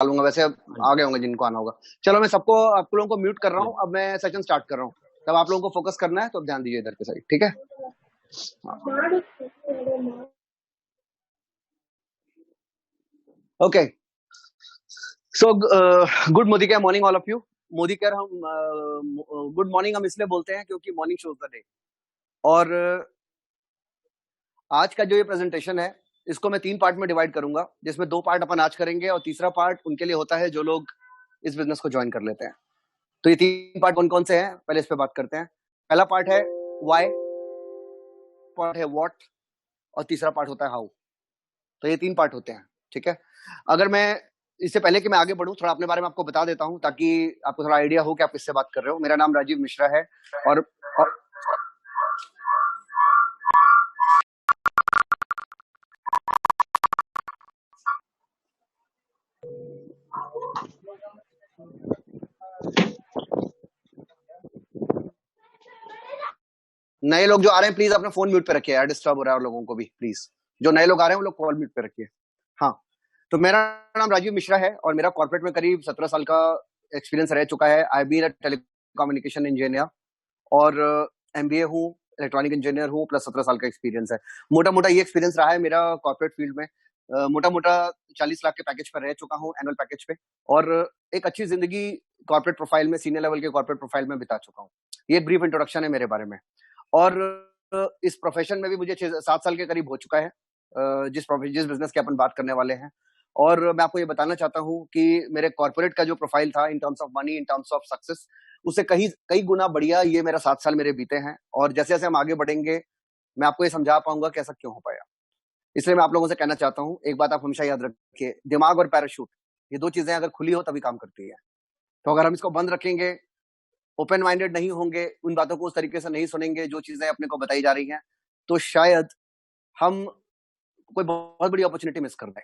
लूंगा, वैसे अब आ गए होंगे जिनको आना होगा। चलो मैं सबको, आप लोगों को म्यूट कर रहा हूँ, अब मैं सेशन स्टार्ट कर रहा हूँ। तब आप लोगों को फोकस करना है, तो अब ध्यान दीजिए इधर के साइड, ठीक है? Okay, so good Modi care morning all of you. Modi care हम गुड मॉर्निंग हम इसलिए बोलते हैं क्योंकि मॉर्निंग शोज द डे। और आज का जो ये प्रेजेंटेशन है, इसको मैं 3 पार्ट में डिवाइड करूंगा, जिसमें 2 पार्ट अपन आज करेंगे और तीसरा पार्ट उनके लिए होता है जो लोग इस बिजनेस को ज्वाइन कर लेते हैं। तो ये 3 पार्ट कौन कौन से हैं, पहले इस पे बात करते हैं। पहला पार्ट है व्हाई, पार्ट है व्हाट, और तीसरा पार्ट होता है हाउ। तो ये 3 पार्ट होते हैं, ठीक है? अगर मैं इससे पहले कि मैं आगे बढ़ूं, थोड़ा अपने बारे में आपको बता देता हूं, ताकि आपको थोड़ा आइडिया हो कि आप किससे बात कर रहे हो। मेरा नाम राजीव मिश्रा है, और नए लोग जो आ रहे हैं, प्लीज अपना फोन म्यूट पे रखिए यार, डिस्टर्ब हो रहा है लोगों को भी। प्लीज जो नए लोग आ रहे हैं वो लोग कॉल म्यूट पे रखिए। हाँ, तो मेरा नाम राजीव मिश्रा है, और मेरा कॉर्पोरेट में करीब 17 साल का एक्सपीरियंस रह चुका है। I been a telecommunication engineer, और एमबीए हूँ, इलेक्ट्रॉनिक इंजीनियर हूँ, प्लस 17 साल का एक्सपीरियंस है। मोटा मोटा ये एक्सपीरियंस रहा है मेरा कॉर्पोरेट फील्ड में। मोटा मोटा 40 लाख के पैकेज पर रह चुका हूँ, एनुअल पैकेज पे, और एक अच्छी जिंदगी कॉर्पोरेट प्रोफाइल में, सीनियर लेवल के कॉर्पोरेट प्रोफाइल में बिता चुका हूँ। ये एक ब्रीफ इंट्रोडक्शन है मेरे बारे में। और इस प्रोफेशन में भी मुझे 7 साल के करीब हो चुका है, जिस बिजनेस की अपन बात करने वाले हैं। और मैं आपको ये बताना चाहता हूँ कि मेरे कॉर्पोरेट का जो प्रोफाइल था, in terms of money, in terms of success, उससे कई कई गुना बढ़िया ये मेरा 7 साल मेरे बीते हैं। और जैसे जैसे हम आगे बढ़ेंगे, मैं आपको ये समझा पाऊंगा कि ऐसा क्यों हो पाया। इसलिए मैं आप लोगों से कहना चाहता हूँ, एक बात आप हमेशा याद रखिए, दिमाग और पैराशूट, ये 2 चीजें अगर खुली हो तभी काम करती है। तो अगर हम इसको बंद रखेंगे, ओपन माइंडेड नहीं होंगे, उन बातों को उस तरीके से नहीं सुनेंगे जो चीजें अपने को बताई जा रही हैं, तो शायद हम कोई बहुत बड़ी अपॉर्चुनिटी मिस कर दें,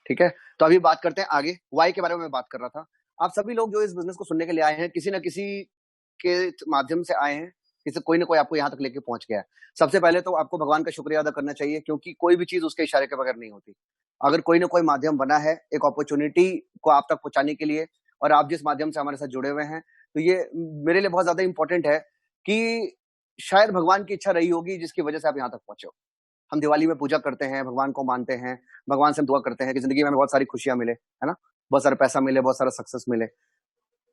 ठीक है? तो अभी बात करते हैं आगे, वाई के बारे में मैं बात कर रहा था। आप सभी लोग जो इस बिजनेस को सुनने के लिए आए हैं, किसी ना किसी के माध्यम से आए हैं, किसी कोई ना कोई आपको यहाँ तक लेके पहुंच गया है। सबसे पहले तो आपको भगवान का शुक्रिया अदा करना चाहिए, क्योंकि कोई भी चीज उसके इशारे के बगैर नहीं होती। अगर कोई ना कोई माध्यम बना है एक अपॉर्चुनिटी को आप तक पहुंचाने के लिए, और आप जिस माध्यम से हमारे साथ जुड़े हुए हैं, तो ये मेरे लिए बहुत ज्यादा इंपॉर्टेंट है कि शायद भगवान की इच्छा रही होगी जिसकी वजह से आप यहाँ तक पहुंचे हो। हम दिवाली में पूजा करते हैं, भगवान को मानते हैं, भगवान से दुआ करते हैं कि जिंदगी में बहुत सारी खुशियां मिले, है ना, बहुत सारा पैसा मिले, बहुत सारा सक्सेस मिले।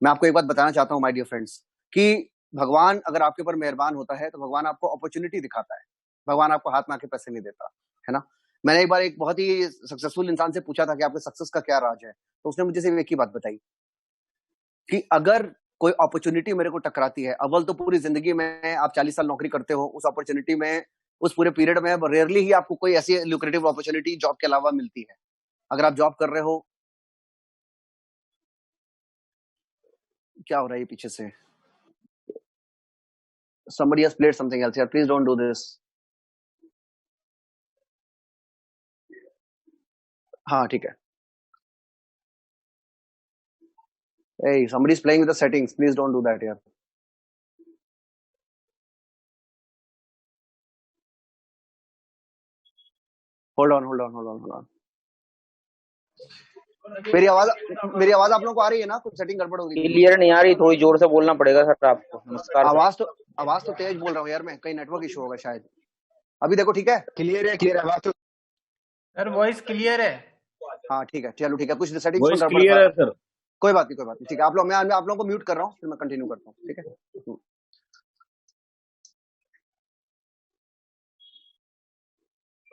मैं आपको एक बात बताना चाहता हूँ माय डियर फ्रेंड्स, कि भगवान अगर आपके ऊपर मेहरबान होता है, तो भगवान आपको अपॉर्चुनिटी दिखाता है, भगवान आपको हाथ में आके पैसे नहीं देता, है ना। मैंने एक बार एक बहुत ही सक्सेसफुल इंसान से पूछा था कि आपके सक्सेस का क्या राज है, तो उसने मुझे सिर्फ एक ही बात बताई कि अगर कोई अपॉर्चुनिटी मेरे को टकराती है, अव्वल तो पूरी जिंदगी में आप 40 साल नौकरी करते हो, उस अपॉर्चुनिटी में, उस पूरे पीरियड में रेयरली ही आपको कोई ऐसी लुक्रेटिव अपॉर्चुनिटी जॉब के अलावा मिलती है। अगर आप जॉब कर रहे हो, क्या हो रहा है ये पीछे से? somebody has played something else here, please don't do this. हाँ ठीक है। Hey, somebody is playing with the settings, please don't do that here. hold on hold on hold on hold on. मेरी आवाज आप लोगों को आ रही है ना? कुछ सेटिंग गड़बड़ होगी? क्लियर नहीं आ रही, थोड़ी जोर से बोलना पड़ेगा सर आपको। नमस्कार। आवाज तो तेज बोल रहा हूँ यार मैं, कहीं नेटवर्क इशू होगा शायद। अभी देखो ठीक है? क्लियर है आवाज तो सर, वॉइस क्लियर है। हाँ ठीक है, चलो ठीक है, कुछ सेटिंग वॉइस क्लियर है सर। कोई बात नहीं, ठीक है। मैं आप लोगों को म्यूट कर रहा हूँ, फिर मैं कंटिन्यू करता हूँ, ठीक है?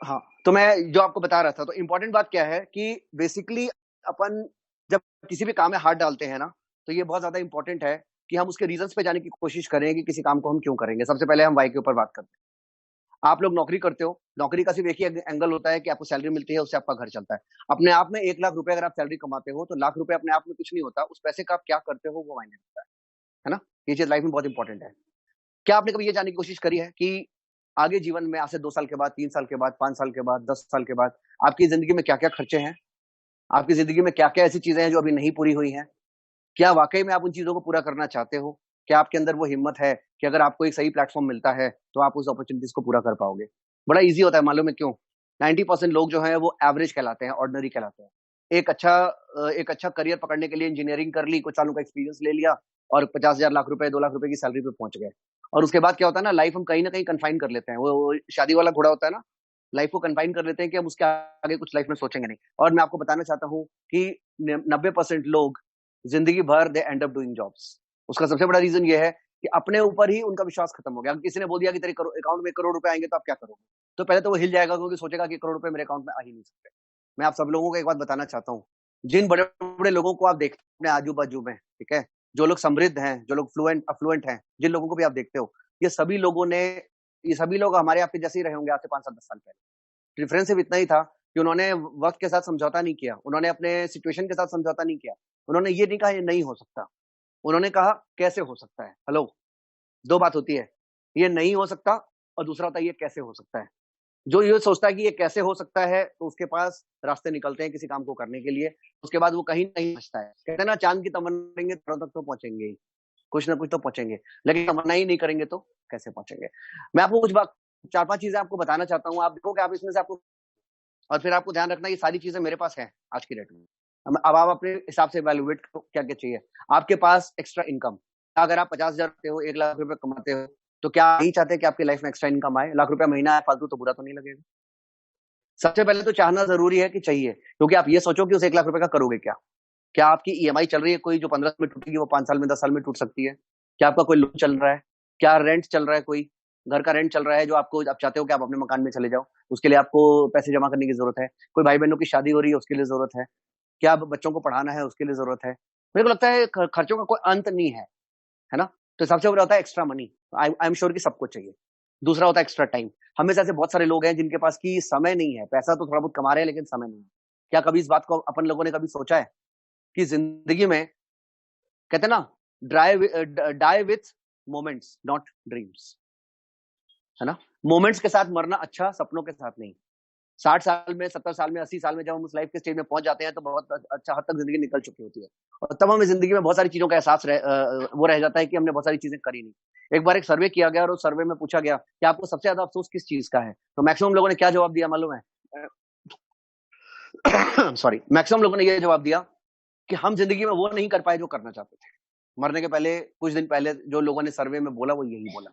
हाँ, तो मैं जो आपको बता रहा था, तो इम्पोर्टेंट बात क्या है कि बेसिकली अपन जब किसी भी काम में हाथ डालते हैं ना, तो ये बहुत ज्यादा इंपॉर्टेंट है कि हम उसके रीजंस पे जाने की कोशिश करें कि किसी काम को हम क्यों करेंगे। सबसे पहले हम वाई के ऊपर बात करते हैं। आप लोग नौकरी करते हो, नौकरी का सिर्फ एक ही एंगल होता है कि आपको सैलरी मिलती है, उससे आपका घर चलता है। अपने आप में 1 लाख रुपए अगर आप सैलरी कमाते हो, तो लाख रुपए अपने आप में कुछ नहीं होता, उस पैसे का आप क्या करते हो वो मायने रखता है ना। ये चीज लाइफ में बहुत इंपॉर्टेंट है। क्या आपने कभी ये जानने की कोशिश करी है कि आगे जीवन में, आज से 2 साल के बाद, 3 साल के बाद, 5 साल के बाद, 10 साल के बाद, आपकी जिंदगी में क्या क्या खर्चे हैं? आपकी जिंदगी में क्या क्या ऐसी चीजें हैं जो अभी नहीं पूरी हुई हैं? क्या वाकई में आप उन चीजों को पूरा करना चाहते हो? क्या आपके अंदर वो हिम्मत है कि अगर आपको एक सही प्लेटफॉर्म मिलता है, तो आप उस अपॉर्चुनिटीज को पूरा कर पाओगे? बड़ा ईजी होता है, मालूम है क्यों? 90% लोग जो हैं वो एवरेज कहलाते हैं, ऑर्डिनरी कहलाते हैं। एक अच्छा करियर पकड़ने के लिए इंजीनियरिंग कर ली, कुछ सालों का एक्सपीरियंस ले लिया और 50,000 लाख रुपए 2 लाख रुपए की सैलरी पे पहुंच गए। और उसके बाद क्या होता है ना, लाइफ हम कहीं ना कहीं कन्फाइन कर लेते हैं। वो शादी वाला घोड़ा होता है ना, लाइफ को कन्फाइन कर लेते हैं कि हम उसके आगे कुछ लाइफ में सोचेंगे नहीं। और मैं आपको बताना चाहता हूँ कि 90% लोग जिंदगी भर दे एंड अप डूइंग जॉब्स। उसका सबसे बड़ा रीजन ये है कि अपने ऊपर ही उनका विश्वास खत्म हो गया। अगर किसी ने बोल दिया कि तेरे अकाउंट में 1 करोड़ रुपए आएंगे तो आप क्या करोगे, तो पहले तो वो हिल जाएगा, क्योंकि सोचेगा कि 1 करोड़ रुपए मेरे अकाउंट में आ ही नहीं सकते। मैं आप सब लोगों को एक बात बताना चाहता हूँ, जिन बड़े बड़े लोगों को आप देखते हो अपने आजू बाजू में, ठीक है, जो लोग समृद्ध हैं, जो लोग फ्लुएंट अफ्लुएंट हैं, जिन लोगों को भी आप देखते हो, ये सभी लोगों ने ये सभी लोग हमारे आपके जैसे ही रहे होंगे आज से 5 साल 10 साल पहले। डिफरेंस सिर्फ इतना ही था कि उन्होंने वक्त के साथ समझौता नहीं किया, उन्होंने अपने सिचुएशन के साथ समझौता नहीं किया, उन्होंने ये नहीं कहा ये नहीं हो सकता, उन्होंने कहा कैसे हो सकता है। हेलो, दो बात होती है, ये नहीं हो सकता और दूसरा होता है ये कैसे हो सकता है। जो ये सोचता है कि ये कैसे हो सकता है तो उसके पास रास्ते निकलते हैं किसी काम को करने के लिए, उसके बाद वो कहीं नहीं पहुंचता है। कहते हैं ना, चांद की तमन्ना करेंगे तारों तक तो पहुंचेंगे ही, कुछ ना कुछ तो पहुंचेंगे, लेकिन तमन्ना ही नहीं करेंगे तो कैसे पहुंचेंगे। मैं आपको कुछ बात 4-5 चीजें आपको बताना चाहता हूँ, आप देखो कि आप इसमें से आपको, और फिर आपको ध्यान रखना ये सारी चीजें मेरे पास है आज की डेट में। अब आप अपने हिसाब से इवैल्यूएट करो क्या क्या चाहिए आपके पास। एक्स्ट्रा इनकम, अगर आप 50,000 हो, 1 लाख रुपए कमाते हो, तो क्या नहीं चाहते कि आपकी लाइफ में एक्स्ट्रा इनकम आए? लाख रुपया महीना आए फालतू तो बुरा तो नहीं लगेगा? सबसे पहले तो चाहना जरूरी है कि चाहिए, क्योंकि आप ये सोचो कि उस 1 लाख रुपए का करोगे क्या। क्या आपकी ईएमआई चल रही है कोई जो 15 साल में टूटेगी, वो 5 साल में 10 साल में टूट सकती है? क्या आपका कोई लोन चल रहा है? क्या रेंट चल रहा है, कोई घर का रेंट चल रहा है जो आपको, आप चाहते हो कि आप अपने मकान में चले जाओ, उसके लिए आपको पैसे जमा करने की जरूरत है? कोई भाई बहनों की शादी हो रही है, उसके लिए जरूरत है? क्या बच्चों को पढ़ाना है, उसके लिए जरूरत है? मेरे को लगता है खर्चों का कोई अंत नहीं है ना। तो सबसे बड़ा होता है extra money, I am sure कि सबको चाहिए। दूसरा होता है एक्स्ट्रा टाइम। हमें से ऐसे बहुत सारे लोग हैं जिनके पास की समय नहीं है, पैसा तो थोड़ा बहुत कमा रहे हैं लेकिन समय नहीं है। क्या कभी इस बात को अपन लोगों ने कभी सोचा है कि जिंदगी में, कहते हैं ना, die with moments not dreams, है ना। मोमेंट्स के साथ मरना अच्छा, सपनों के साथ नहीं। 60 साल में, 70 साल में, 80 साल में जब हम उस लाइफ के स्टेज में पहुंच जाते हैं तो बहुत अच्छा हद तक जिंदगी निकल चुकी होती है, और तब हमें जिंदगी में बहुत सारी चीजों का एहसास वो रह जाता है कि हमने बहुत सारी चीजें करी नहीं। एक बार एक सर्वे किया गया और उस सर्वे में पूछा गया कि आपको सबसे ज्यादा अफसोस किस चीज का है, तो मैक्सिमम लोगों ने क्या जवाब दिया मालूम है? सॉरी, मैक्सिमम लोगों ने यह जवाब दिया कि हम जिंदगी में वो नहीं कर पाए जो करना चाहते थे। मरने के पहले, कुछ दिन पहले जो लोगों ने सर्वे में बोला वो यही बोला।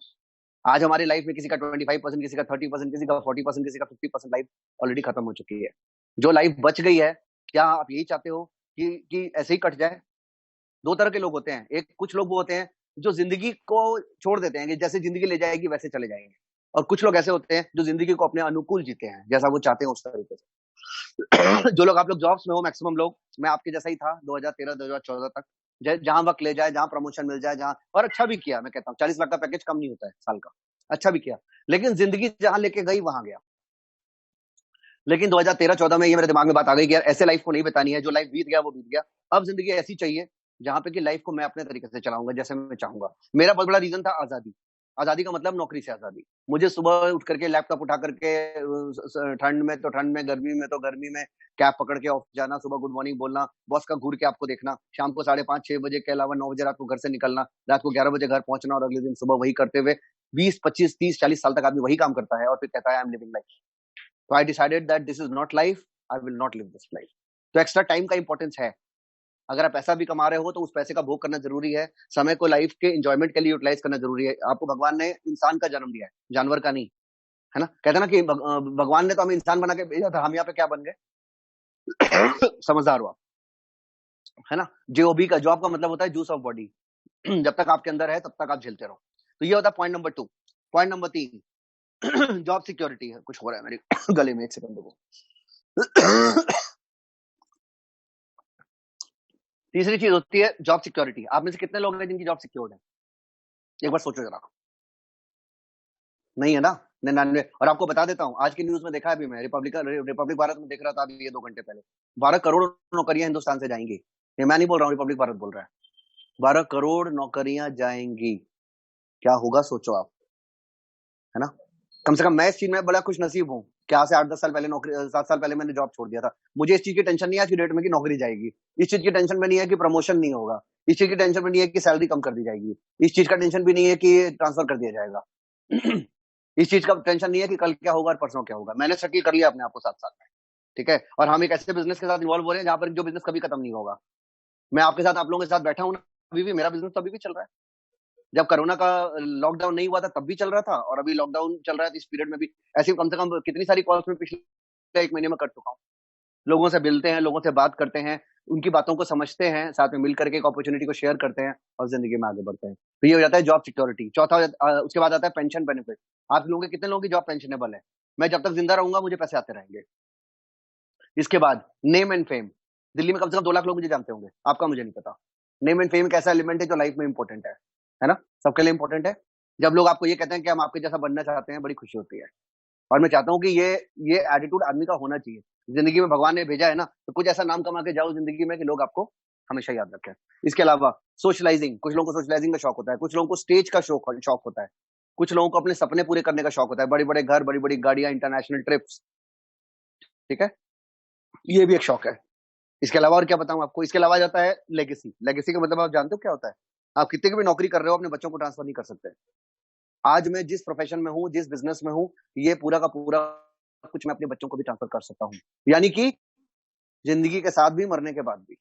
आज हमारी लाइफ में किसी का 25%, किसी का 30%, किसी का 40%, किसी का 50% लाइफ ऑलरेडी खत्म हो चुकी है। जो लाइफ बच गई है, क्या आप यही चाहते हो कि ऐसे ही कट जाए? दो तरह के लोग होते हैं, एक कुछ लोग वो होते हैं जो जिंदगी को छोड़ देते हैं कि जैसे जिंदगी ले जाएगी वैसे चले जाएंगे, और कुछ लोग ऐसे होते हैं जो जिंदगी को अपने अनुकूल जीते हैं, जैसा वो चाहते हैं उस तरीके से। जो लोग, आप लोग जॉब्स में हो, मैक्सिमम लोग, मैं आपके जैसा ही था 2013-2014 तक, जहां वक्त ले जाए, जहां प्रमोशन मिल जाए, जहां, और अच्छा भी किया। मैं कहता हूँ 40 लाख का पैकेज कम नहीं होता है साल का, अच्छा भी किया, लेकिन जिंदगी जहां लेके गई वहां गया। लेकिन 2013-14 में ये मेरे दिमाग में बात आ गई कि यार ऐसे लाइफ को नहीं बितानी है, जो लाइफ बीत गया वो बीत गया। अब जिंदगी ऐसी चाहिए जहां पे कि लाइफ को मैं अपने तरीके से चलाऊंगा, जैसे मैं चाहूंगा। मेरा बहुत बड़ा रीजन था आजादी। आजादी का मतलब नौकरी से आजादी। मुझे सुबह उठ करके लैपटॉप उठा करके ठंड में तो ठंड में, गर्मी में तो गर्मी में, कैब पकड़ के ऑफिस जाना, सुबह गुड मॉर्निंग बोलना, बॉस का घूर के आपको देखना, शाम को 5:30-6 बजे के अलावा 9 बजे रात को घर से निकलना, रात को 11 बजे घर पहुंचना, और अगले दिन सुबह वही करते हुए 20-25-30-40 साल तक आदमी वही काम करता है और फिर कहता है आई एम लिविंग लाइफ। तो I decided that this is not life, I will not live this life. तो एक्स्ट्रा टाइम का इंपॉर्टेंस है। अगर आप पैसा भी कमा रहे हो तो उस पैसे का भोग करना जरूरी है। समय को लाइफ के एंजॉयमेंट के लिए यूटिलाइज करना जरूरी है। आपको भगवान ने इंसान का जन्म दिया है, जानवर का नहीं, है ना। कहते ना कि भगवान ने तो हमें इंसान बना के भेजा था, हम यहाँ पे क्या बन गए? समझदार हो आप, है ना। जोबी का, जॉब का मतलब होता है जूस ऑफ बॉडी। जब तक आपके अंदर है तब तक आप झेलते रहो। तो ये होता है point number 2। Point number 3, job security है। कुछ हो रहा है मेरे गले में, एक सेकंड को। तीसरी चीज होती है जॉब सिक्योरिटी। आप में से कितने लोग हैं जिनकी जॉब सिक्योर्ड है? एक बार सोचो जरा। नहीं है ना, 99। और आपको बता देता हूँ, आज की न्यूज में देखा है अभी, मैं रिपब्लिक भारत में देख रहा था अभी ये 2 घंटे पहले। 12 करोड़ नौकरियां हिंदुस्तान से जाएंगी। ये मैं नहीं बोल रहा हूँ, रिपब्लिक भारत बोल रहा है। 12 करोड़ नौकरियां जाएंगी। क्या होगा सोचो आप, है ना। कम से कम मैं इस चीज में बड़ा खुश नसीब हूँ कि आज से 8-10 साल पहले, 7 साल पहले मैंने जॉब छोड़ दिया था। मुझे इस चीज की टेंशन नहीं है आज की डेट में कि नौकरी जाएगी। इस चीज की टेंशन में नहीं है कि प्रमोशन नहीं होगा। इस चीज की टेंशन में नहीं है कि सैलरी कम कर दी जाएगी। इस चीज का टेंशन भी नहीं है कि ट्रांसफर कर दिया जाएगा। इस चीज का टेंशन नहीं है कि कल क्या होगा और परसों क्या होगा। मैंने सेटल कर लिया अपने आप को 7 साल में। ठीक है, और हम एक ऐसे बिजनेस के साथ इन्वॉल्व हो रहे हैं जहां पर जो बिजनेस कभी खत्म नहीं होगा। मैं आपके साथ, आप लोगों के साथ बैठा हूं ना, अभी भी मेरा बिजनेस तो अभी भी चल रहा है। जब कोरोना का लॉकडाउन नहीं हुआ था तब भी चल रहा था, और अभी लॉकडाउन चल रहा है तो इस पीरियड में भी ऐसी कम से कम कितनी सारी कॉल्स में पिछले 1 महीने में कर चुका हूँ। लोगों से मिलते हैं, लोगों से बात करते हैं, उनकी बातों को समझते हैं, साथ में मिल करके एक अपॉर्चुनिटी को शेयर करते हैं और जिंदगी में आगे बढ़ते हैं। तो ये हो जाता है जॉब सिक्योरिटी। चौथा उसके बाद आता है पेंशन बेनिफिट। आप लोगों के कितने लोगों की जॉब पेंशनेबल है? मैं जब तक जिंदा रहूंगा मुझे पैसे आते रहेंगे। इसके बाद नेम एंड फेम। दिल्ली में कम से कम 2 लाख लोग मुझे जानते होंगे, आपका मुझे नहीं पता। नेम एंड फेम एक ऐसा एलिमेंट है जो लाइफ में इंपॉर्टेंट है ना, सबके लिए इंपॉर्टेंट है। जब लोग आपको ये कहते हैं कि हम आपके जैसा बनना चाहते हैं, बड़ी खुशी होती है। और मैं चाहता हूँ कि ये एटीट्यूड आदमी का होना चाहिए। जिंदगी में भगवान ने भेजा है ना, तो कुछ ऐसा नाम कमा के जाओ जिंदगी में कि लोग आपको हमेशा याद रखें। इसके अलावा सोशलाइजिंग, कुछ लोगों को सोशलाइजिंग का शौक होता है, कुछ लोगों को स्टेज का शौक होता है, कुछ लोगों को अपने सपने पूरे करने का शौक होता है, बड़े बड़े घर, बड़ी बड़ी गाड़ियां, इंटरनेशनल ट्रिप्स। ठीक है, ये भी एक शौक है। इसके अलावा और क्या बताऊं आपको, इसके अलावा जाता है लेगेसी। लेगेसी का मतलब आप जानते हो क्या होता है? आप कितने की भी नौकरी कर रहे हो, अपने बच्चों को ट्रांसफर नहीं कर सकते। आज मैं जिस प्रोफेशन में हूँ, जिस बिजनेस में हूँ, ये पूरा का पूरा कुछ मैं अपने बच्चों को भी ट्रांसफर कर सकता हूँ, यानी कि जिंदगी के साथ भी, मरने के बाद भी।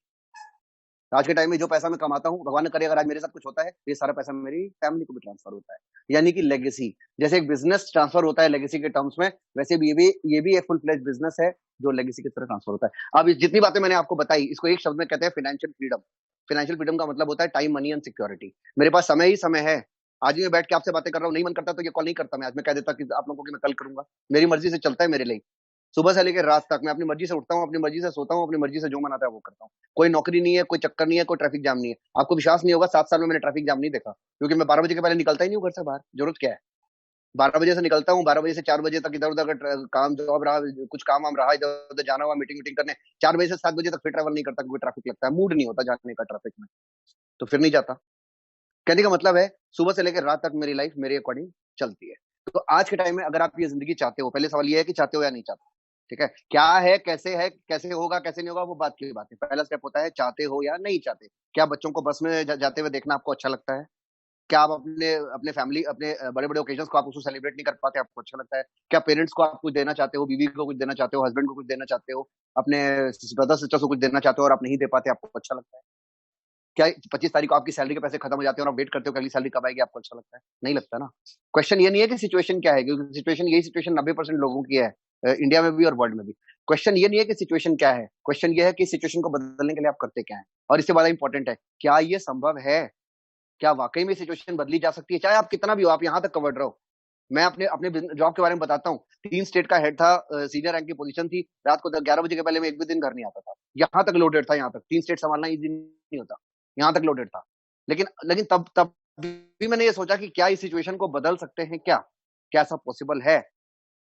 आज के टाइम में जो पैसा मैं कमाता हूँ, भगवान ने करे अगर आज मेरे साथ कुछ होता है, ये सारा पैसा मेरी फैमिली को भी ट्रांसफर होता है, यानी कि लेगेसी। जैसे एक बिजनेस ट्रांसफर होता है लेगेसी के टर्म्स में, वैसे भी ये भी एक फुल फ्लेज बिजनेस है जो लेगेसी की तरह ट्रांसफर होता है। अब जितनी बातें मैंने आपको बताई, इसको एक शब्द में कहते हैं फाइनेंशियल फ्रीडम। फाइनेंशियल फ्रीडम का मतलब होता है टाइम, मनी एंड सिक्योरिटी। मेरे पास समय ही समय है। आज ही मैं बैठ के आपसे बातें कर रहा हूँ, नहीं मन करता तो ये कॉल नहीं करता मैं, आज मैं कह देता कि आप लोगों को कि मैं कल करूंगा। मेरी मर्जी से चलता है मेरे लिए। सुबह से लेकर रात तक मैं अपनी मर्जी से उठता हूँ, अपनी मर्जी से सोता हूँ, अपनी मर्जी से जो मन आता है वो करता हूँ। कोई नौकरी नहीं है, कोई चक्कर नहीं है, कोई ट्रैफिक जाम नहीं है। आपको विश्वास नहीं होगा, 7 साल में मैंने ट्रैफिक जाम नहीं देखा, क्योंकि मैं 12 बजे के पहले निकलता ही नहीं हूँ घर से बाहर। जरूरत क्या है? 12 बजे से निकलता हूँ, 12 बजे से 4 बजे तक इधर उधर का काम, जॉब रहा, कुछ काम वाम रहा, इधर उधर जाना हुआ, मीटिंग मीटिंग करने, 4 बजे से 7 बजे तक फिर ट्रैवल नहीं करता, क्योंकि ट्रैफिक लगता है, मूड नहीं होता जाने का ट्रैफिक में, तो फिर नहीं जाता। कहने का मतलब है सुबह से लेकर रात तक मेरी लाइफ मेरे अकॉर्डिंग चलती है। तो आज के टाइम में अगर आप ये जिंदगी चाहते हो, पहले सवाल ये है कि चाहते हो या नहीं चाहते। ठीक है, क्या है, कैसे होगा, कैसे नहीं होगा, वो बात की बात है। पहला स्टेप होता है चाहते हो या नहीं चाहते। क्या बच्चों को बस में जाते हुए देखना आपको अच्छा लगता है? क्या आप अपने अपने फैमिली, अपने बड़े बड़े ओकेजन्स को आप उसको सेलिब्रेट नहीं कर पाते, आपको अच्छा लगता है? क्या पेरेंट्स को आप कुछ देना चाहते हो, बीवी को कुछ देना चाहते हो, हस्बैंड को कुछ देना चाहते हो, अपने ब्रदर सिस्टर्स को कुछ देना चाहते हो और आप नहीं दे पाते, आपको अच्छा लगता है? क्या 25 तारीख को आपकी सैलरी के पैसे खत्म हो जाते हैं और आप वेट करते हो कि अगली सैलरी कब आएगी, आपको अच्छा लगता है? नहीं लगता ना। क्वेश्चन ये नहीं है कि सिचुएशन क्या है, क्योंकि सिचुएशन, यही सिचुएशन 90% लोगों की है, इंडिया में भी और वर्ल्ड में भी। क्वेश्चन ये नहीं है कि सिचुएशन क्या है, क्वेश्चन ये है कि सिचुएशन को बदलने के लिए आप करते क्या है। और इससे बड़ा इंपॉर्टेंट है, क्या ये संभव है? क्या वाकई में सिचुएशन बदली जा सकती है? चाहे आप कितना भी हो, आप यहाँ तक कवर्ड रहो। मैं अपने अपने जॉब के बारे में बताता हूँ। 3 स्टेट का हेड था, सीनियर रैंक की पोजीशन थी। रात को 11 बजे के पहले मैं एक भी दिन घर नहीं आता था। यहाँ तक लोडेड था, यहाँ तक 3 स्टेट संभालना इजी नहीं होता, यहाँ तक लोडेड था। लेकिन लेकिन तब तब भी मैंने ये सोचा कि क्या इस सिचुएशन को बदल सकते हैं, क्या सब पॉसिबल है?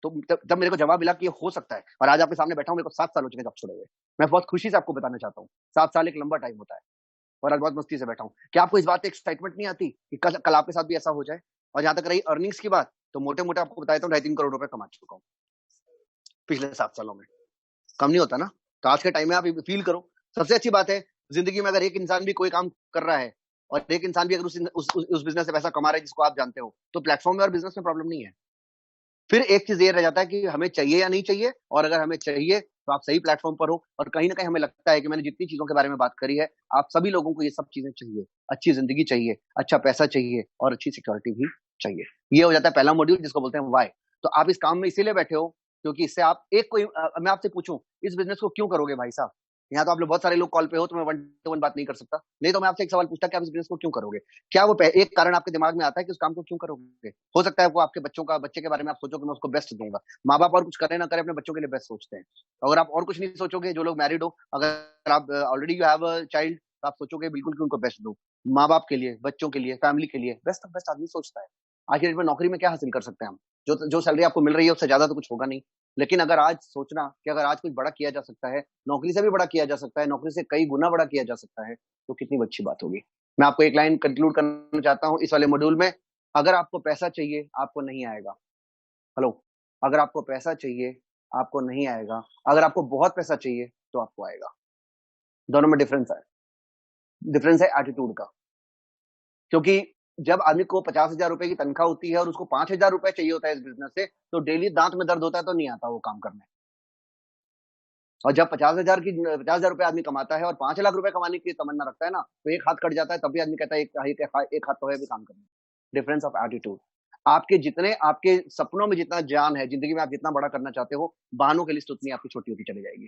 तो तब मेरे को जवाब मिला कि ये हो सकता है। और आज आपके सामने बैठा हूँ, मेरे को 7 साल हो चुके जॉब छोड़े हुए। मैं बहुत खुशी से आपको बताना चाहता हूँ, 7 साल एक लंबा टाइम होता है, और आज बहुत मस्ती से बैठा हूँ। क्या आपको इस बात पे एक्साइटमेंट नहीं आती कि कल कल आपके साथ भी ऐसा हो जाए? और जहां तक रही अर्निंग्स की बात, तो मोटे मोटे आपको बताया था 2.5-3 करोड़ रुपए कमा चुका हूँ पिछले 7 सालों में। कम नहीं होता ना। तो आज के टाइम में आप फील करो। सबसे अच्छी बात है, जिंदगी में अगर एक इंसान भी कोई काम कर रहा है और एक इंसान भी अगर उस बिजनेस से पैसा कमा रहा है जिसको आप जानते हो, तो प्लेटफॉर्म में और बिजनेस में प्रॉब्लम नहीं है। फिर एक चीज ये रह जाता है कि हमें चाहिए या नहीं चाहिए, और अगर हमें चाहिए तो आप सही प्लेटफॉर्म पर हो। और कहीं ना कहीं हमें लगता है कि मैंने जितनी चीजों के बारे में बात करी है, आप सभी लोगों को ये सब चीजें चाहिए। अच्छी जिंदगी चाहिए, अच्छा पैसा चाहिए, और अच्छी सिक्योरिटी भी चाहिए। ये हो जाता है पहला मॉड्यूल, जिसको बोलते हैं वाई। तो आप इस काम में इसीलिए बैठे हो क्योंकि इससे आप मैं आपसे पूछूं, इस बिजनेस को क्यों करोगे भाई साहब? यहाँ तो आप लोग बहुत सारे लोग कॉल पे हो, तो मैं 1-to-1 बात नहीं कर सकता। नहीं तो मैं आपसे एक सवाल पूछता कि आप इस बिजनेस को क्यों करोगे? क्या वो एक कारण आपके दिमाग में आता है कि उस काम को क्यों करोगे? हो सकता है वो आपके बच्चे के बारे में आप सोचो कि मैं उसको बेस्ट दूंगा। माँ बाप और कुछ करे ना करे, अपने बच्चों के लिए बेस्ट सोचते हैं। अगर आप और कुछ नहीं सोचोगे, जो लोग मैरिड हो, अगर आप already you have a child, तो आप सोचोगे बिल्कुल कि उनको बेस्ट दो। माँ बाप के लिए, बच्चों के लिए, फैमिली के लिए बेस्ट बेस्ट आदमी सोचता है। आज के डेट में नौकरी में क्या हासिल कर सकते हैं हम? जो सैलरी आपको मिल रही है उससे ज्यादा तो कुछ होगा नहीं। लेकिन अगर आज सोचना कि अगर आज कुछ बड़ा किया जा सकता है, नौकरी से भी बड़ा किया जा सकता है, नौकरी से कई गुना बड़ा किया जा सकता है, तो कितनी अच्छी बात होगी। मैं आपको एक लाइन कंक्लूड करना चाहता हूँ इस वाले मॉड्यूल में। अगर आपको पैसा चाहिए, आपको नहीं आएगा। हेलो, अगर आपको पैसा चाहिए, आपको नहीं आएगा। अगर आपको बहुत पैसा चाहिए तो आपको आएगा। दोनों में डिफरेंस है एटीट्यूड का। क्योंकि जब आदमी को 50,000 रुपए की तनख्वाह होती है और उसको 5,000 रुपए चाहिए होता है इस बिजनेस से, तो डेली दांत में दर्द होता है तो नहीं आता वो काम करने। और जब 50,000 रुपए आदमी कमाता है और 5 लाख रुपए कमाने की तमन्ना रखता है ना, तो एक हाथ कट जाता है, तब भी आदमी कहता है एक हाथ तो है भी काम करने। Difference of attitude. आपके सपनों में जितना जान है, जिंदगी में आप जितना बड़ा करना चाहते हो, बहानों की लिस्ट उतनी आपकी छोटी होती चली जाएगी।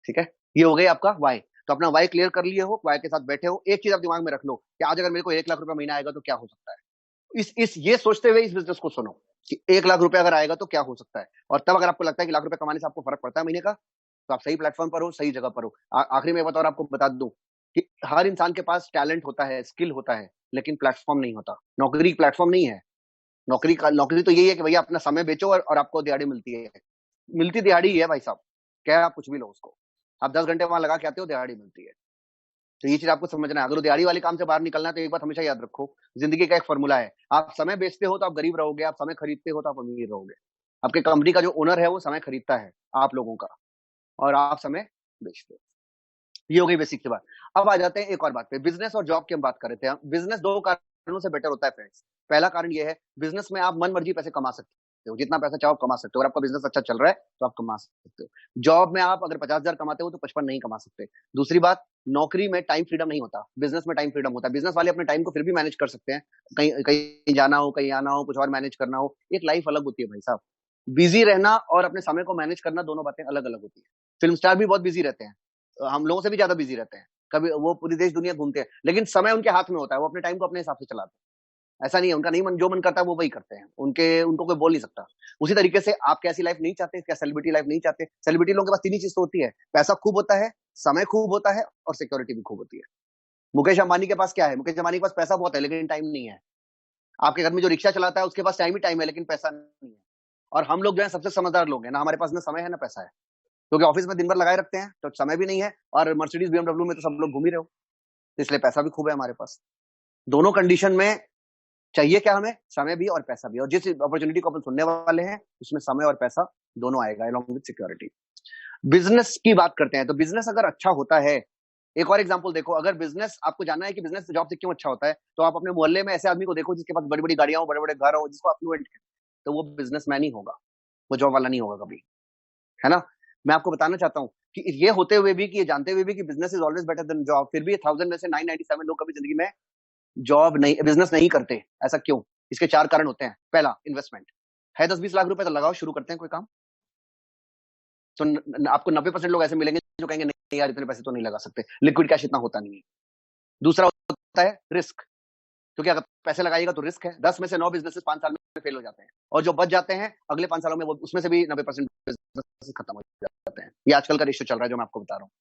ठीक है, ये हो गई आपका वाई। तो अपना वाई क्लियर कर लिए हो, वाई के साथ बैठे हो, एक चीज आप दिमाग में रख लो कि आज अगर मेरे को 1 लाख रुपए महीना आएगा तो क्या हो सकता है। ये सोचते हुए इस बिजनेस को सुनो कि 1 लाख रुपए अगर आएगा तो क्या हो सकता है। और तब अगर आपको लगता है कि लाख रुपए कमाने से आपको फर्क पड़ता है महीने का, तो आप सही प्लेटफॉर्म पर हो, सही जगह पर हो। आखिरी में बताओ, आपको बता दूं कि हर इंसान के पास टैलेंट होता है, स्किल होता है, लेकिन प्लेटफॉर्म नहीं होता। नौकरी प्लेटफॉर्म नहीं है। नौकरी तो यही है कि भैया अपना समय बेचो और आपको दिहाड़ी मिलती है। मिलती दिहाड़ी ही है भाई साहब, क्या आप कुछ भी लो उसको। आप 10 घंटे वहां लगा के आते हो, दिहाड़ी मिलती है। तो ये चीज आपको समझना है। अगर वो दिहाड़ी वाले काम से बाहर निकलना है, तो एक बात हमेशा याद रखो, जिंदगी का एक फॉर्मूला है। आप समय बेचते हो तो आप गरीब रहोगे, आप समय खरीदते हो तो आप अमीर रहोगे। आपके कंपनी का जो ओनर है वो समय खरीदता है आप लोगों का, और आप समय बेचते हो। ये हो गई बेसिक सी बात। अब आ जाते हैं एक और बात पे, बिजनेस और जॉब की हम बात कर रहे थे। बिजनेस 2 कारणों से बेटर होता है फ्रेंड्स। पहला कारण ये है, बिजनेस में आप मन मर्जी पैसे कमा सकते हो, जितना पैसा चाहो कमा सकते हो। अगर आपका बिजनेस अच्छा चल रहा है तो आप कमा सकते हो। जॉब में आप अगर 50,000 कमाते हो तो 55 नहीं कमा सकते। दूसरी बात, नौकरी में टाइम फ्रीडम नहीं होता, बिजनेस में टाइम फ्रीडम होता है। बिजनेस वाले अपने टाइम को फिर भी मैनेज कर सकते हैं, कहीं कहीं जाना हो, कहीं आना हो, कुछ और मैनेज करना हो। एक लाइफ अलग होती है भाई साहब। बिजी रहना और अपने समय को मैनेज करना, दोनों बातें अलग अलग होती है। फिल्म स्टार भी बहुत बिजी रहते हैं, हम लोगों से भी ज्यादा बिजी रहते हैं। कभी वो पूरी देश दुनिया घूमते हैं, लेकिन समय उनके हाथ में होता है, वो अपने टाइम को अपने हिसाब से चलाते हैं। ऐसा नहीं है, उनका नहीं मन, जो मन करता है वो वही करते हैं। उनको कोई बोल नहीं सकता। उसी तरीके से आप कैसी लाइफ नहीं चाहते, क्या सेलिब्रिटी लाइफ नहीं चाहते। सेलिब्रिटी लोगों के पास 3 ही चीज तो होती है, पैसा खूब होता है, समय खूब होता है, और सिक्योरिटी भी खूब होती है। मुकेश अंबानी के पास क्या है? मुकेश अंबानी के पास पैसा बहुत है, लेकिन टाइम नहीं है। आपके घर में जो रिक्शा चलाता है उसके पास टाइम ही टाइम है, लेकिन पैसा नहीं है। और हम लोग जो है सबसे समझदार लोग हैं ना, हमारे पास ना समय है ना पैसा है, क्योंकि ऑफिस में दिन भर लगाए रखते हैं तो समय भी नहीं है, और मर्सिडीज बीएमडब्ल्यू में तो सब लोग घूम ही रहे हो, तो इसलिए पैसा भी खूब है हमारे पास। दोनों कंडीशन में चाहिए क्या हमें? समय भी और पैसा भी। और जिस अपॉर्चुनिटी को अपन सुनने वाले हैं उसमें समय और पैसा दोनों आएगा, अलॉन्ग विद सिक्योरिटी। बिजनेस की बात करते हैं, तो बिजनेस अगर अच्छा होता है, एक और एग्जांपल देखो। अगर बिजनेस, आपको जानना है कि बिजनेस जॉब से क्यों अच्छा होता है, तो आप अपने मोहल्ले में ऐसे आदमी को देखो जिसके पास बड़ी बड़ी गाड़ियां हो, बड़े बड़े घर हो, जिसको अफ्लुएंट है, तो वो बिजनेसमैन ही होगा, वो जॉब वाला नहीं होगा कभी, है ना। मैं आपको बताना चाहता हूँ कि ये होते हुए भी, कि ये जानते हुए भी कि business is always better than job, फिर भी 1000 में से 997 लोग कभी जिंदगी में जॉब नहीं, बिजनेस नहीं करते। ऐसा क्यों? इसके 4 कारण होते हैं। पहला, इन्वेस्टमेंट है। 10-20 लाख रुपए तो लगाओ, शुरू करते हैं कोई काम। तो आपको 90% लोग ऐसे मिलेंगे जो कहेंगे नहीं यार, इतने पैसे तो नहीं लगा सकते, लिक्विड कैश इतना होता नहीं है। दूसरा होता है रिस्क, क्योंकि अगर पैसे लगाइएगा तो रिस्क है। 10 में से 9 बिजनेसेस 5 साल में फेल हो जाते हैं, और जो बच जाते हैं अगले 5 सालों में, वो उसमें से भी 90% बिजनेस खत्म हो जाते हैं। ये आजकल का रेशियो चल रहा है जो मैं आपको बता रहा हूँ।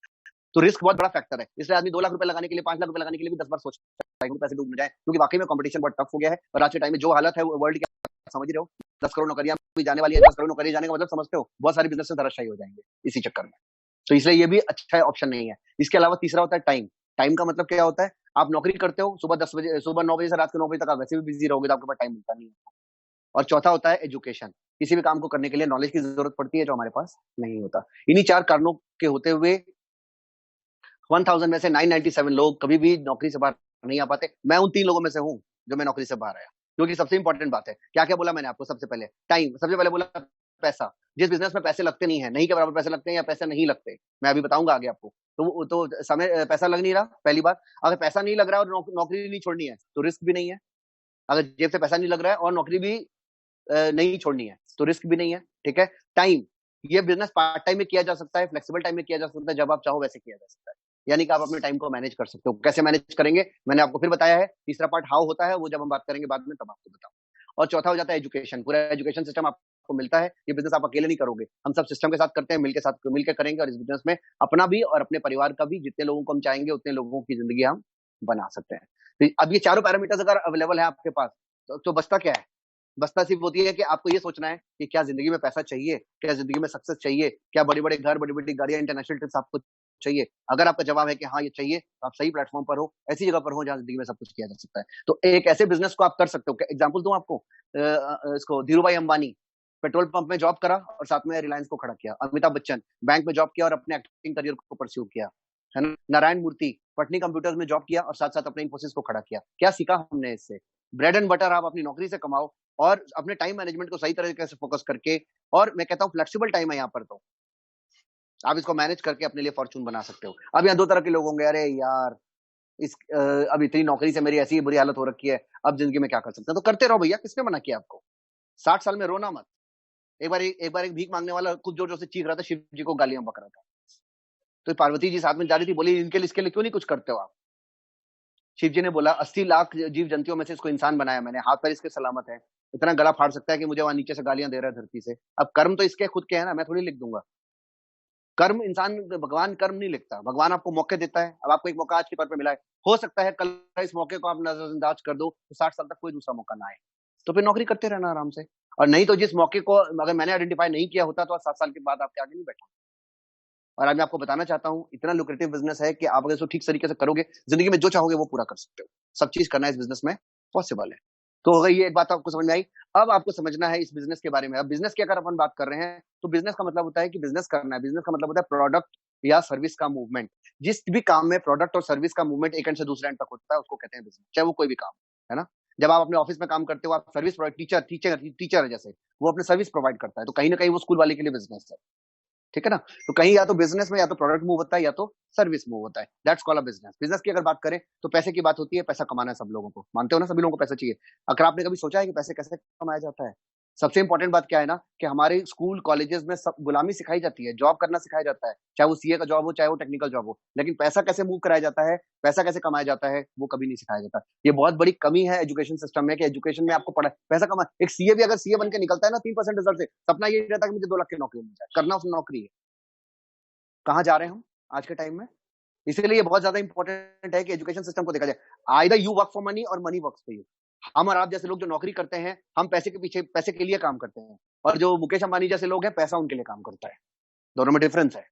तो रिस्क बहुत बड़ा फैक्टर है, इसलिए आदमी 2 लाख रुपए लगाने के लिए, 5 लाख रुपए लगाने के लिए भी 10 बार सोचता है कि पैसे डूब न जाए, क्योंकि वाकई में कंपटीशन बहुत टफ हो गया है। और आज के टाइम में जो हालत है वर्ल्ड की, आप समझ रहे हो, 10 करोड़ नौकरियां भी जाने वाली है। 10 करोड़ नौकरी जाने का मतलब समझते हो, बहुत सारे बिजनेस धराशायी हो जाएंगे इसी चक्कर में। तो इसलिए ये भी अच्छा ऑप्शन नहीं है। इसके अलावा तीसरा होता है टाइम। टाइम का मतलब क्या होता है? आप नौकरी करते हो, सुबह 9 बजे से रात के 9 बजे तक आप वैसे भी बिजी रहोगे, तो आपके पास टाइम मिलता नहीं है। और चौथा होता है एजुकेशन। किसी भी काम को करने के लिए नॉलेज की जरूरत पड़ती है, जो हमारे पास नहीं होता। इन्हीं 4 कारणों के होते हुए 1000 में से 997 लोग कभी भी नौकरी से बाहर नहीं आ पाते। मैं उन 3 लोगों में से हूं जो मैं नौकरी से बाहर आया, क्योंकि सबसे इंपॉर्टेंट बात है, क्या क्या बोला मैंने आपको? सबसे पहले टाइम, सबसे पहले बोला पैसा। जिस बिजनेस में पैसे लगते नहीं है, नहीं के बराबर पैसे लगते हैं या पैसे नहीं लगते, मैं अभी बताऊंगा आगे आपको। तो समय, पैसा लग नहीं रहा, पहली बात। अगर पैसा नहीं लग रहा है और नौकरी नहीं छोड़नी है, तो रिस्क भी नहीं है। अगर जेब से पैसा नहीं लग रहा है और नौकरी भी नहीं छोड़नी है, तो रिस्क भी नहीं है। ठीक है। टाइम, ये बिजनेस पार्ट टाइम में किया जा सकता है, फ्लेक्सिबल टाइम में किया जा सकता है, जब आप चाहो वैसे किया जा सकता है। यानी कि आप अपने टाइम को मैनेज कर सकते हो। कैसे मैनेज करेंगे मैंने आपको फिर बताया है। तीसरा पार्ट हाउ होता है, वो जब हम बात करेंगे बाद में, तब आपको बताऊं। और चौथा हो जाता है एजुकेशन। पूरा एजुकेशन सिस्टम आपको मिलता है। ये बिजनेस आप अकेले नहीं करोगे, हम सब सिस्टम के साथ करते हैं, मिलकर करेंगे। और इस बिजनेस में अपना भी और अपने परिवार का भी, जितने लोगों को हम चाहेंगे उतने लोगों की जिंदगी हम बना सकते हैं। तो अब ये चारों पैरामीटर्स अगर अवेलेबल है आपके पास, तो बचता क्या है? बचता सिर्फ होती है कि आपको ये सोचना है कि क्या जिंदगी में पैसा चाहिए, क्या जिंदगी में सक्सेस चाहिए, क्या बड़े बड़े घर, बड़ी बड़ी गाड़ियां, इंटरनेशनल ट्रिप्स आपको चाहिए। अगर आपका जवाब है कि हाँ ये चाहिए, तो आप सही प्लेटफॉर्म पर हो, ऐसी जगह पर हो जहां जिंदगी में सब कुछ किया जा सकता है। तो एक ऐसे बिजनेस को आप कर सकते हो। एग्जाम्पल दूं आपको, इसको धीरू भाई अंबानी पेट्रोल पंप में जॉब करा और साथ में रिलायंस को खड़ा किया। अमिताभ बच्चन बैंक में जॉब किया और अपने एक्टिंग करियर को परस्यू किया, है ना। नारायण मूर्ति पटनी कंप्यूटर्स में जॉब किया और साथ साथ अपने इन्फोसिस को खड़ा किया। क्या सीखा हमने इससे? ब्रेड एंड बटर आप अपनी नौकरी से कमाओ, और अपने टाइम मैनेजमेंट को सही तरीके से फोकस करके। और मैं कहता हूँ फ्लेक्सिबल टाइम है यहाँ पर, तो आप इसको मैनेज करके अपने लिए फॉर्चून बना सकते हो। अब यहाँ दो तरह के लोग होंगे, अरे यार अब इतनी नौकरी से मेरी ऐसी बुरी हालत हो रखी है, अब जिंदगी में क्या कर सकते हैं? तो करते रहो भैया, किसने मना किया आपको? 60 साल में रोना मत। एक बार एक भीख मांगने वाला खुद जोर जोर से चीख रहा था, शिव जी को गालियां बक रहा था। तो पार्वती जी साथ में जा रही थी, बोली इनके लिए इसके लिए क्यों नहीं कुछ करते हो आप? शिव जी ने बोला 80 लाख जीव जंतुओं में से इसको इंसान बनाया मैंने, हाथ पैर इसके सलामत है, इतना गला फाड़ सकता है कि मुझे वहां नीचे से गालियां दे रहा है धरती से। अब कर्म तो इसके खुद के है ना, मैं थोड़ी लिख दूंगा कर्म। इंसान, भगवान कर्म नहीं लिखता, भगवान आपको मौके देता है। अब आपको एक मौका आज के तौर पे मिला है, हो सकता है कल इस मौके को आप नजरअंदाज कर दो तो 60 साल तक कोई दूसरा मौका ना आए, तो फिर नौकरी करते रहना आराम से। और नहीं तो जिस मौके को अगर मैंने आइडेंटिफाई नहीं किया होता तो आज 7 साल के बाद आपके आगे नहीं बैठा। और आज मैं आपको बताना चाहता हूँ, इतना लुक्रेटिव बिजनेस है कि आप अगर इसको ठीक तरीके से करोगे, जिंदगी में जो चाहोगे वो पूरा कर सकते हो। सब चीज करना इस बिजनेस में पॉसिबल है। तो अगर ये एक बात आपको समझ में आई, अब आपको समझना है इस बिजनेस के बारे में। अब बिजनेस की अगर अपन बात कर रहे हैं तो बिजनेस का मतलब होता है कि बिजनेस करना है। बिजनेस का मतलब होता है प्रोडक्ट या सर्विस का मूवमेंट। जिस भी काम में प्रोडक्ट और सर्विस का मूवमेंट एक एंड से दूसरे एंड तक होता है उसको कहते हैं बिजनेस, चाहे वो कोई भी काम है ना। जब आप अपने ऑफिस में काम करते हो, आप सर्विस प्रोवाइड, टीचर है जैसे, वो अपने सर्विस प्रोवाइड करता है, तो कहीं ना कहीं वो स्कूल वाले के लिए बिजनेस है, ठीक है ना। तो कहीं या तो बिजनेस में या तो प्रोडक्ट मूव होता है या तो सर्विस मूव होता है, that's called a business. Business की अगर बात करें तो पैसे की बात होती है, पैसा कमाना है सब लोगों को, मानते हो ना, सभी लोगों को पैसा चाहिए। अगर आपने कभी सोचा है कि पैसे कैसे कमाया जाता है? सबसे इंपॉर्टेंट बात क्या है ना, कि हमारे स्कूल कॉलेजेस में सब गुलामी सिखाई जाती है, जॉब करना सिखाया जाता है, चाहे वो सीए का जॉब हो चाहे वो टेक्निकल जॉब हो, लेकिन पैसा कैसे मूव कराया जाता है, पैसा कैसे कमाया जाता है, वो कभी नहीं सिखाया जाता। ये बहुत बड़ी कमी है एजुकेशन सिस्टम में, कि एजुकेशन में आपको पढ़ा पैसा कमा। एक सीए भी अगर सीए बन के निकलता है ना 3% रिजल्ट से, सपना ये रहता है कि मुझे 2 लाख की नौकरी मिल जाए, करना उसमें नौकरी है। कहाँ जा रहे हैं हम आज के टाइम में? इसीलिए ये बहुत ज्यादा इंपॉर्टेंट है कि एजुकेशन सिस्टम को देखा जाए। Either you work for money और मनी वर्क्स फॉर यू। हम और आप जैसे लोग जो नौकरी करते हैं, हम पैसे के पीछे, पैसे के लिए काम करते हैं, और जो मुकेश अंबानी जैसे लोग हैं, पैसा उनके लिए काम करता है। दोनों में डिफरेंस है।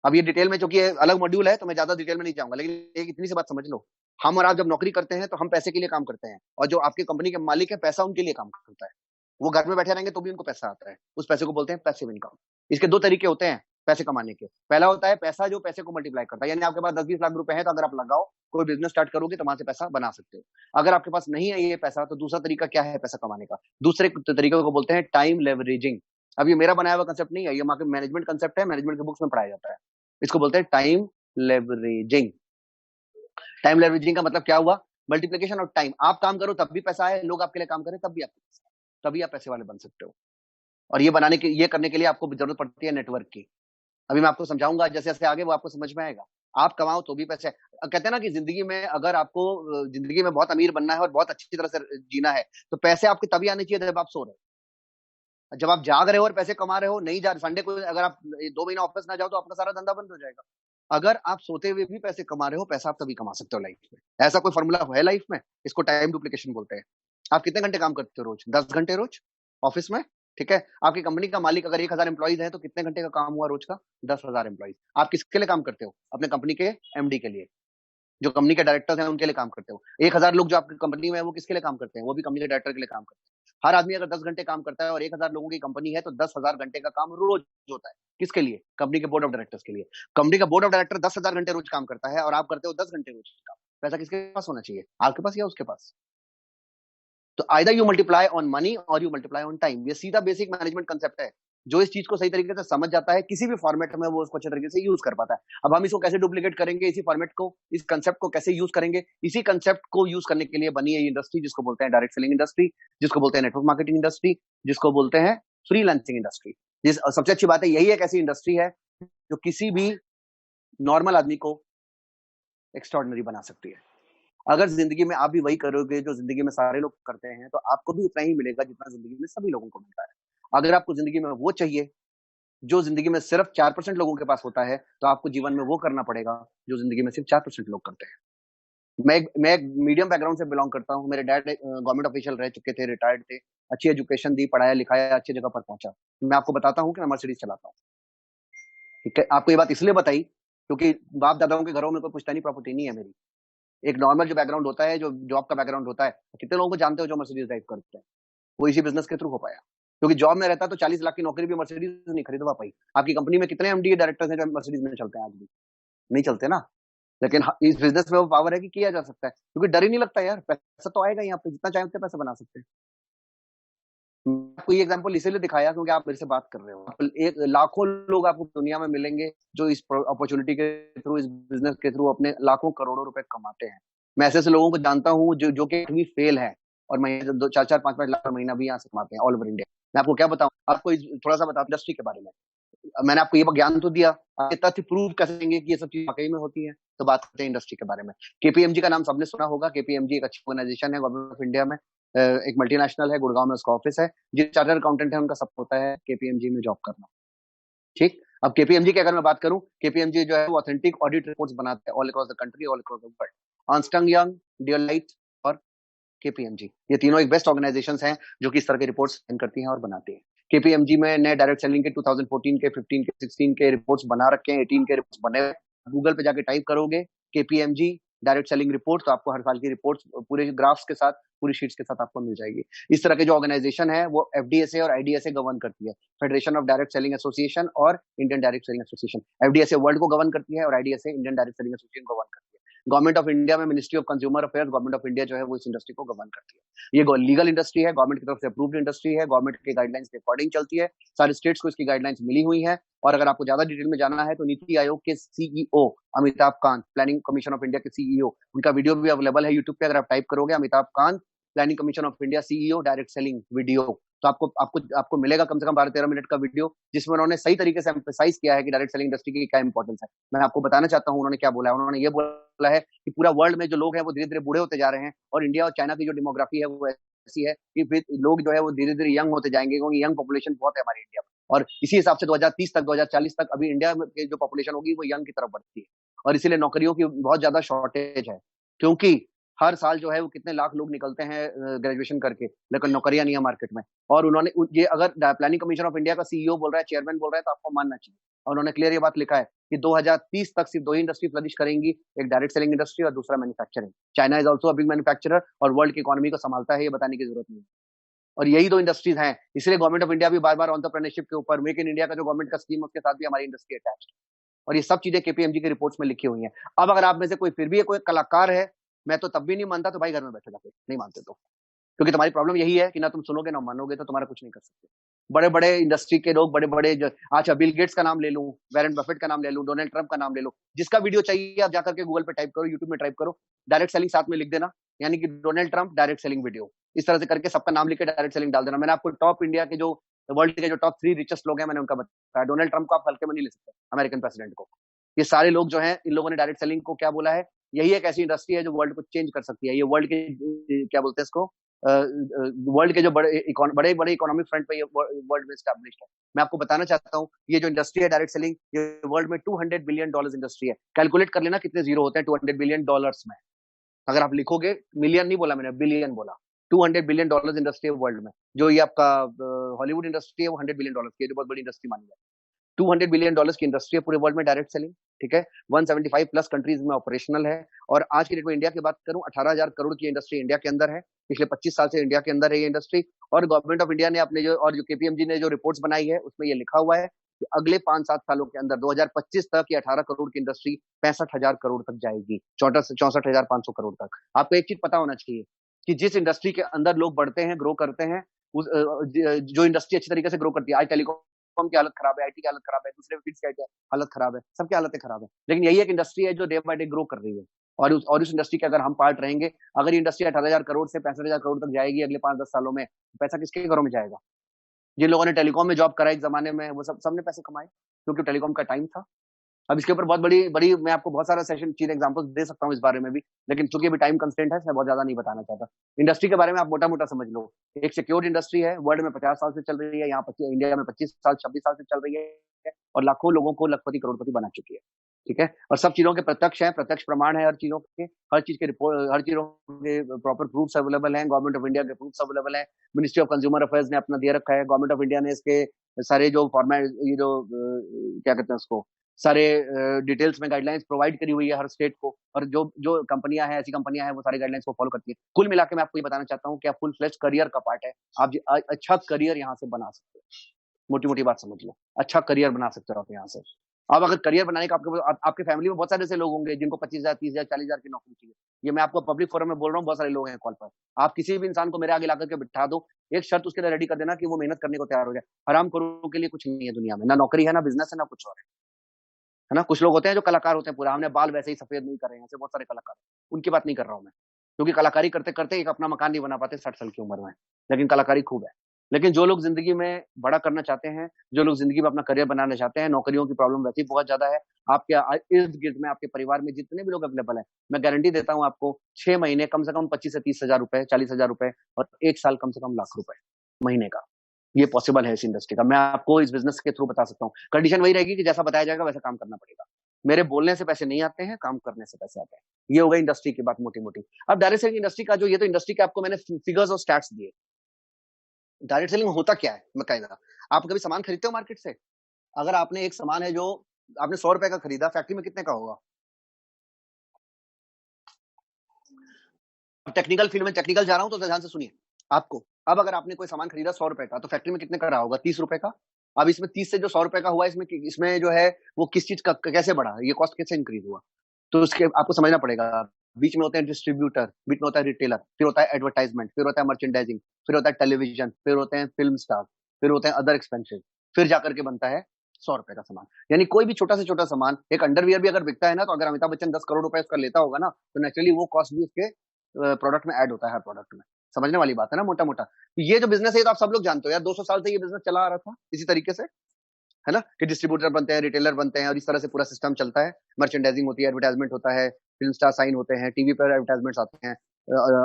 अब ये डिटेल में, चूंकि अलग मॉड्यूल है तो मैं ज्यादा डिटेल में नहीं जाऊंगा, लेकिन एक इतनी सी बात समझ लो, हम और आप जब नौकरी करते हैं तो हम पैसे के लिए काम करते हैं, और जो आपकी कंपनी के मालिक है, पैसा उनके लिए काम करता है। वो घर में बैठे रहेंगे तो भी उनको पैसा आता है, उस पैसे को बोलते हैं पैसिव इनकम। इसके दो तरीके होते हैं पैसे कमाने के। पहला होता है पैसा जो पैसे को मल्टीप्लाई करता है, यानी आपके पास 10-20 लाख रुपए है तो अगर आप लगाओ, कोई बिजनेस स्टार्ट करोगे तो वहां से पैसा बना सकते हो। अगर आपके पास नहीं है ये पैसा, तो दूसरा तरीका क्या है पैसा कमाने का? दूसरे तरीके को बोलते हैं टाइम लेवरेजिंग। अब ये मेरा बनाया हुआ कंसेप्ट नहीं है, ये मार्केट मैनेजमेंट कंसेप्ट है, मैनेजमेंट के बुक्स में पढ़ाया जाता है। इसको बोलते हैं टाइम लेवरेजिंग। टाइम लेवरेजिंग का मतलब क्या हुआ? Multiplication of time. आप काम करो तब भी पैसा आए, लोग आपके लिए काम करें तब भी आपको पैसा आए, तभी आप पैसे वाले बन सकते हो। और ये करने के लिए आपको जरूरत पड़ती है नेटवर्क की। अभी मैं आपको समझाऊंगा, जैसे जैसे आगे वो आपको समझ में आएगा। आप कमाओ तो भी पैसे। कहते हैं ना कि जिंदगी में अगर आपको जिंदगी में बहुत अमीर बनना है और बहुत अच्छी तरह से जीना है, तो पैसे आपके तभी आने चाहिए जब आप सो रहे हो। जब आप जाग रहे हो और पैसे कमा रहे हो, नहीं जा संडे को अगर आप 2 महीना ऑफिस ना जाओ तो आपका सारा धंधा बंद हो जाएगा। अगर आप सोते हुए भी पैसे कमा रहे हो, पैसा आप तभी कमा सकते हो लाइफ में। ऐसा कोई फॉर्मूला है लाइफ में? इसको टाइम डुप्लीकेशन बोलते हैं। आप कितने घंटे काम करते हो रोज? 10 घंटे रोज ऑफिस में, ठीक है। आपकी कंपनी का मालिक अगर 1,000 एम्प्लॉइज है तो कितने घंटे का काम हुआ रोज का? 10,000 एम्प्लॉइज। आप किसके लिए काम करते हो? अपने कंपनी के एमडी के लिए। जो कंपनी के डायरेक्टर्स हैं उनके लिए काम करते हो। 1,000 लोग जो आपकी कंपनी में है वो किसके लिए काम करते हैं? वो भी कंपनी के डायरेक्टर के लिए काम करते हैं। हर आदमी अगर 10 घंटे काम करता है और 1,000 लोगों की कंपनी है तो 10,000 घंटे का काम रोज होता है। किसके लिए? कंपनी के बोर्ड ऑफ डायरेक्टर्स के लिए। कंपनी का बोर्ड ऑफ डायरेक्टर 10,000 घंटे रोज काम करता है और आप करते हो 10 घंटे रोज काम। पैसा किसके पास होना चाहिए? आपके पास या उसके पास? तो either you multiply on money और यू मल्टीप्लाई ऑन टाइम। ये सीधा बेसिक मैनेजमेंट कंसेप्ट है। जो इस चीज को सही तरीके से समझ जाता है, किसी भी फॉर्मेट में वो उसको अच्छे तरीके से यूज कर पाता है। अब हम इसको कैसे डुप्लीकेट करेंगे, इसी फॉर्मेट को, इस कंसेप्ट को कैसे यूज करेंगे? इसी कंसेप्ट को यूज करने के लिए बनी है इंडस्ट्री जिसको बोलते हैं डायरेक्ट सेलिंग इंडस्ट्री, जिसको बोलते हैं नेटवर्क मार्केटिंग इंडस्ट्री, जिसको बोलते हैं फ्रीलांसिंग इंडस्ट्री। सबसे अच्छी बात है यही एक ऐसी इंडस्ट्री है जो किसी भी नॉर्मल आदमी को एक्स्ट्रॉर्डिनरी बना सकती है। अगर जिंदगी में आप भी वही करोगे जो जिंदगी में सारे लोग करते हैं, तो आपको भी उतना ही मिलेगा जितना जिंदगी में सभी लोगों को मिलता है। अगर आपको जिंदगी में वो चाहिए जो जिंदगी में सिर्फ 4% लोगों के पास होता है, तो आपको जीवन में वो करना पड़ेगा जो जिंदगी में सिर्फ 4% लोग करते हैं। मैं एक मीडियम बैकग्राउंड से बिलोंग करता हूँ। मेरे डैड गवर्नमेंट ऑफिशियल रह चुके थे, रिटायर्ड थे, अच्छी एजुकेशन दी, पढ़ाया लिखाया, अच्छी जगह पर पहुंचा। मैं आपको बताता हूँ कि मैं मर्सिडीज चलाता हूँ, ठीक है। आपको ये बात इसलिए बताई क्योंकि बाप दादाओं के घरों में कोई पुश्तैनी प्रॉपर्टी नहीं है मेरी। एक नॉर्मल जो बैकग्राउंड होता है, जो जॉब का बैकग्राउंड होता है, कितने लोगों को जानते हो जो मर्सिडीज ड्राइव करते हैं? वो इसी बिजनेस के थ्रू हो पाया। क्योंकि जॉब में रहता तो 40 लाख की नौकरी भी मर्सिडीज नहीं खरीदवा पाई। आपकी कंपनी में कितने एमडी डायरेक्टर्स हैं जो मर्सिडीज में चलते हैं? आज भी नहीं चलते ना। लेकिन इस बिजनेस में वो पावर है कि किया जा सकता है, क्योंकि डर ही नहीं लगता यार, पैसा तो आएगा यहाँ पे, जितना चाहे उतने पैसे बना सकते हैं। आपको ये एग्जांपल इसीलिए दिखाया क्योंकि आप मेरे से बात कर रहे हो। एक लाखों लोग आपको दुनिया में मिलेंगे जो इस अपॉर्चुनिटी के थ्रू, इस बिजनेस के थ्रू अपने लाखों करोड़ों रुपए कमाते हैं। मैं ऐसे ऐसे लोगों को जानता हूँ जो कि भी फेल है और महीने 4-4 5-5 लाख महीना भी यहाँ से कमाते हैं ऑल ओवर इंडिया। मैं आपको क्या बताऊं, आपको थोड़ा सा बताऊं इंडस्ट्री के बारे में। मैंने आपको ये ज्ञान तो दिया, ये तथ्य प्रूव कर सकेंगे कि ये सब चीज वाकई में होती है। तो बात करते हैं इंडस्ट्री के बारे में। केपीएमजी का नाम सबने सुना होगा। केपीएमजी एक अच्छी ऑर्गेनाइजेशन है गवर्नमेंट ऑफ इंडिया में, एक मल्टीनेशनल है, गुड़गांव में उसका ऑफिस है। जो चार्टर्ड अकाउंटेंट है उनका सब होता है केपीएमजी में जॉब करना। ठीक, अब केपीएमजी की अगर मैं बात करूं, केपीएमजी जो है वो ऑथेंटिक ऑडिट रिपोर्ट्स बनाते हैं all across the country, all across the world. Ernst and young, Deloitte और केपीएमजी, ये तीनों एक बेस्ट ऑर्गेनाइजेशंस हैं जो कि इस तरह के रिपोर्ट्स करती हैं और बनाती हैं। केपीएमजी में नए डायरेक्ट सेलिंग के 2014 के, 15 के, 16 के रिपोर्ट्स बना रखे हैं, 18 के रिपोर्ट्स बने। गूगल पे जाके टाइप करोगे केपीएमजी डायरेक्ट सेलिंग रिपोर्ट, तो आपको हर साल की रिपोर्ट्स पूरे ग्राफ्स के साथ, पूरी शीट्स के साथ आपको मिल जाएगी। इस तरह के जो ऑर्गेनाइजेशन है वो एफडीएसए और आईडीएसए गवर्न करती है, federation of direct selling association और Indian direct selling association. FDSA world को गवर्न करती है और IDSA Indian direct selling association govern करती है। गवर्नमेंट ऑफ इंडिया में ministry of consumer affairs, government of India जो है वो इस इंडस्ट्री को गवर्न करती है। ये लीगल इंडस्ट्री है, गवर्नमेंट की तरफ से अप्रूव्ड इंडस्ट्री है, गवर्नमेंट के गाइडलाइंस के अकॉर्डिंग चलती है। सारे स्टेट्स को इसकी गाइडलाइंस मिली हुई है। और अगर आपको ज्यादा डिटेल में जानना है तो नीति आयोग के CEO Amitabh Kant, planning commission of India के सीईओ, उनका वीडियो भी अवेलेबल है यूट्यूब पे। अगर आप टाइप करोगे Amitabh Kant planning commission of India CEO direct selling video, तो आपको आपको आपको मिलेगा कम से कम 12-13 मिनट का वीडियो, जिसमें उन्होंने सही तरीके से एम्फसाइज किया है कि डायरेक्ट सेलिंग इंडस्ट्री की क्या इंपॉर्टेंस है। मैं आपको बताना चाहता हूँ उन्होंने क्या बोला है। उन्होंने ये बोला है कि पूरा वर्ल्ड में जो लोग हैं वो धीरे धीरे बूढ़े होते जा रहे हैं और इंडिया और चाइना की जो डेमोग्राफी है वो ऐसी है कि फिर लोग जो है वो धीरे धीरे यंग होते जाएंगे, क्योंकि यंग पॉपुलेशन बहुत है हमारे इंडिया में। और इसी हिसाब से 2030 तक, 2040 तक अभी इंडिया की जो पॉपुलेशन होगी वो यंग की तरफ बढ़ती है। और इसीलिए नौकरियों की बहुत ज्यादा शॉर्टेज है, क्योंकि हर साल जो है वो कितने लाख लोग निकलते हैं ग्रेजुएशन करके, लेकिन नौकरियां नहीं है मार्केट में। और उन्होंने ये अगर प्लानिंग कमीशन ऑफ इंडिया का सीईओ बोल रहा है, चेयरमैन बोल रहा है, तो आपको मानना चाहिए। और उन्होंने क्लियर ये बात लिखा है कि 2030 तक सिर्फ 2 ही इंडस्ट्री फ्लरिश करेंगी, एक डायरेक्ट सेलिंग इंडस्ट्री और दूसरा manufacturing. China is also a big manufacturer और वर्ल्ड की इकोनॉमी को संभालता है, ये बताने की जरूरत नहीं है। और यही 2 इंडस्ट्रीज हैं, इसलिए गवर्नमेंट ऑफ इंडिया भी बार बार एंटरप्रेन्योरशिप के ऊपर, मेक इन इंडिया का जो गवर्नमेंट का स्कीम है उसके साथ भी हमारी इंडस्ट्री अटैच्ड। और ये सब चीजें केपीएमजी की रिपोर्ट्स में लिखी हुई हैं। अब अगर आप में से कोई फिर भी कोई कलाकार है, मैं तो तब भी नहीं मानता, तो भाई घर में बैठो जाके, नहीं मानते तो। क्योंकि तुम्हारी प्रॉब्लम यही है कि ना तुम सुनोगे ना मानोगे, तो तुम्हारा कुछ नहीं कर सकते। बड़े बड़े इंडस्ट्री के लोग, बड़े बड़े अच्छा बिल गेट्स का नाम ले लूं, वॉरेन बफेट का नाम ले लूं, डोनाल्ड ट्रंप का नाम ले लो, जिसका वीडियो चाहिए आप जाकर के गूगल पे टाइप करो, यूट्यूब में टाइप करो, डायरेक्ट सेलिंग साथ में लिख देना, यानी कि Donald Trump direct selling video, इस तरह से करके सबका नाम लिख के डायरेक्ट सेलिंग डाल देना। मैंने आपको टॉप इंडिया के जो वर्ल्ड के जो टॉप 3 रिचेस्ट लोग हैं मैंने उनका बताया। डोनाल्ड ट्रंप को आप हल्के में नहीं ले सकते, अमेरिकन प्रेसिडेंट को। ये सारे लोग जो हैं, इन लोगों ने डायरेक्ट सेलिंग को क्या बोला है, यही एक ऐसी इंडस्ट्री है जो वर्ल्ड को चेंज कर सकती है। ये वर्ल्ड के क्या बोलते हैं इसको, वर्ल्ड के जो बड़े बड़े इकोनॉमिक फ्रंट पे ये वर्ल्ड में स्टैब्लिश्ड है। मैं आपको बताना चाहता हूँ ये जो इंडस्ट्री है डायरेक्ट सेलिंग, ये वर्ल्ड में $200 बिलियन इंडस्ट्री है। कैलकुलेट कर लेना कितने जीरो होते हैं $200 बिलियन में। अगर आप लिखोगे, मिलियन नहीं बोला मैंने, बिलियन बोला। $200 बिलियन इंडस्ट्री है वर्ल्ड में। जो ये आपका हॉलीवुड इंडस्ट्री है वो $100 बिलियन की है, जो बहुत बड़ी इंडस्ट्री मानी है। $200 बिलियन की इंडस्ट्री है पूरे वर्ल्ड में डायरेक्ट सेलिंग, ठीक है। 175 प्लस कंट्रीज में ऑपरेशनल है। और आज की डेट में इंडिया की बात करूं, 18,000 करोड़ की इंडस्ट्री इंडिया के अंदर है। पिछले 25 साल से इंडिया के अंदर है ये इंडस्ट्री। और गवर्नमेंट ऑफ इंडिया ने अपने जो केपीएमजी ने जो रिपोर्ट्स बनाई है उसमें ये लिखा हुआ है कि अगले 5-7 सालों के अंदर 2025 तक ये 18 करोड़ की इंडस्ट्री 65,000 करोड़ तक जाएगी, 64,500 करोड़ तक। आपको एक चीज पता होना चाहिए कि जिस इंडस्ट्री के अंदर लोग बढ़ते हैं, ग्रो करते हैं, जो इंडस्ट्री अच्छी तरीके से ग्रो करती है, आज टेलीकॉम की हालत खराब है, आईटी की हालत खराब है, दूसरे फील्ड्स की हालत खराब है, सबकी हालतें खराब है, लेकिन यही एक इंडस्ट्री है जो डे बाय डे ग्रो कर रही है। और उस इंडस्ट्री के अगर हम पार्ट रहेंगे, अगर ये इंडस्ट्री 18,000 करोड़ से 65,000 करोड़ तक जाएगी अगले 5-10 सालों में, पैसा किसके घरों में जाएगा? जिन लोगों ने टेलीकॉम में जॉब करा एक जमाने में, वो सबने पैसे कमाए क्योंकि टेलीकॉम का टाइम था। अब इसके ऊपर बहुत बड़ी बड़ी मैं आपको बहुत सारा सेशन चीज एग्जांपल्स दे सकता हूँ इस बारे में भी, लेकिन चूंकि अभी टाइम कंस्टेंट है, मैं बहुत ज्यादा नहीं बताना चाहता। इंडस्ट्री के बारे में आप मोटा मोटा समझ लो, एक सिक्योर्ड इंडस्ट्री है, वर्ल्ड में 50 साल से चल रही है, यहाँ इंडिया में 25 साल 26 साल से चल रही है, और लाखों लोगों को लखपति करोड़पति बना चुकी है, ठीक है। और सब चीजों के प्रत्यक्ष है, प्रत्यक्ष प्रमाण है, हर चीजों के, हर चीज के रिपोर्ट, हर चीजों के प्रॉपर प्रूफ्स अवेलेबल हैं, गवर्नमेंट ऑफ इंडिया के प्रूफ्स अवेलेबल है, मिनिस्ट्री ऑफ कंज्यूमर अफेयर्स ने अपना दिया रखा है, गवर्नमेंट ऑफ इंडिया ने इसके सारे जो फॉर्मेट, ये जो क्या कहते हैं उसको, सारे डिटेल्स में गाइडलाइंस प्रोवाइड करी हुई है हर स्टेट को। और जो जो कंपनियां हैं, ऐसी कंपनियां हैं, वो सारी गाइडलाइंस को फॉलो करती है। कुल मिला के मैं आपको ये बताना चाहता हूँ कि आप फुल फ्लेज करियर का पार्ट है, आप अच्छा करियर यहाँ से बना सकते हो। मोटी मोटी बात समझ लो, अच्छा करियर बना सकते हो आप यहाँ से। अब अगर करियर बनाने का आपके फैमिली में बहुत सारे ऐसे लोग होंगे जिनको 25,000, 30,000, 40,000 की नौकरी चाहिए, ये मैं आपको पब्लिक फोरम में बोल रहा हूँ, बहुत सारे लोग हैं कॉल पर। आप किसी भी इंसान को मेरे आगे ला करके बिठा दो, एक शर्त उसके लिए रेडी कर देना कि वो मेहनत करने को तैयार हो जाए। हरामखोरों के लिए कुछ नहीं है दुनिया में, ना नौकरी है, ना बिजनेस है, ना कुछ और है ना। कुछ लोग होते हैं जो कलाकार होते हैं, पूरा हमने बाल वैसे ही सफेद नहीं कर रहे हैं, ऐसे बहुत सारे कलाकार हैं। उनकी बात नहीं कर रहा हूं मैं, क्योंकि कलाकारी करते करते एक अपना मकान नहीं बना पाते 60 साल की उम्र में, लेकिन कलाकारी खूब है। लेकिन जो लोग जिंदगी में बड़ा करना चाहते हैं, जो लोग जिंदगी में अपना करियर बनाना चाहते हैं, नौकरियों की प्रॉब्लम वैसे ही बहुत ज्यादा है। आपके इर्द गिर्द में, आपके परिवार में जितने भी लोग अवेलेबल हैं, मैं गारंटी देता हूं आपको, 6 महीने कम से कम 25 से 30 हजार रुपए, 40 हजार रुपए, और 1 साल कम से कम लाख रुपए महीने का, ये पॉसिबल है इस इंडस्ट्री का। मैं आपको इस बिजनेस के थ्रू बता सकता हूँ। कंडीशन वही रहेगी कि जैसा बताया जाएगा वैसा काम करना पड़ेगा। मेरे बोलने से पैसे नहीं आते हैं, काम करने से पैसे आते हैं। ये हो गई इंडस्ट्री की बात मोटी मोटी। अब डायरेक्ट सेलिंग इंडस्ट्री का जो, ये तो इंडस्ट्री के आपको मैंने फिगर्स और स्टैट्स दिए। डायरेक्ट सेलिंग होता क्या है मैं कहना, आप कभी सामान खरीदते हो मार्केट से? अगर आपने एक सामान है जो आपने 100 रुपए का खरीदा, फैक्ट्री में कितने का होगा? टेक्निकल फील्ड में टेक्निकल जा रहा हूं तो ध्यान से सुनिए आपको। अब अगर आपने कोई सामान खरीदा 100 रुपए का, तो फैक्ट्री में कितने का रहा होगा? 30 रुपए का। अब इसमें 30 से जो 100 रुपए का हुआ, इसमें इसमें जो है वो किस चीज का कैसे बढ़ा, ये कॉस्ट कैसे इंक्रीज हुआ, तो उसके आपको समझना पड़ेगा। बीच में होते हैं डिस्ट्रीब्यूटर, बीच में होता है रिटेलर, फिर होता है एडवर्टाइजमेंट, फिर होता है मर्चेंडाइजिंग, फिर होता है टेलीविजन, फिर होते हैं फिल्म स्टार, फिर होते हैं अदर एक्सपेंसेस, फिर जाकर के बनता है 100 रुपए का सामान। यानी कोई भी छोटा से छोटा सामान, एक अंडरवियर भी अगर बिकता है ना, तो अगर अमिताभ बच्चन 10 करोड़ रुपए उसका लेता होगा ना, तो नेचुरली वो कॉस्ट भी उसके प्रोडक्ट में ऐड होता है, हर प्रोडक्ट में। समझने वाली बात है ना, मोटा मोटा। ये जो बिजनेस है, तो आप सब लोग जानते हो यार, 200 साल से ये बिजनेस चला आ रहा था इसी तरीके से, है ना, कि डिस्ट्रीब्यूटर बनते हैं, रिटेलर बनते हैं, और इस तरह से पूरा सिस्टम चलता है। मर्चेंडाइजिंग होती है, एडवर्टाइजमेंट होता है, फिल्म स्टार साइन होते हैं, टीवी पर एडवर्टाइजमेंट्स आते हैं,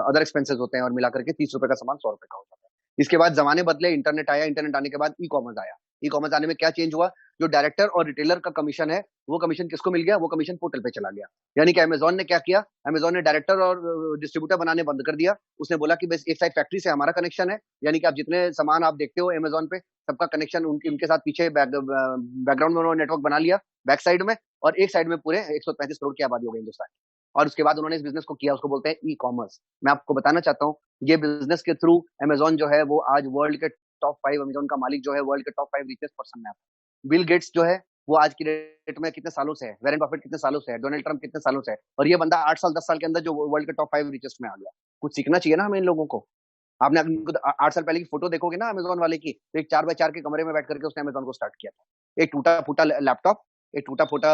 अदर एक्सपेंसेस होते हैं, और मिलाकर के 30 रुपए का सामान 100 रुपए का हो जाता है। इसके बाद जमाने बदले, इंटरनेट आया, इंटरनेट आने के बाद ई कॉमर्स आया। ई कॉमर्स आने में क्या चेंज हुआ? जो डायरेक्टर और रिटेलर का कमीशन है, वो कमीशन किसको मिल गया? वो कमीशन पोर्टल पे चला गया। यानी कि अमेजोन ने क्या किया? अमेजोन ने डायरेक्टर और डिस्ट्रीब्यूटर बनाने बंद कर दिया। उसने बोला कि बस एक साइड फैक्ट्री से हमारा कनेक्शन है, यानी कि आप जितने सामान आप देखते हो अमेजोन पे, सबका कनेक्शन उनके साथ पीछे बैकग्राउंड में उन्होंने नेटवर्क बना लिया, बैक साइड में, और एक साइड में पूरे 135 करोड़ की आबादी हो गई हिंदुस्तान की। और उसके बाद उन्होंने इस बिजनेस को किया, उसको बोलते हैं ई कॉमर्स। मैं आपको बताना चाहता हूँ, ये बिजनेस के थ्रू अमेजोन जो है वो आज वर्ल्ड के टॉप 5, अमेजोन का मालिक जो है वर्ल्ड के टॉप 5 रिचेस्ट पर्सन में आता है। बिल गेट्स जो है वो आज की डेट में कितने सालों से है, वेरेन बफेट कितने सालों से है, डोनाल्ड ट्रंप कितने सालों से है, और ये बंदा 8 साल 10 साल के अंदर जो वर्ल्ड के टॉप 5 रिचेस्ट में आ गया। कुछ सीखना चाहिए ना हमें इन लोगों को। आपने 8 साल पहले की फोटो देखोगे ना अमेजोन वाले की, तो एक 4x4 के कमरे में बैठ करके उसने अमेजोन को स्टार्ट किया था। एक टूटा फूटा लैपटॉप, एक टूटा फूटा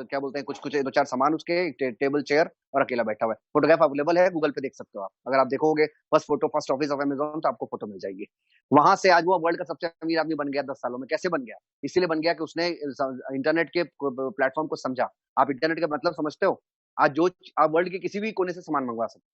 क्या बोलते हैं, कुछ कुछ 2 4 सामान उसके, एक टेबल चेयर, और अकेला बैठा हुआ है। फोटोग्राफ अवेलेबल है, गूगल पे देख सकते हो आप। अगर आप देखोगे first photo, first office of Amazon, तो आपको फोटो मिल जाएगी। वहां से आज वो वर्ल्ड का सबसे अमीर आदमी बन गया 10 सालों में। कैसे बन गया? इसीलिए बन गया कि उसने इंटरनेट के प्लेटफॉर्म को समझा। आप इंटरनेट का मतलब समझते हो? आज जो आप वर्ल्ड के किसी भी कोने से सामान मंगवा सकते हो,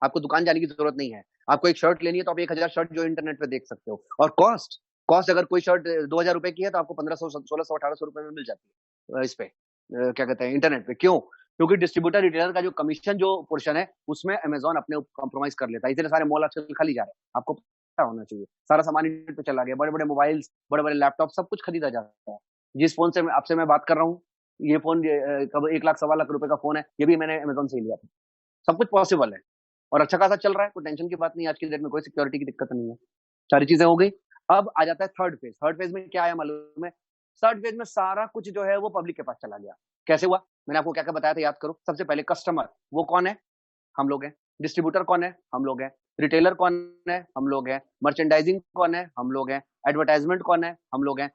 आपको दुकान जाने की जरूरत नहीं है। आपको एक शर्ट लेनी है तो आप 1,000 शर्ट जो इंटरनेट पे देख सकते हो। और कॉस्ट कॉस्ट अगर कोई शर्ट 2,000 रुपए की है, तो आपको 1500 1600 1800 रुपए में मिल जाती है इस पे क्या कहते हैं, इंटरनेट पे। क्यों? क्योंकि डिस्ट्रीब्यूटर रिटेलर का जो कमीशन जो पोर्शन है, उसमें अमेजोन अपने कॉम्प्रोमाइज कर लेता है। इतने सारे मॉल आजकल खाली जा रहे हैं, आपको पता होना चाहिए। सारा सामान इंटरनेट पे चला गया, बड़े बड़े मोबाइल्स, बड़े बड़े लैपटॉप, सब कुछ खरीदा जाता है। जिस फोन से आपसे मैं बात कर रहा हूँ, ये फोन कब 1 लाख 1.25 लाख रुपए का फोन है, ये भी मैंने अमेजोन से ही लिया था। सब कुछ पॉसिबल है, और अच्छा खासा चल रहा है, कोई टेंशन की बात नहीं है। आज की डेट में कोई सिक्योरिटी की दिक्कत नहीं है, सारी चीजें हो गई। अब आ जाता है थर्ड फेज। थर्ड फेज में क्या आया मालूम है? थर्ड फेज में सारा कुछ जो है वो पब्लिक के पास चला गया। कैसे हुआ? मैंने आपको क्या क्या बताया था, याद करो। सबसे पहले कस्टमर, वो कौन है? हम लोग हैं। डिस्ट्रीब्यूटर कौन है? हम लोग हैं। रिटेलर कौन है? हम लोग हैं। मर्चेंडाइजिंग कौन है? हम लोग हैं। एडवर्टाइजमेंट कौन है? हम लोग हैं।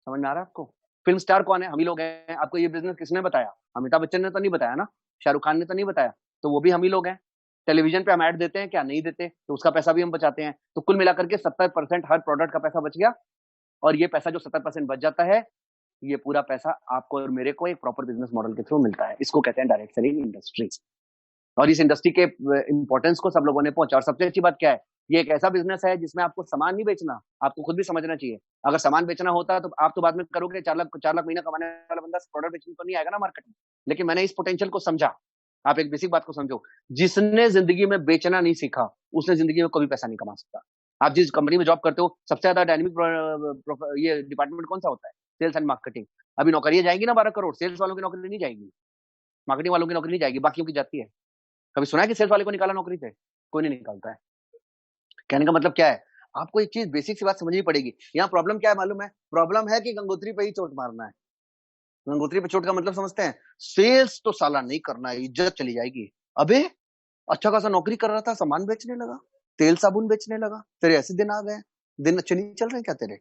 समझ में आ रहा है आपको? फिल्म स्टार कौन है? हम ही लोग हैं। आपको ये बिजनेस किसने बताया? अमिताभ बच्चन ने तो नहीं बताया ना, शाहरुख खान ने तो नहीं बताया, तो वो भी हम ही लोग हैं। टेलीविजन पे हम ऐड देते हैं क्या? नहीं देते, तो उसका पैसा भी हम बचाते हैं। तो कुल मिलाकर के 70% हर प्रोडक्ट का पैसा बच गया। और ये पैसा जो 70% बच जाता है, ये पूरा पैसा आपको और मेरे को एक प्रॉपर बिजनेस मॉडल के थ्रू मिलता है। इसको कहते हैं डायरेक्ट सेलिंग इंडस्ट्रीज। और इस इंडस्ट्री के इंपॉर्टेंस को सब लोगों ने पहुंचा। और सबसे अच्छी बात क्या है, ये एक ऐसा बिजनेस है जिसमें आपको सामान नहीं बेचना, आपको खुद भी समझना चाहिए। अगर सामान बेचना होता तो आप तो बाद में करोगे, 4 लाख महीना कमाने वाला बंदा प्रोडक्ट बेचने तो नहीं आएगा ना मार्केट में। लेकिन मैंने इस पोटेंशियल को समझा। आप एक बेसिक बात को समझो, जिसने जिंदगी में बेचना नहीं सीखा, उसने जिंदगी में कभी पैसा नहीं कमा सकता। आप जिस कंपनी में जॉब करते हो, सबसे ज्यादा डायनेमिक ये डिपार्टमेंट कौन सा होता है? Sales and marketing. अभी नौकरियां जाएंगी ना 12 करोड़, सेल्स वालों की नौकरी नहीं जाएगी, मार्केटिंग वालों की नौकरी नहीं जाएगी, बाकियों की जाती है। कभी सुना है कि सेल्स वाले को निकाला नौकरी से? कोई नहीं निकालता है। कहने का मतलब क्या है? आपको एक चीज बेसिक सी बात समझनी पड़ेगी। यहाँ प्रॉब्लम क्या है मालूम है? प्रॉब्लम है कि गंगोत्री पे ही चोट मारना है। गंगोत्री पे चोट का मतलब समझते हैं? सेल्स तो साला नहीं करना है, इज्जत चली जाएगी। अबे अच्छा खासा नौकरी कर रहा था, सामान बेचने लगा, तेल साबुन बेचने लगा, तेरे ऐसे दिन आ गए? दिन अच्छे नहीं चल रहे क्या तेरे?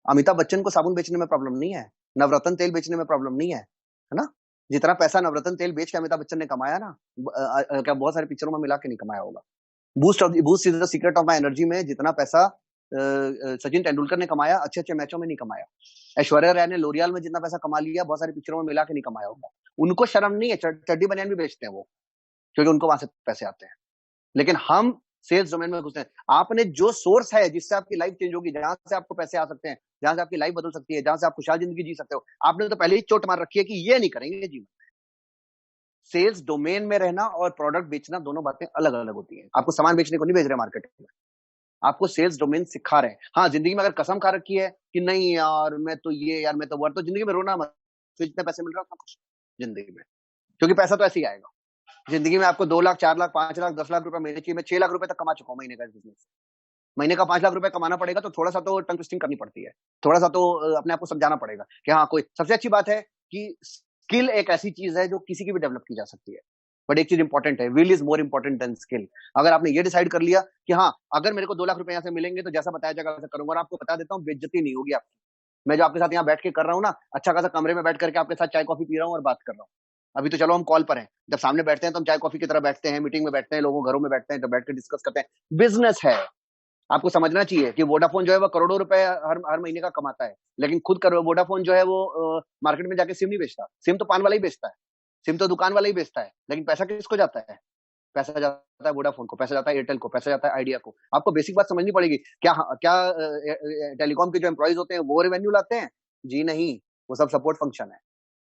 अमिताभ बच्चन को साबुन बेचने में प्रॉब्लम नहीं है, नवरत्न तेल बेचने में प्रॉब्लम नहीं है ना? जितना पैसा नवरत्न तेल बेच के अमिताभ बच्चन ने कमाया ना, क्या बहुत सारे पिक्चरों में मिला के नहीं कमाया होगा। Boost is the secret of my energy में जितना पैसा सचिन तेंदुलकर ने कमाया, अच्छे अच्छे मैचों में नहीं कमाया। ऐश्वर्या राय ने लोरियल में जितना पैसा कमा लिया, बहुत सारी पिक्चरों में मिला के नहीं कमाया होगा। उनको शर्म नहीं है, चड्डी बनियान भी बेचते हैं वो, क्योंकि उनको वहां से पैसे आते हैं। लेकिन हम सेल्स डोमेन में घुसते हैं। आपने जो सोर्स है जिससे आपकी लाइफ चेंज होगी, जहां से आपको पैसे आ सकते हैं, जहां से आपकी लाइफ बदल सकती है, जहां से आप खुशहाल जिंदगी जी सकते हो, आपने तो पहले ही चोट मार रखी है कि ये नहीं करेंगे जीवन। सेल्स डोमेन में रहना और प्रोडक्ट बेचना दोनों बातें अलग अलग होती हैं। आपको सामान बेचने को नहीं भेज रहे मार्केट में, आपको सेल्स डोमेन सिखा रहे हैं। हाँ, जिंदगी में अगर कसम खा रखी है कि नहीं यार मैं तो ये, यार मैं तो वो, तो जिंदगी में रोना मत, तो जितने पैसे मिल रहा है उतना खुश जिंदगी में, क्योंकि पैसा तो ऐसे ही आएगा। जिंदगी में आपको 2 लाख, 4 लाख, 5 लाख, 10 लाख रुपए महीने चाहिए। मैं 6 लाख रुपए तक कमा चुका हूँ महीने का इस बिजनेस से। महीने का 5 लाख रुपए कमाना पड़ेगा तो थोड़ा सा तो टंग ट्विस्टिंग करनी पड़ती है, थोड़ा सा तो अपने आप को समझाना पड़ेगा कि हाँ कोई। सबसे अच्छी बात है कि स्किल एक ऐसी चीज है जो किसी की भी डेवलप की जा सकती है, बट एक चीज इंपॉर्टेंट है, will is more important than skill. अगर आपने ये डिसाइड कर लिया कि हाँ अगर मेरे को 2 लाख रुपए यहाँ से मिलेंगे तो जैसा बताया जाएगा वैसा करूंगा, और आपको बता देता हूँ बेइज्जती नहीं होगी आपकी। मैं जो आपके साथ यहाँ बैठ के कर रहा हूँ ना, अच्छा खासा कमरे में बैठ करके आपके साथ चाय कॉफी पी रहा हूँ और बात कर रहा हूँ। अभी तो चलो हम कॉल पर हैं, जब सामने बैठते हैं तो हम चाय कॉफी की तरह बैठते हैं, मीटिंग में बैठते हैं, लोगों घरों में बैठते हैं, तो बैठ के डिस्कस करते हैं। बिजनेस है, आपको समझना चाहिए कि वोडाफोन जो है वो करोड़ों रुपए हर हर महीने का कमाता है, लेकिन खुद करो वोडाफोन जो है वो मार्केट में जाके सिम नहीं बेचता। सिम तो पान वाला ही बेचता है, सिम तो दुकान वाला ही बेचता है, लेकिन पैसा किसको जाता है? पैसा जाता है वोडाफोन को, पैसा जाता है एयरटेल को, पैसा जाता है आइडिया को। आपको बेसिक बात समझनी पड़ेगी। क्या क्या टेलीकॉम के जो एम्प्लॉइज होते हैं वो रेवेन्यू लाते हैं? जी नहीं, वो सब सपोर्ट फंक्शन है।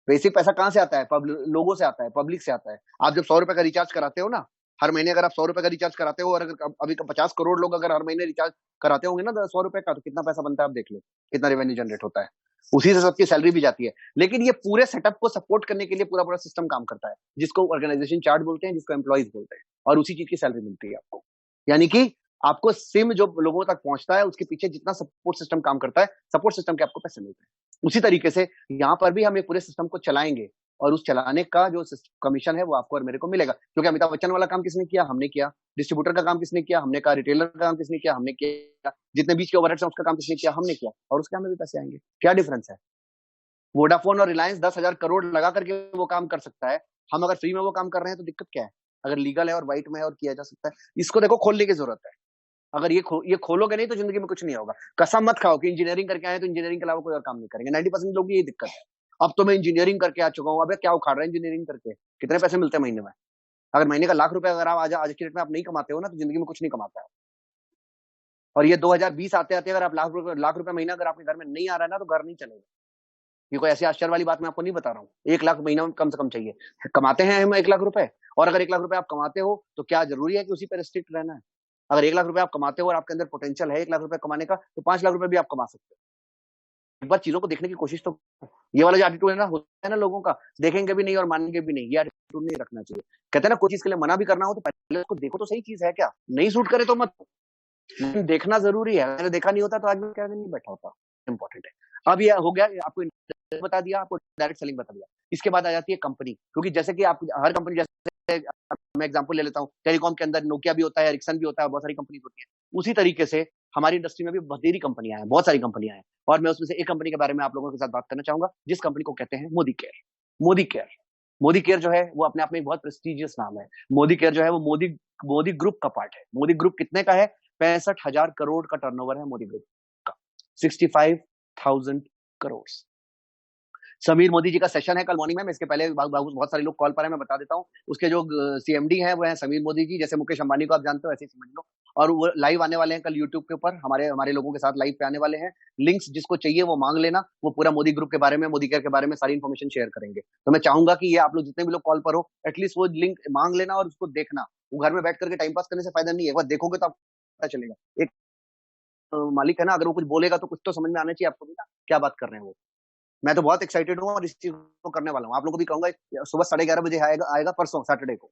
बेसिक पैसा कहाँ से आता है? लोगों से आता है, पब्लिक से आता है। आप जब 100 रुपए का रिचार्ज कराते हो ना, हर महीने अगर आप 100 रुपए का रिचार्ज कराते हो, और अगर अभी 50 करोड़ लोग अगर हर महीने रिचार्ज कराते होंगे ना 100 रुपए का, तो कितना पैसा बनता है आप देख लो, कितना रेवेन्यू जनरेट होता है। उसी से सबकी सैलरी भी जाती है। लेकिन ये पूरे सेटअप को सपोर्ट करने के लिए पूरा पूरा सिस्टम काम करता है, जिसको ऑर्गेनाइजेशन चार्ट बोलते हैं, जिसको एम्प्लॉइज बोलते हैं, और उसी चीज की सैलरी मिलती है आपको। यानी कि आपको सिम जो लोगों तक पहुंचता है उसके पीछे जितना सपोर्ट सिस्टम काम करता है, सपोर्ट सिस्टम के आपको पैसे मिलते हैं। उसी तरीके से यहाँ पर भी हम एक पूरे सिस्टम को चलाएंगे, और उस चलाने का जो कमीशन है वो आपको और मेरे को मिलेगा। क्योंकि अमिताभ बच्चन वाला काम किसने किया? हमने किया। डिस्ट्रीब्यूटर का काम किसने किया? हमने किया। रिटेलर का काम किसने किया? हमने किया। जितने बीच के ओवरहेड्स हैं उसका काम किसने किया? हमने किया। और उसके हमें भी पैसे आएंगे। क्या डिफरेंस है? वोडाफोन और रिलायंस 10,000 करोड़ लगा करके वो काम कर सकता है, हम अगर फ्री में वो काम कर रहे हैं तो दिक्कत क्या है? अगर लीगल है और व्हाइट में है और किया जा सकता है, इसको देखो खोलने की जरूरत है। अगर ये खोलोगे नहीं तो जिंदगी में कुछ नहीं होगा। कसम मत खाओ कि इंजीनियरिंग करके आए तो इंजीनियरिंग के अलावा कोई और काम नहीं करेंगे। 90% लोगों की यही दिक्कत है। अब तो मैं इंजीनियरिंग करके आ चुका हूँ। अबे क्या उखाड़ रहा है इंजीनियरिंग करके? कितने पैसे मिलते हैं महीने में? अगर महीने का लाख रुपए अगर आप आज की डेट में आप नहीं कमाते हो ना, तो जिंदगी में कुछ नहीं कमाता है। और ये 2020 आते आते अगर आप लाख रुपए महीना अगर आपके घर में नहीं आ रहा है ना, तो घर नहीं चलेगा। ये कोई ऐसी आश्चर्य वाली बात मैं आपको नहीं बता रहा हूँ। 1 लाख महीना में कम से कम चाहिए। कमाते हैं हम 1 लाख रुपए, और अगर 1 लाख रुपए आप कमाते हो तो क्या जरूरी है कि उसी पर रिस्ट्रिक्ट रहना है? अगर 1 लाख रुपए आप कमाते हो और आपके अंदर पोटेंशियल है 1 लाख रुपए कमाने का, तो 5 लाख रुपए भी आप कमा सकते हो। एक बार चीजों को देखने की कोशिश तो। ये वाला जो एटीट्यूड है ना, होता है ना लोगों का, देखेंगे भी नहीं और मानेंगे भी नहीं, ये एटीट्यूड नहीं रखना चाहिए। कहते हैं ना, कोई चीज के लिए मना भी करना हो तो पहले उसको देखो तो सही चीज है क्या, नहीं सूट करे तो मत। लेकिन देखना जरूरी है। मैंने देखा नहीं होता तो आज मैं क्या नहीं बैठा होता। इंपॉर्टेंट है। अब ये हो गया, आपको बता दिया, आपको डायरेक्ट सेलिंग बता दिया। इसके बाद आ जाती है कंपनी, क्योंकि जैसे कि आप हर कंपनी, जैसे मैं एग्जांपल ले लेता हूँ, टेलीकॉम के अंदर नोकिया भी होता है, एरिक्सन भी होता है, बहुत सारी कंपनी होती है। उसी तरीके से हमारी इंडस्ट्री में भी बथेरी कंपनियां हैं, बहुत सारी कंपनियां हैं, और मैं उसमें से एक कंपनी के बारे में आप लोगों के साथ बात करना चाहूंगा, जिस कंपनी को कहते हैं Modi care. Modi care, Modi care जो है वो अपने आप में एक बहुत प्रेस्टिजियस नाम है। मोदी केयर जो है वो मोदी ग्रुप का पार्ट है। मोदी ग्रुप कितने का है? 65,000 करोड़ का टर्नओवर है मोदी ग्रुप का। 65,000 करोड़। समीर मोदी जी का सेशन है कल मॉर्निंग में। इसके पहले बहुत सारे लोग कॉल पर हैं, मैं बता देता हूँ। उसके जो सीएमडी हैं वो है समीर मोदी जी। जैसे मुकेश अंबानी को आप जानते हो, ऐसे ही समझ लो। और वो लाइव आने वाले हैं कल यूट्यूब के ऊपर, हमारे लोगों के साथ लाइव पे आने वाले हैं। लिंक्स जिसको चाहिए वो मांग लेना। वो पूरा मोदी ग्रुप के बारे में, मोदी केयर के बारे में सारी इन्फॉर्मेशन शेयर करेंगे। तो मैं चाहूंगा कि ये आप लोग जितने भी लोग कॉल पर हो, एटलीस्ट वो लिंक मांग लेना और उसको देखना। वो घर में बैठ करके टाइम पास करने से फायदा नहीं है। एक बार देखोगे तो आपको पता चलेगा। एक मालिक है ना, अगर वो कुछ बोलेगा तो कुछ तो समझ में आना चाहिए आपको भी ना, क्या बात कर रहे हैं वो। मैं तो बहुत एक्साइटेड हूँ और इस चीज को करने वाला हूँ। आप लोगों को भी कहूंगा, सुबह 11:30 बजे आएगा परसों सैटरडे को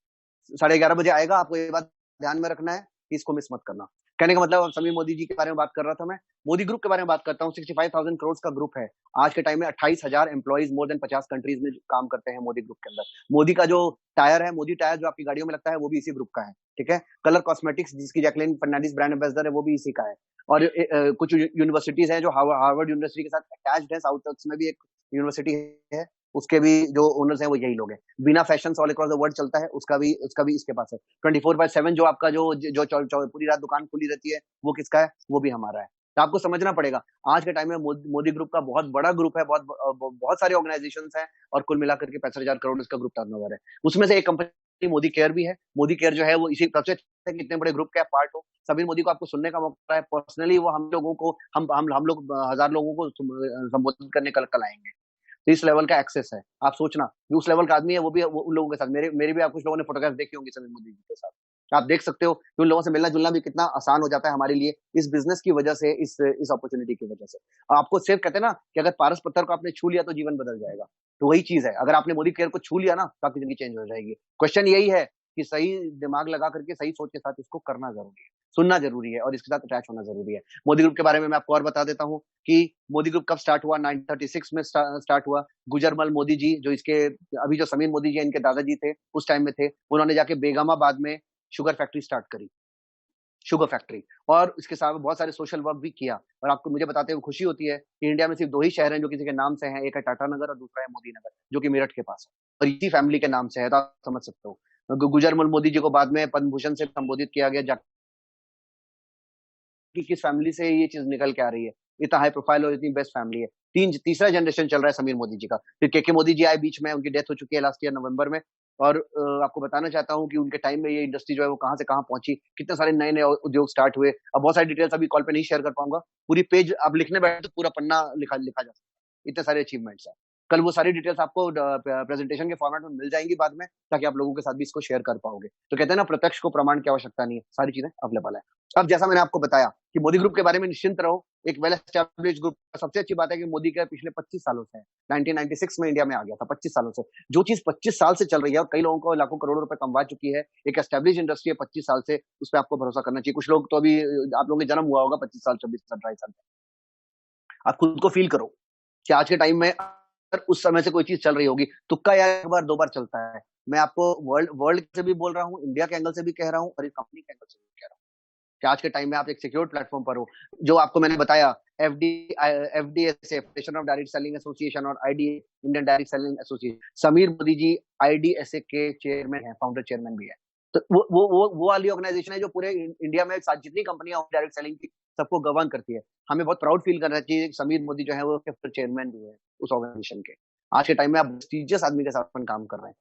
11:30 बजे आएगा। आपको ये बात ध्यान में रखना है कि इसको मिस मत करना। कहने का मतलब समीर मोदी जी के बारे में बात कर रहा था मैं। मोदी ग्रुप के बारे में बात करता हूँ। 65,000 करोड़ का ग्रुप है। आज के टाइम में 28,000 एम्प्लॉइज मोर देन 50 कंट्रीज में काम करते हैं मोदी ग्रुप के अंदर। मोदी का जो टायर है, मोदी टायर जो आपकी गाड़ियों में लगता है, वो भी इसी ग्रुप का है। ठीक है। कलर कॉस्मेटिक्स जिसकी जैकलिन फर्नांडिस ब्रांड एम्बेसडर है, वो भी इसी का है। और कुछ यूनिवर्सिटीज हैं जो हार्वर्ड यूनिवर्सिटी के साथ अटैच्ड है। साउथ में भी एक यूनिवर्सिटी है, उसके भी जो ओनर्स हैं वो यही लोग हैं। बिना fashion all across the world चलता है, उसका भी इसके पास है। 24/7 जो आपका जो पूरी रात दुकान खुली रहती है, वो किसका है? वो भी हमारा है। तो आपको समझना पड़ेगा, आज के टाइम में मोदी ग्रुप का बहुत बड़ा ग्रुप है, बहुत सारे ऑर्गेनाइजेशंस हैं, और कुल मिलाकर के 65,000 करोड़ इसका ग्रुप टर्नओवर है। उसमें से एक कंपनी मोदी केयर भी है। मोदी केयर जो है वो इसी सबसे अच्छा है कि इतने बड़े ग्रुप का पार्ट हो। समीर मोदी को आपको सुनने का मौका है, पर्सनली वो हम लोगों को हम लोग 1000 लोगों को संबोधित करने कल आएंगे। तो इस लेवल का एक्सेस है। आप सोचना, जो उस लेवल का आदमी है वो भी उन लोगों के साथ, मेरे भी आप कुछ लोगों ने फोटोग्राफ देखी होंगी समीर मोदी जी के साथ। आप देख सकते हो कि उन लोगों से मिलना जुलना भी कितना आसान हो जाता है हमारे लिए, इस बिजनेस की वजह से, इस अपॉर्चुनिटी की वजह से। और आपको सिर्फ कहते हैं ना कि अगर पारस पत्थर को आपने छू लिया तो जीवन बदल जाएगा। तो वही चीज है, अगर आपने मोदी केयर को छू लिया ना तो आपकी जिंदगी चेंज हो जाएगी। क्वेश्चन यही है कि सही दिमाग लगा करके सही सोच के साथ इसको करना जरूरी है, सुनना जरूरी है, और इसके साथ अटैच होना जरूरी है। मोदी ग्रुप के बारे में मैं आपको और बता देता हूँ कि मोदी ग्रुप कब स्टार्ट हुआ। 1936 में स्टार्ट हुआ। गुजरमल मोदी जी, जो इसके अभी जो समीर मोदी जी इनके दादाजी थे, उस टाइम में थे, उन्होंने जाके बेगमाबाद में शुगर फैक्ट्री स्टार्ट करी, शुगर फैक्ट्री। और इसके साथ बहुत सारे सोशल वर्क भी किया। और आपको मुझे बताते हुए खुशी होती है कि इंडिया में सिर्फ 2 ही शहर हैं जो किसी के नाम से हैं, एक है टाटा नगर और दूसरा है मोदी नगर, जो कि मेरठ के पास है, और इसी फैमिली के नाम से है। तो आप समझ सकते हो। गुजरमल मोदी जी को बाद में पद्म भूषण से संबोधित किया गया, कि किस फैमिली से ये चीज निकल के आ रही है, इतना हाई प्रोफाइल और इतनी बेस्ट फैमिली है। तीसरा जनरेशन चल रहा है समीर मोदी जी का। फिर के मोदी जी आए बीच में, उनकी डेथ हो चुकी है लास्ट ईयर नवंबर में। और आपको बताना चाहता हूँ कि उनके टाइम में ये इंडस्ट्री जो है वो कहाँ से कहाँ पहुंची, कितने सारे नए नए उद्योग स्टार्ट हुए। अब बहुत सारी डिटेल्स अभी कॉल पे नहीं शेयर कर पाऊंगा। पूरी पेज अब लिखने बैठे तो पूरा पन्ना लिखा लिखा जा सकता है, इतने सारे अचीवमेंट्स हैं। कल वो सारी डिटेल्स आपको प्रेजेंटेशन के फॉर्मेट में मिल जाएंगी बाद में, ताकि आप लोगों के साथ भी इसको शेयर कर पाओगे। तो कहते हैं ना, प्रत्यक्ष को प्रमाण की आवश्यकता नहीं है, सारी चीजें अवेलेबल है। अब जैसा मैंने आपको बताया कि मोदी ग्रुप के बारे में निश्चिंत रहो, एक वेल एस्टैब्लिश्ड ग्रुप। सबसे अच्छी बात है कि मोदी के पिछले 25 सालों से है, 1996 में इंडिया में आ गया था, 25 सालों से जो चीज 25 साल से चल रही है, और कई लोगों को लाखों करोड़ों रुपए कमवा चुकी है, एक एस्टैब्लिश इंडस्ट्री है 25 साल से, उस पर आपको भरोसा करना चाहिए। कुछ लोग तो अभी, आप लोगों के जन्म हुआ होगा 25 साल, 24 साल, 2.5 साल, आप खुद को फील करो कि आज के टाइम में अगर उस समय से कोई चीज चल रही होगी, तुक्का या एक बार 2 बार चलता है। मैं आपको वर्ल्ड से भी बोल रहा हूँ, इंडिया के एंगल से भी कह रहा हूँ, और इस कंपनी के एंगल से भी कह रहा हूँ कि आज के टाइम में आप एक सिक्योर प्लेटफॉर्म पर हो। जो आपको मैंने बताया, FDSA, federation of direct selling association, और IDA, Indian direct selling association, Sameer Modi ji IDSA के चेयरमैन है, फाउंडर चेयरमैन भी है। तो वो वाली ऑर्गेनाइजेशन है जो पूरे इंडिया में जितनी कंपनियां डायरेक्ट सेलिंग की, सबको गवर्न करती है। हमें बहुत प्राउड फील करना चाहिए, समीर मोदी जो है वो चेयरमैन भी है उस ऑर्गेनाइजेशन के। आज के टाइम में आप प्रेस्टिजियस आदमी के साथ अपन काम कर रहे हैं।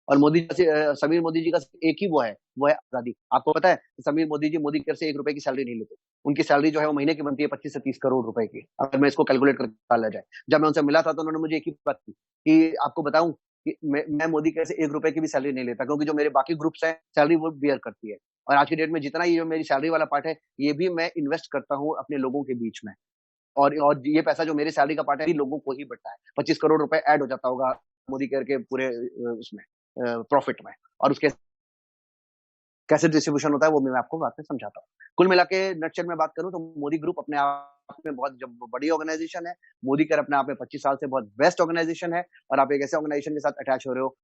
और समीर मोदी जी का एक ही वो है आजादी। आपको पता है, समीर मोदी जी मोदी केयर से 1 रुपए की सैलरी नहीं लेते। उनकी सैलरी जो है वो महीने की बनती है 25 से 30 करोड़ रुपए की, अगर मैं इसको कैलकुलेट कर डाला जाए। जब मैं उनसे मिला था तो उन्होंने मुझे एक ही बात की कि आपको बताऊं कि मैं मोदी केयर से 1 रुपए की भी सैलरी नहीं लेता, क्योंकि जो मेरे बाकी ग्रुप्स हैं सैलरी वो बियर करती है। और आज की डेट में जितना ये जो मेरी सैलरी वाला पार्ट है, ये भी मैं इन्वेस्ट करता हूँ अपने लोगों के बीच में। और ये पैसा जो मेरे सैलरी का पार्ट है, लोगों को ही बटता है। 25 करोड़ रुपए ऐड हो जाता होगा मोदी केयर के पूरे उसमें प्रॉफिट में, और उसके कैसे डिस्ट्रीब्यूशन होता है वो मैं आपको बाद में समझाता हूँ। कुल मिला के नटशेल में बात करूं तो मोदी ग्रुप अपने आप में बहुत बड़ी ऑर्गेनाइजेशन है। मोदी केयर अपने आप में 25 साल से बहुत बेस्ट ऑर्गेनाइजेशन है, और आप एक ऐसे ऑर्गेनाइजेशन के साथ अटैच हो रहे हो,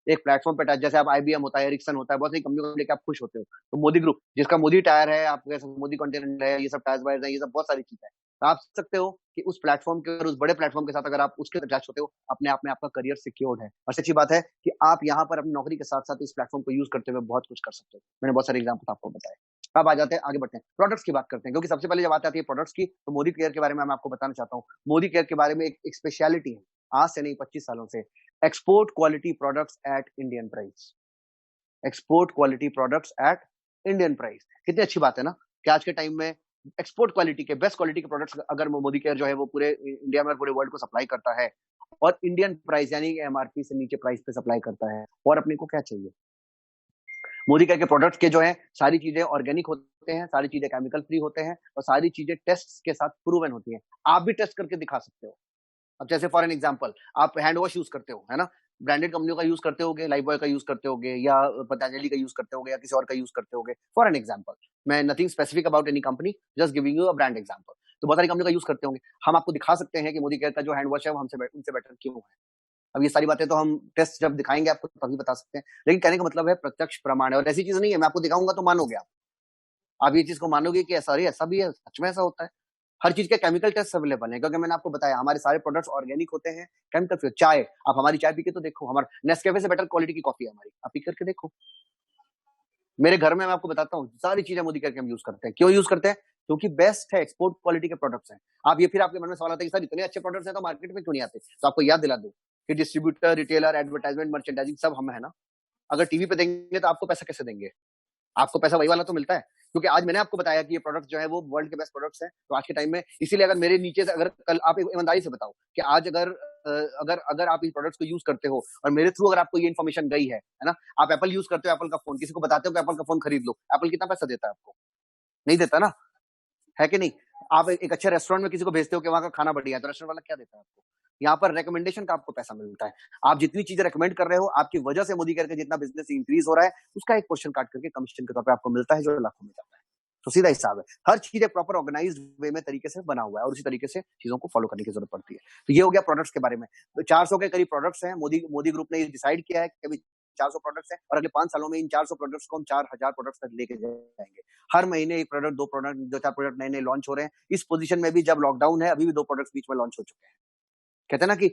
एक प्लेटफॉर्म पे अटैच, जैसे आप आईबीएम होता है, एरिक्सन होता है, बहुत सारी कंपनियों को लेकर आप खुश होते हो। तो मोदी ग्रुप, जिसका मोदी टायर है, आपके मोदी कॉन्टिनेंट है, ये सब टायर्स वायर्स है, ये सब बहुत सारी चीजें है। तो आप सोच सकते हो कि उस प्लेटफॉर्म के और उस बड़े प्लेटफॉर्म के साथ अगर आप उसके अटैच होते हो, अपने आप में आपका करियर सिक्योर्ड है। और सच्ची बात है कि आप यहाँ पर अपनी नौकरी के साथ साथ इस प्लेटफॉर्म को यूज करते हुए बहुत कुछ कर सकते हो। मैंने बहुत सारे एग्जाम्पल आपको बताए। अब आ जाते हैं, आगे बढ़ते हैं, प्रोडक्ट्स की बात करते हैं, क्योंकि सबसे पहले जब बात आती है प्रोडक्ट्स की, तो मोदी केयर के बारे में मैं आपको बताना चाहता हूँ। मोदी केयर के बारे में एक स्पेशलिटी है, आज से नहीं 25 सालों से, export quality products at Indian price. Export quality products at Indian price. कितनी अच्छी बात है ना, कि आज के टाइम में एक्सपोर्ट क्वालिटी के, बेस्ट क्वालिटी के प्रोडक्ट्स अगर मोदी केयर जो है वो पूरे इंडिया में, पूरे वर्ल्ड को सप्लाई करता है, और इंडियन प्राइस यानी एमआरपी से नीचे प्राइस पे सप्लाई करता है, और अपने को क्या चाहिए। मोदी केयर के प्रोडक्ट्स के जो है, सारी चीजें ऑर्गेनिक होते हैं, सारी चीजें केमिकल फ्री होते हैं, और सारी चीजें टेस्ट के साथ प्रूवन होती हैं। आप भी टेस्ट करके दिखा सकते हो। अब जैसे फॉर एन एग्जांपल, आप हैंड वॉश यूज करते हो, है ना, ब्रांडेड कंपनियों का यूज करते होगे, लाइफ बॉय का यूज करते होगे, या पतंजलि का यूज करते होगे, या किसी और का यूज करते होगे, फॉर एन एग्जाम्पल। मैं nothing specific about any company, just giving you a brand example. तो बहुत सारी कंपनी का यूज करते होंगे। हम आपको दिखा सकते हैं कि मोदी केयर का जो हैंड वॉश है वो उनसे बेटर क्यों है। अब ये सारी बातें तो हम टेस्ट जब दिखाएंगे आपको तभी बता सकते हैं, लेकिन कहने का मतलब है प्रत्यक्ष प्रमाण है, और ऐसी चीज नहीं है मैं आपको दिखाऊंगा तो मानोगे आप ये चीज को मानोगे कि ऐसा भी है, सच में ऐसा होता है। हर चीज के केमिकल टेस्ट अवेलेबल है, क्योंकि मैंने आपको बताया हमारे सारे प्रोडक्ट्स ऑर्गेनिक होते हैं, केमिकल फ्री। चाय, आप हमारी चाय पी के तो देखो, हमारा नेस्कैफे से बेटर क्वालिटी की कॉफी है हमारी, आप पी करके देखो। मेरे घर में मैं आपको बताता हूँ सारी चीजें मोदी करके हम यूज करते हैं। क्यों यूज करते हैं? क्योंकि बेस्ट है, एक्सपोर्ट क्वालिटी के प्रोडक्ट्स हैं। आप ये फिर आपके मन में सवाल आता है कि सर इतने अच्छे प्रोडक्ट्स हैं तो मार्केट में क्यों नहीं आते? तो आपको याद दिला दूं कि डिस्ट्रीब्यूटर, रिटेलर, एडवर्टाइजमेंट, मर्चेंडाइजिंग सब हम है ना। अगर टीवी पे देंगे तो आपको पैसा कैसे देंगे? आपको पैसा वही वाला तो मिलता है, क्योंकि आज मैंने आपको बताया कि ये प्रोडक्ट जो है वो वर्ल्ड के बेस्ट प्रोडक्ट्स हैं। तो आज के टाइम में इसीलिए अगर मेरे नीचे से अगर कल आप ईमानदारी से बताओ कि आज अगर आप इन प्रोडक्ट्स को यूज करते हो और मेरे थ्रू अगर आपको ये इन्फॉर्मेशन गई है ना, आप एप्पल यूज करते हो, एप्पल का फोन किसी को बताते हो कि एप्पल का फोन खरीद लो, एप्पल कितना पैसा देता है आपको? नहीं देता ना, है कि नहीं? आप एक अच्छे रेस्टोरेंट में किसी को भेजते हो कि वहां का खाना बढ़िया है, तो रेस्टोरेंट वाला क्या देता है आपको? यहाँ पर रिकमेंडेशन का आपको पैसा मिलता है। आप जितनी चीजें रिकमेंड कर रहे हो, आपकी वजह से मोदी करके जितना बिजनेस इंक्रीज हो रहा है, उसका एक पोर्शन काट करके कमीशन के तौर पर आपको मिलता है, जो लाखों में जाता है। तो सीधा हिसाब है, हर चीज एक प्रॉपर ऑर्गेनाइज्ड वे में तरीके से बना हुआ है, और उसी तरीके से चीजों को फॉलो करने की जरूरत पड़ती है। तो ये हो गया प्रोडक्ट्स के बारे में। तो 400 के करीब प्रोडक्ट्स हैं। मोदी ग्रुप ने ये डिसाइड किया है कि अभी 400 प्रोडक्ट्स हैं, और अगले 5 सालों में इन 400 प्रोडक्ट्स को हम 4000 प्रोडक्ट्स तक लेके जाएंगे। हर महीने एक प्रोडक्ट, 2 प्रोडक्ट, 2-4 प्रोडक्ट नए नए लॉन्च हो रहे हैं। इस पोजीशन में भी जब लॉकडाउन है, अभी भी 2 प्रोडक्ट्स बीच में लॉन्च हो चुके हैं। कहते हैं ना कि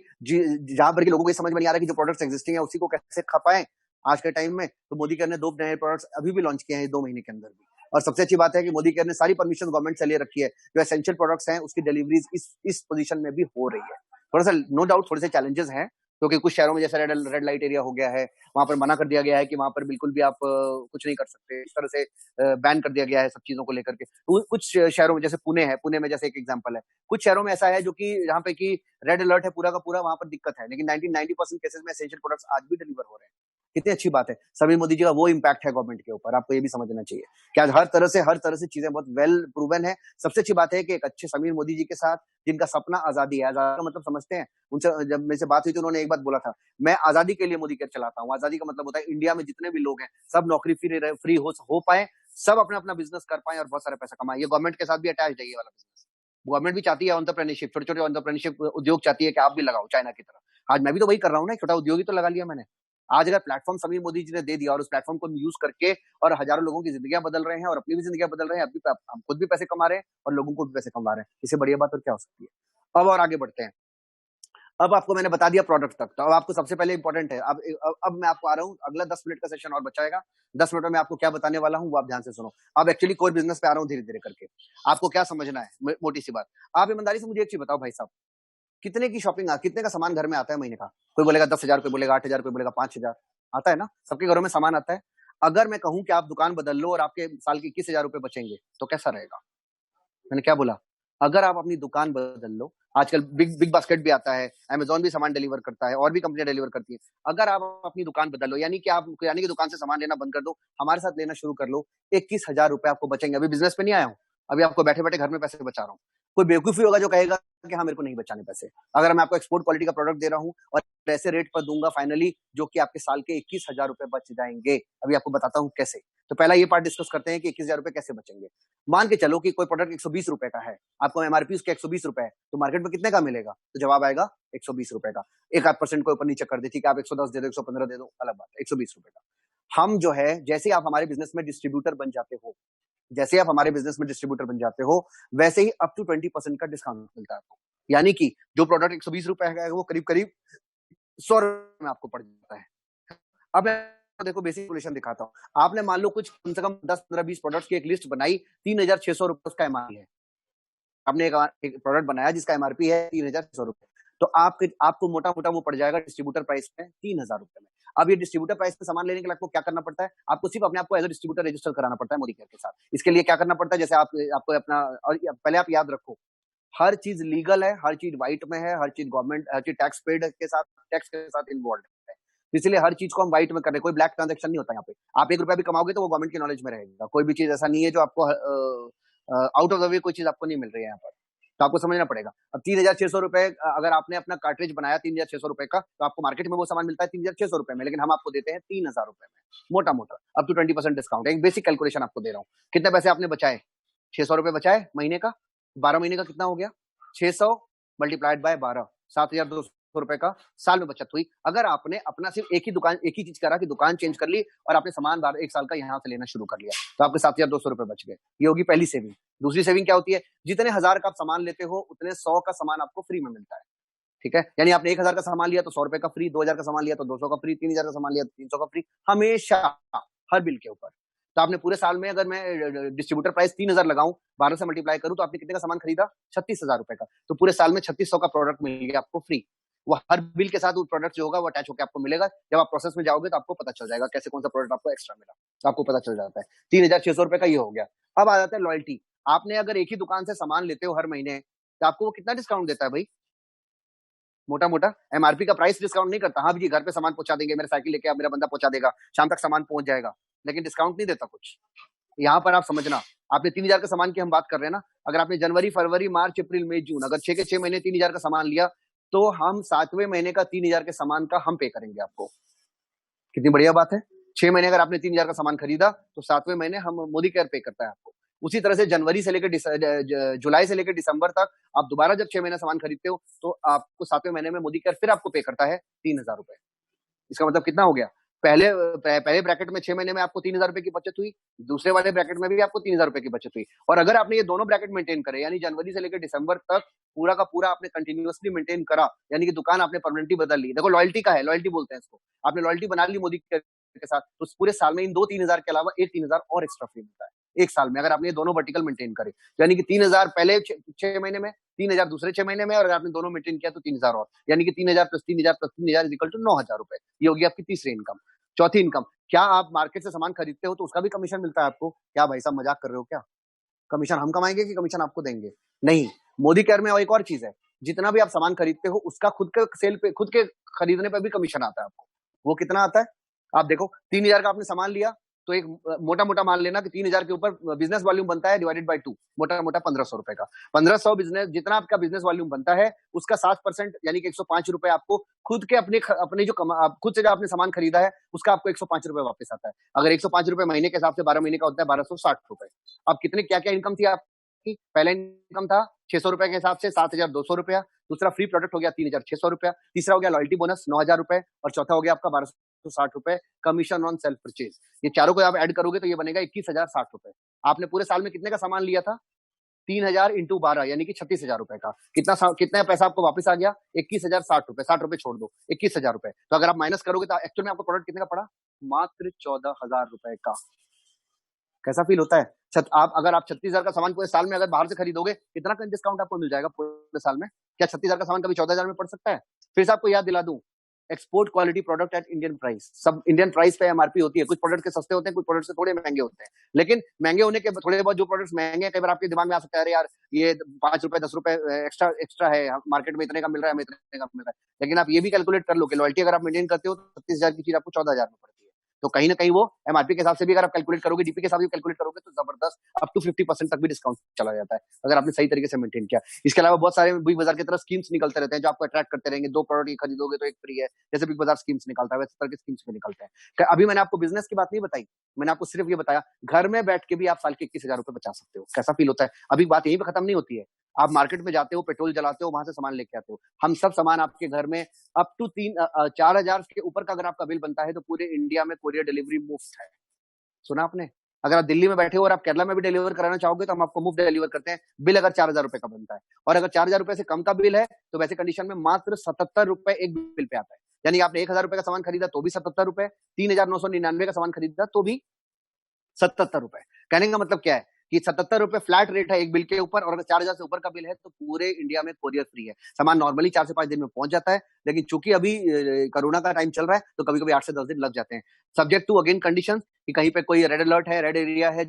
जहां पर लोगों को ये समझ में नहीं आ रहा कि जो प्रोडक्ट्स एग्जिस्टिंग है उसी को कैसे खपाएं आज के टाइम में, तो मोदी केयर ने 2 नए प्रोडक्ट्स अभी भी लॉन्च किए हैं 2 महीने के अंदर भी। और सबसे अच्छी बात है कि मोदी केयर ने सारी परमिशन गवर्नमेंट से ले रखी है। जो एसेंशियल प्रोडक्ट्स हैं उसकी डिलीवरीज इस पोजीशन में भी हो रही है। थोड़ा सा नो डाउट थोड़े से चैलेंजेस हैं, क्योंकि कुछ शहरों में जैसे रेड लाइट एरिया हो गया है, वहां पर मना कर दिया गया है कि वहां पर बिल्कुल भी आप कुछ नहीं कर सकते, इस तरह से बैन कर दिया गया है सब चीजों को लेकर के। कुछ शहरों में जैसे पुणे है, पुणे में जैसे एक एग्जांपल है, कुछ शहरों में ऐसा है जो कि यहाँ पे कि रेड अलर्ट है पूरा का पूरा, वहां पर दिक्कत है, लेकिन 90% केसेस में एसेंशियल प्रोडक्ट्स आज भी डिलीवर हो रहे हैं। कितनी अच्छी बात है। सभी मोदी जी का वो इम्पैक्ट है गवर्नमेंट के ऊपर, आपको ये भी समझना चाहिए कि आज हर तरह से चीजें बहुत वेल प्रूवन है। सबसे अच्छी बात है कि एक अच्छे समीर मोदी जी के साथ, जिनका सपना आजादी है, आजादी का मतलब समझते हैं, उनसे जब मेरे से बात हुई तो उन्होंने एक बात बोला था, मैं आजादी के लिए मोदी केयर चलाता हूँ। आजादी का मतलब होता है इंडिया में जितने भी लोग हैं सब नौकरी फ्री हो पाए, सब अपना अपना बिजनेस कर पाए और बहुत सारा पैसा कमाए। ये गवर्नमेंट के साथ भी अटैच है ये वाला बिजनेस। गवर्नमेंट भी चाहती है एंटरप्रेन्योरशिप, छोटे छोटे एंटरप्रेन्योरशिप उद्योग चाहती है कि आप भी लगाओ चाइना की तरह। आज मैं भी तो वही कर रहा हूँ ना, छोटा उद्योग ही तो लगा लिया मैंने। आज अगर प्लेटफॉर्म समीर मोदी जी ने दे दिया और उस प्लेटफॉर्म को यूज करके और हजारों लोगों की जिंदगियां बदल रहे हैं और अपनी भी जिंदगियां बदल रहे हैं, अभी हम खुद भी पैसे कमा रहे हैं और लोगों को भी पैसे कमा रहे हैं, इससे बढ़िया बात और क्या हो सकती है। अब और आगे बढ़ते हैं। अब आपको मैंने बता दिया प्रोडक्ट तक, तो अब आपको सबसे पहले इंपॉर्टेंट है, अब मैं आपको आ रहा हूँ, अगला 10 मिनट का सेशन और बचाएगा। 10 मिनट में आपको क्या बताने वाला हूँ वो आप ध्यान से सुनो। अब एक्चुअली कोई बिजनेस पे आ रहा हूँ धीरे धीरे करके। आपको क्या समझना है, मोटी सी बात। आप ईमानदारी से मुझे एक चीज बताओ भाई साहब, कितने की शॉपिंग, कितने का सामान घर में आता है महीने का? कोई बोलेगा 10,000, कोई बोलेगा 8,000, कोई बोलेगा 5,000। आता है ना, सबके घरों में सामान आता है। अगर मैं कहूं कि आप दुकान बदल लो और आपके साल के 21,000 रुपए बचेंगे, तो कैसा रहेगा? मैंने क्या बोला? अगर आप अपनी दुकान बदल लो, आजकल बिग बास्केट भी आता है, अमेज़न भी सामान डिलीवर करता है और भी कंपनियां डिलीवर करती हैं। अगर आप अपनी दुकान बदल लो, यानी कि आप किराने की दुकान से सामान लेना बंद कर दो, हमारे साथ लेना शुरू कर लो, 21,000 रुपए आपको बचेंगे। अभी बिजनेस पे नहीं आया हूं, अभी आपको बैठे बैठे घर में पैसे बचा रहा हूँ। कोई बेवकूफी होगा जो कहेगा कि हाँ मेरे को नहीं बचाने पैसे। अगर मैं आपको एक्सपोर्ट क्वालिटी का प्रोडक्ट दे रहा हूँ और ऐसे रेट पर दूंगा फाइनली, जो कि आपके साल के 21,000 रुपए बच जाएंगे। अभी आपको बताता हूँ कैसे। तो पहला ये पार्ट डिस्कस करते हैं कि 21,000 रुपए कैसे बचेंगे। मान के चलो कि कोई प्रोडक्ट 120 रुपए का है, आपको एमआरपी उसके 120 रुपए है, तो मार्केट में कितने का मिलेगा? तो जवाब आएगा 120 रुपए का। एक आध परसेंट को ऊपर नीचे कर दे, ठीक है, आप 110 दे दो, 115 दे दो, अलग बात है, 120 रुपए का। हम जो है, जैसे आप हमारे बिजनेस में डिस्ट्रीब्यूटर बन जाते हो, जैसे आप हमारे बिजनेस में डिस्ट्रीब्यूटर बन जाते हो, वैसे ही अप टू 20% का डिस्काउंट मिलता है आपको। यानी कि जो प्रोडक्ट 120 रुपए का है वो करीब करीब 100 रुपए में आपको पड़ जाता है। अब मैं देखो बेसिक सोल्यूशन दिखाता हूँ। आपने मान लो कुछ कम से कम 10, 15, 20 प्रोडक्ट्स की एक लिस्ट बनाई, 3,600 रुपए उसका एमआरपी है। आपने एक प्रोडक्ट बनाया जिसका एमआरपी है 3,600 रुपए, तो आपको मोटा मोटा वो पड़ जाएगा डिस्ट्रीब्यूटर प्राइस में 3,000 रुपए में। अब ये डिस्ट्रीब्यूटर प्राइस पे सामान लेने के लिए आपको क्या करना पड़ता है? आपको सिर्फ अपने आप को एज ए डिस्ट्रीब्यूटर रजिस्टर कराना पड़ता है मोदी केयर के साथ। इसके लिए क्या करना पड़ता है? जैसे आपको अपना, और पहले आप याद रखो, हर चीज लीगल है, हर चीज व्हाइट में है, हर चीज गवर्नमेंट, हर चीज टैक्स पेड के साथ, टैक्स के साथ इन्वॉल्व है। इसलिए हर चीज को हम व्हाइट में कर रहे हैं, कोई ब्लैक ट्रांजेक्शन नहीं होता यहाँ पे। आप 1 रुपया भी कमाओगे तो वो गवर्नमेंट की नॉलेज में रहेगा। कोई भी चीज ऐसा नहीं है जो आपको आउट ऑफ द वे कोई चीज आपको नहीं मिल रही है यहाँ पर। तो आपको समझना पड़ेगा। अब 3,600 रुपए अगर आपने अपना कार्ट्रिज बनाया 3,600 रुपए का, तो आपको मार्केट में वो सामान मिलता है 3,600 रुपए में, लेकिन हम आपको देते हैं 3,000 रुपए में, मोटा मोटा अप टू 20% डिस्काउंट। एक बेसिक कैलकुलेशन आपको दे रहा हूँ। कितने पैसे आपने बचाए? 600 रुपए बचाए महीने का। 12 महीने का कितना हो गया? 600 मल्टीप्लाइड बाय 12, 7,200 रुपए का साल में बचत हुई। अगर आपने अपना सिर्फ एक ही चीज करा कि दुकान चेंज कर ली और आपने सामान 1 साल का यहाँ से लेना शुरू कर लिया, तो आपके 7,200 रुपए बच गए। ये होगी पहली सेविंग। दूसरी सेविंग क्या होती है? जितने 1,000 का आप सामान लेते हो उतने 100 का सामान आपको फ्री में मिलता है। ठीक है, यानी आपने 1,000 का सामान लिया तो 100 रुपए का फ्री, 2,000 का सामान लिया तो 200 का फ्री, 3,000 का सामान लिया तो 300 का फ्री, हमेशा हर बिल के ऊपर। तो आपने पूरे साल में अगर मैं डिस्ट्रीब्यूटर प्राइस 3,000 लगाऊं, 12 से मल्टीप्लाई करूं, तो आपने कितने का सामान खरीदा? 36,000 रुपए का। तो पूरे साल में 3600 का प्रोडक्ट मिल गया आपको फ्री। वो हर बिल के साथ वो प्रोडक्ट जो होगा वो अटैच होकर आपको मिलेगा। जब आप प्रोसेस में जाओगे तो आपको पता चल जाएगा कैसे कौन सा प्रोडक्ट आपको एक्स्ट्रा मिला, तो आपको पता चल जाता है। 3,600 रुपए का ये हो गया। अब आ जाता है लॉयल्टी। आपने अगर एक ही दुकान से सामान लेते हो हर महीने, तो आपको वो कितना डिस्काउंट देता है भाई? मोटा मोटा एमआरपी का प्राइस डिस्काउंट नहीं करता। हाँ जी, घर पे सामान पहुंचा देंगे, मेरे साइकिल लेके आप, मेरा बंदा पहुंचा देगा, शाम तक सामान पहुंच जाएगा, लेकिन डिस्काउंट नहीं देता कुछ। यहाँ पर आप समझना, आपने 3,000 का सामान की हम बात कर रहे हैं ना, अगर आपने जनवरी, फरवरी, मार्च, अप्रैल, मई, जून, अगर 6 के 6 महीने 3,000 का सामान लिया, तो हम 7वें महीने का 3,000 के सामान का हम पे करेंगे आपको। कितनी बढ़िया बात है। 6 महीने अगर आपने 3,000 का सामान खरीदा, तो 7वें महीने हम मोदी केयर पे करता है आपको। उसी तरह से जनवरी से लेकर जुलाई से लेकर दिसंबर तक आप दोबारा जब 6 महीने सामान खरीदते हो, तो आपको 7वें महीने में मोदी केयर फिर आपको पे करता है 3,000 रुपए। इसका मतलब कितना हो गया? पहले ब्रैकेट में 6 महीने में आपको 3,000 रुपए की बचत हुई, दूसरे वाले ब्रैकेट में भी आपको 3,000 रुपए की बचत हुई। और अगर आपने ये दोनों ब्रैकेट मेंटेन करे, यानी जनवरी से लेकर दिसंबर तक पूरा का पूरा आपने कंटिन्यूअसली मेंटेन करा, यानी कि दुकान आपने परमानेंटली बदल ली। देखो लॉयल्टी का है, लॉयल्टी बोलते हैं इसको। आपने लॉयल्टी बना ली मोदी के साथ, तो पूरे साल में इन 2-3,000 के अलावा एक 3,000 और एक्स्ट्रा फ्री मिलता है एक साल में, अगर आपने ये दोनों वर्टिकल मेंटेन करे। यानी कि 3,000 पहले 6 महीने में, 3,000 दूसरे 6 महीने में, और अगर आपने दोनों मेंटेन किया तो 3,000 और, यानी कि 3,000 प्लस 3,000 प्लस 3,000 इक्वल टू 9,000 रुपए। ये होगी आपकी तीसरी इनकम। चौथी इनकम, क्या आप मार्केट से सामान खरीदते हो तो उसका भी कमीशन मिलता है आपको? क्या भाई साहब मजाक कर रहे हो क्या? कमीशन हम कमाएंगे कि कमीशन आपको देंगे? नहीं। मोदी केयर में और एक और चीज है, जितना भी आप सामान खरीदते हो उसका खुद के सेल पे, खुद के खरीदने पर भी कमीशन आता है आपको। वो कितना आता है? आप देखो, 3,000 का आपने सामान लिया, तो एक मोटा मोटा मान लेना कि 3,000 के ऊपर बिजनेस वॉल्यूम बनता है डिवाइडेड बाय 2, मोटा मोटा 1,500 रुपए का। 1,500 बिजनेस, जितना आपका बिजनेस वॉल्यूम बनता है उसका 7% यानी कि 105 रुपए आपको खुद के अपने जो खुद से जो आपने सामान खरीदा है उसका आपको 105 रुपए वापस आता है। अगर 105 रुपए महीने के हिसाब से 12 महीने का होता है 1,260 रुपए। अब कितने, क्या क्या इनकम थी आपकी? पहला इनकम था 600 रुपए के हिसाब से 7,200 रुपया, दूसरा फ्री प्रोडक्ट हो गया 3,600 रुपया, तीसरा हो गया लॉयल्टी बोनस 9,000 रुपए, और चौथा हो गया आपका 1,260 रुपए कमीशन ऑन सेल्फ परचेज। ये चारों को आप ऐड करोगे तो ये बनेगा 21,060 रुपए। आपने पूरे साल में कितने का सामान लिया था? 3,000 इंटू 12 यानी कि 36,000 रुपए का। कितना पैसा आपको वापस आ गया? 21,060 रुपए। 60 रुपए छोड़ दो, 21,000 रुपए। तो अगर आप माइनस करोगे तो एक्चुअल में आपको प्रोडक्ट कितने का पड़ा? मात्र 14,000 रुपए का। कैसा फील होता है? आप अगर आप 36,000 का सामान पूरे साल में अगर बाहर से खरीदोगे, कितना का डिस्काउंट आपको मिल जाएगा पूरे साल में? क्या 36,000 का सामान कभी 14,000 में पड़ सकता है? फिर से आपको याद दिला दूं, export quality product at Indian price. सब इंडियन प्राइस पे एमआरपी होती है। कुछ प्रोडक्ट के सस्ते होते हैं, कुछ प्रोडक्ट से थोड़े महंगे होते हैं, लेकिन महंगे होने के थोड़े बहुत जो प्रोडक्ट्स महंगे हैं, कई बार आपके दिमाग में आ सकता है, अरे यार ये 5 रुपए 10 रुपए एक्स्ट्रा है, मार्केट में इतने का मिल रहा है, हमें इतने का मिल रहा है। लेकिन आप ये भी कैलकुलेट कर लो कि लॉयल्टी अगर आप मेंटेन करते हो तो 36,000 की चीज आपको 14,000 में पड़ती है। तो कहीं ना कहीं वो एमआरपी के हिसाब से भी अगर आप कैलकुलेट करोगे, डीपी के हिसाब से कैलकुलेट करोगे, तो जबरदस्त अप टू 50% तक भी डिस्काउंट चला जाता है अगर आपने सही तरीके से मेंटेन किया। इसके अलावा बहुत सारे बिग बाजार की तरफ स्कीम्स निकलते रहते हैं जो आपको अट्रैक्ट करते रहेंगे। 2 प्रोडक्ट खरीदोगे तो एक फ्री है, जैसे बिग बाजार स्कीम्स निकलता है वैसे तरह के स्कीम्स भी निकलते हैं। अभी मैंने आपको बिजनेस की बात नहीं बताई, मैंने आपको सिर्फ ये बताया घर में बैठ के भी आप साल के 21,000 रुपए बचा सकते हो। कैसा फील होता है? अभी बात यहीं पे खत्म नहीं होती है। आप मार्केट में जाते हो, पेट्रोल जलाते हो, वहां से सामान लेके आते हो, हम सब सामान आपके घर में अप टू 4,000 के ऊपर का अगर आपका बिल बनता है तो पूरे इंडिया में कोरियर डिलीवरी मुफ्त है। सुना आपने? अगर आप दिल्ली में बैठे हो और आप केरला में भी डिलीवर कराना चाहोगे तो हम आपको मुफ्त डिलीवर करते हैं, बिल अगर 4,000 रुपए का बनता है। और अगर 4,000 रुपए से कम का बिल है तो वैसे कंडीशन में मात्र 77 रुपए एक बिल पे आता है। यानी आपने 1,000 रुपए का सामान खरीदा तो भी 77 रुपए, 3,999 का सामान खरीदा तो भी 77 रुपए। कहने का मतलब क्या है कि 77 रुपए फ्लैट रेट है एक बिल के ऊपर, और अगर 4,000 से ऊपर का बिल है तो पूरे इंडिया में कोरियर फ्री है। सामान नॉर्मली 4 से 5 दिन में पहुंच जाता है, लेकिन चूंकि अभी कोरोना का टाइम चल रहा है तो कभी कभी 8 से 10 दिन लग जाते हैं, सब्जेक्ट टू अगेन कंडीशन कि कहीं पे कोई रेड अलर्ट है, रेड एरिया है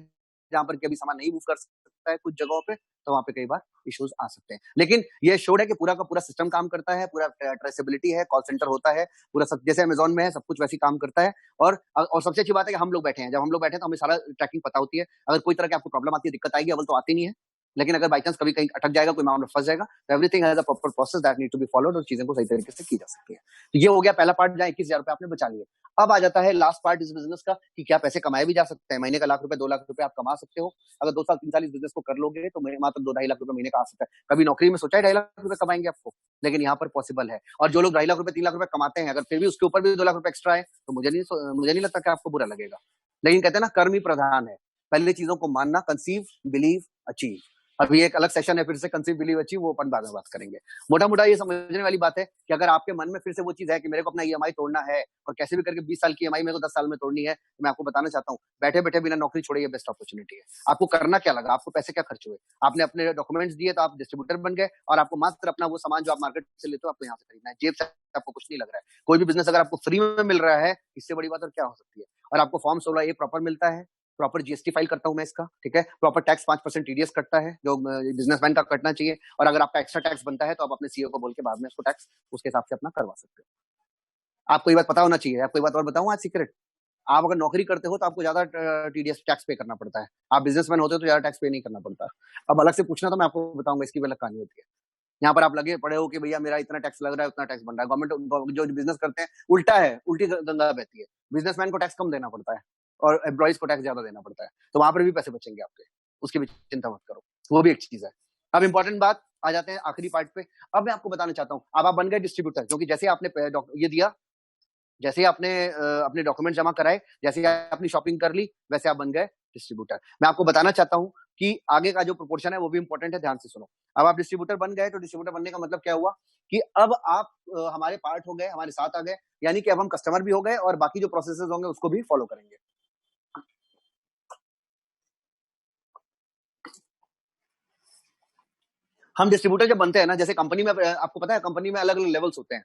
जहां पर कभी सामान नहीं मूव कर सकता है कुछ जगहों पे, तो वहां पे कई बार इश्यूज आ सकते हैं। लेकिन ये श्योर है कि पूरा का पूरा सिस्टम काम करता है, पूरा ट्रेसेबिलिटी है, कॉल सेंटर होता है, पूरा सब जैसे अमेजोन में है सब कुछ वैसे काम करता है। और सबसे अच्छी बात है कि हम लोग बैठे हैं, जब हम लोग बैठे हैं तो हमें सारा ट्रैकिंग पता होती है। अगर कोई तरह की आपको प्रॉब्लम आती है, दिक्कत आएगी, अव्वल तो आती नहीं है, लेकिन अगर बाई चांस कभी कहीं अटक जाएगा, कोई मामला फंस जाएगा, तो everything has a proper process that need to be followed, और चीजें को सही तरीके से की जा सकती है। तो ये हो गया पहला पार्ट, जहाँ 21,000 रुपए आपने बचा लिए। अब आ जाता है लास्ट पार्ट इस बिजनेस का, कि क्या पैसे कमाए भी जा सकते हैं। महीने का 1,00,000 रुपए 2,00,000 रुपए आप कमा सकते हो। अगर 2 साल 3 साल इस बिजनेस को कर लोगे तो मात्र 2-2.5 लाख रुपए महीने का आ सकता है। कभी नौकरी में सोचा है 2.5 लाख रुपए कमाएंगे आपको, लेकिन यहाँ पर पॉसिबल है। और जो लोग 2.5 लाख रुपए 3 लाख रुपए कमाते हैं, अगर फिर भी उसके ऊपर भी 2 लाख रुपए एक्स्ट्रा है, तो मुझे नहीं लगता कि आपको बुरा लगेगा। लेकिन कहते हैं ना, कर्म ही प्रधान है। पहले चीजों को मानना, कंसीव, बिलीव, अचीव। अभी एक अलग सेशन है फिर से, कंसीव, बिलीव, अचीव, वो अपन बाद में बात करेंगे। मोटा मोटा ये समझने वाली बात है कि अगर आपके मन में फिर से वो चीज है कि मेरे को अपना ईएमआई तोड़ना है, और कैसे भी करके 20 साल की ईएमआई मेरे को 10 साल में तोड़नी है, तो मैं आपको बताना चाहता हूँ, बैठे बैठे बिना नौकरी छोड़े ये बेस्ट अपॉर्चुनिटी है। आपको करना क्या लगा, आपको पैसे क्या खर्च हुए, आपने अपने डॉक्यूमेंट्स दिए तो आप डिस्ट्रीब्यूटर बन गए, और आपको मात्र अपना वो सामान जो आप मार्केट से लेते हो आपको यहाँ से खरीदना है। जेब से आपको कुछ नहीं लग रहा है। कोई भी बिजनेस अगर आपको फ्री में मिल रहा है, इससे बड़ी बात और क्या हो सकती है। और आपको फॉर्म 16A प्रॉपर मिलता है, प्रॉपर जीएसटी फाइल करता हूं मैं इसका, ठीक है। प्रॉपर टैक्स 5% टीडीएस कटता है, जो बिजनेसमैन का कटना चाहिए। और अगर आपका एक्स्ट्रा टैक्स बनता है तो आप अपने सीईओ को बोल के बाद में उसको टैक्स उसके हिसाब से अपना करवा सकते हो। आपको ये बात पता होना चाहिए। आपको एक बात और बताऊं आज सीक्रेट, आप अगर नौकरी करते हो तो आपको ज्यादा टीडीएस टैक्स पे करना पड़ता है। आप बिजनेसमैन होते हो तो ज्यादा टैक्स पे नहीं करना पड़ता। अब अलग से पूछना तो मैं आपको बताऊंगा, इसकी भी अलग कहानी होती है। यहाँ पर आप लगे पड़े हो कि भैया मेरा इतना टैक्स लग रहा है, उतना टैक्स बन रहा है। गवर्नमेंट जो बिजनेस करते हैं उल्टा है, उल्टी गंगा बहती है। बिजनेसमैन को टैक्स कम देना पड़ता है और एम्प्लॉइज को टैक्स ज्यादा देना पड़ता है, तो वहां पर भी पैसे बचेंगे आपके, उसकी भी चिंता मत करो। वो भी एक चीज है। अब इंपॉर्टेंट बात आ जाते हैं आखिरी पार्ट पे। अब मैं आपको बताना चाहता हूँ, अब आप बन गए डिस्ट्रीब्यूटर, क्योंकि जैसे आपने ये दिया, जैसे ही आपने अपने डॉक्यूमेंट जमा कराए, जैसे ही आपने शॉपिंग कर ली, वैसे आप बन गए डिस्ट्रीब्यूटर। मैं आपको बताना चाहता हूं कि आगे का जो प्रोपोर्शन है वो भी इंपॉर्टेंट है, ध्यान से सुनो। अब आप डिस्ट्रीब्यूटर बन गए, तो डिस्ट्रीब्यूटर बनने का मतलब क्या हुआ कि अब आप हमारे पार्ट हो गए, हमारे साथ आ गए, यानी कि अब हम कस्टमर भी हो गए और बाकी जो प्रोसेसेस होंगे उसको भी फॉलो करेंगे। हम डिस्ट्रीब्यूटर जब बनते हैं ना, जैसे कंपनी में, आपको पता है कंपनी में अलग अलग लेवल्स होते हैं।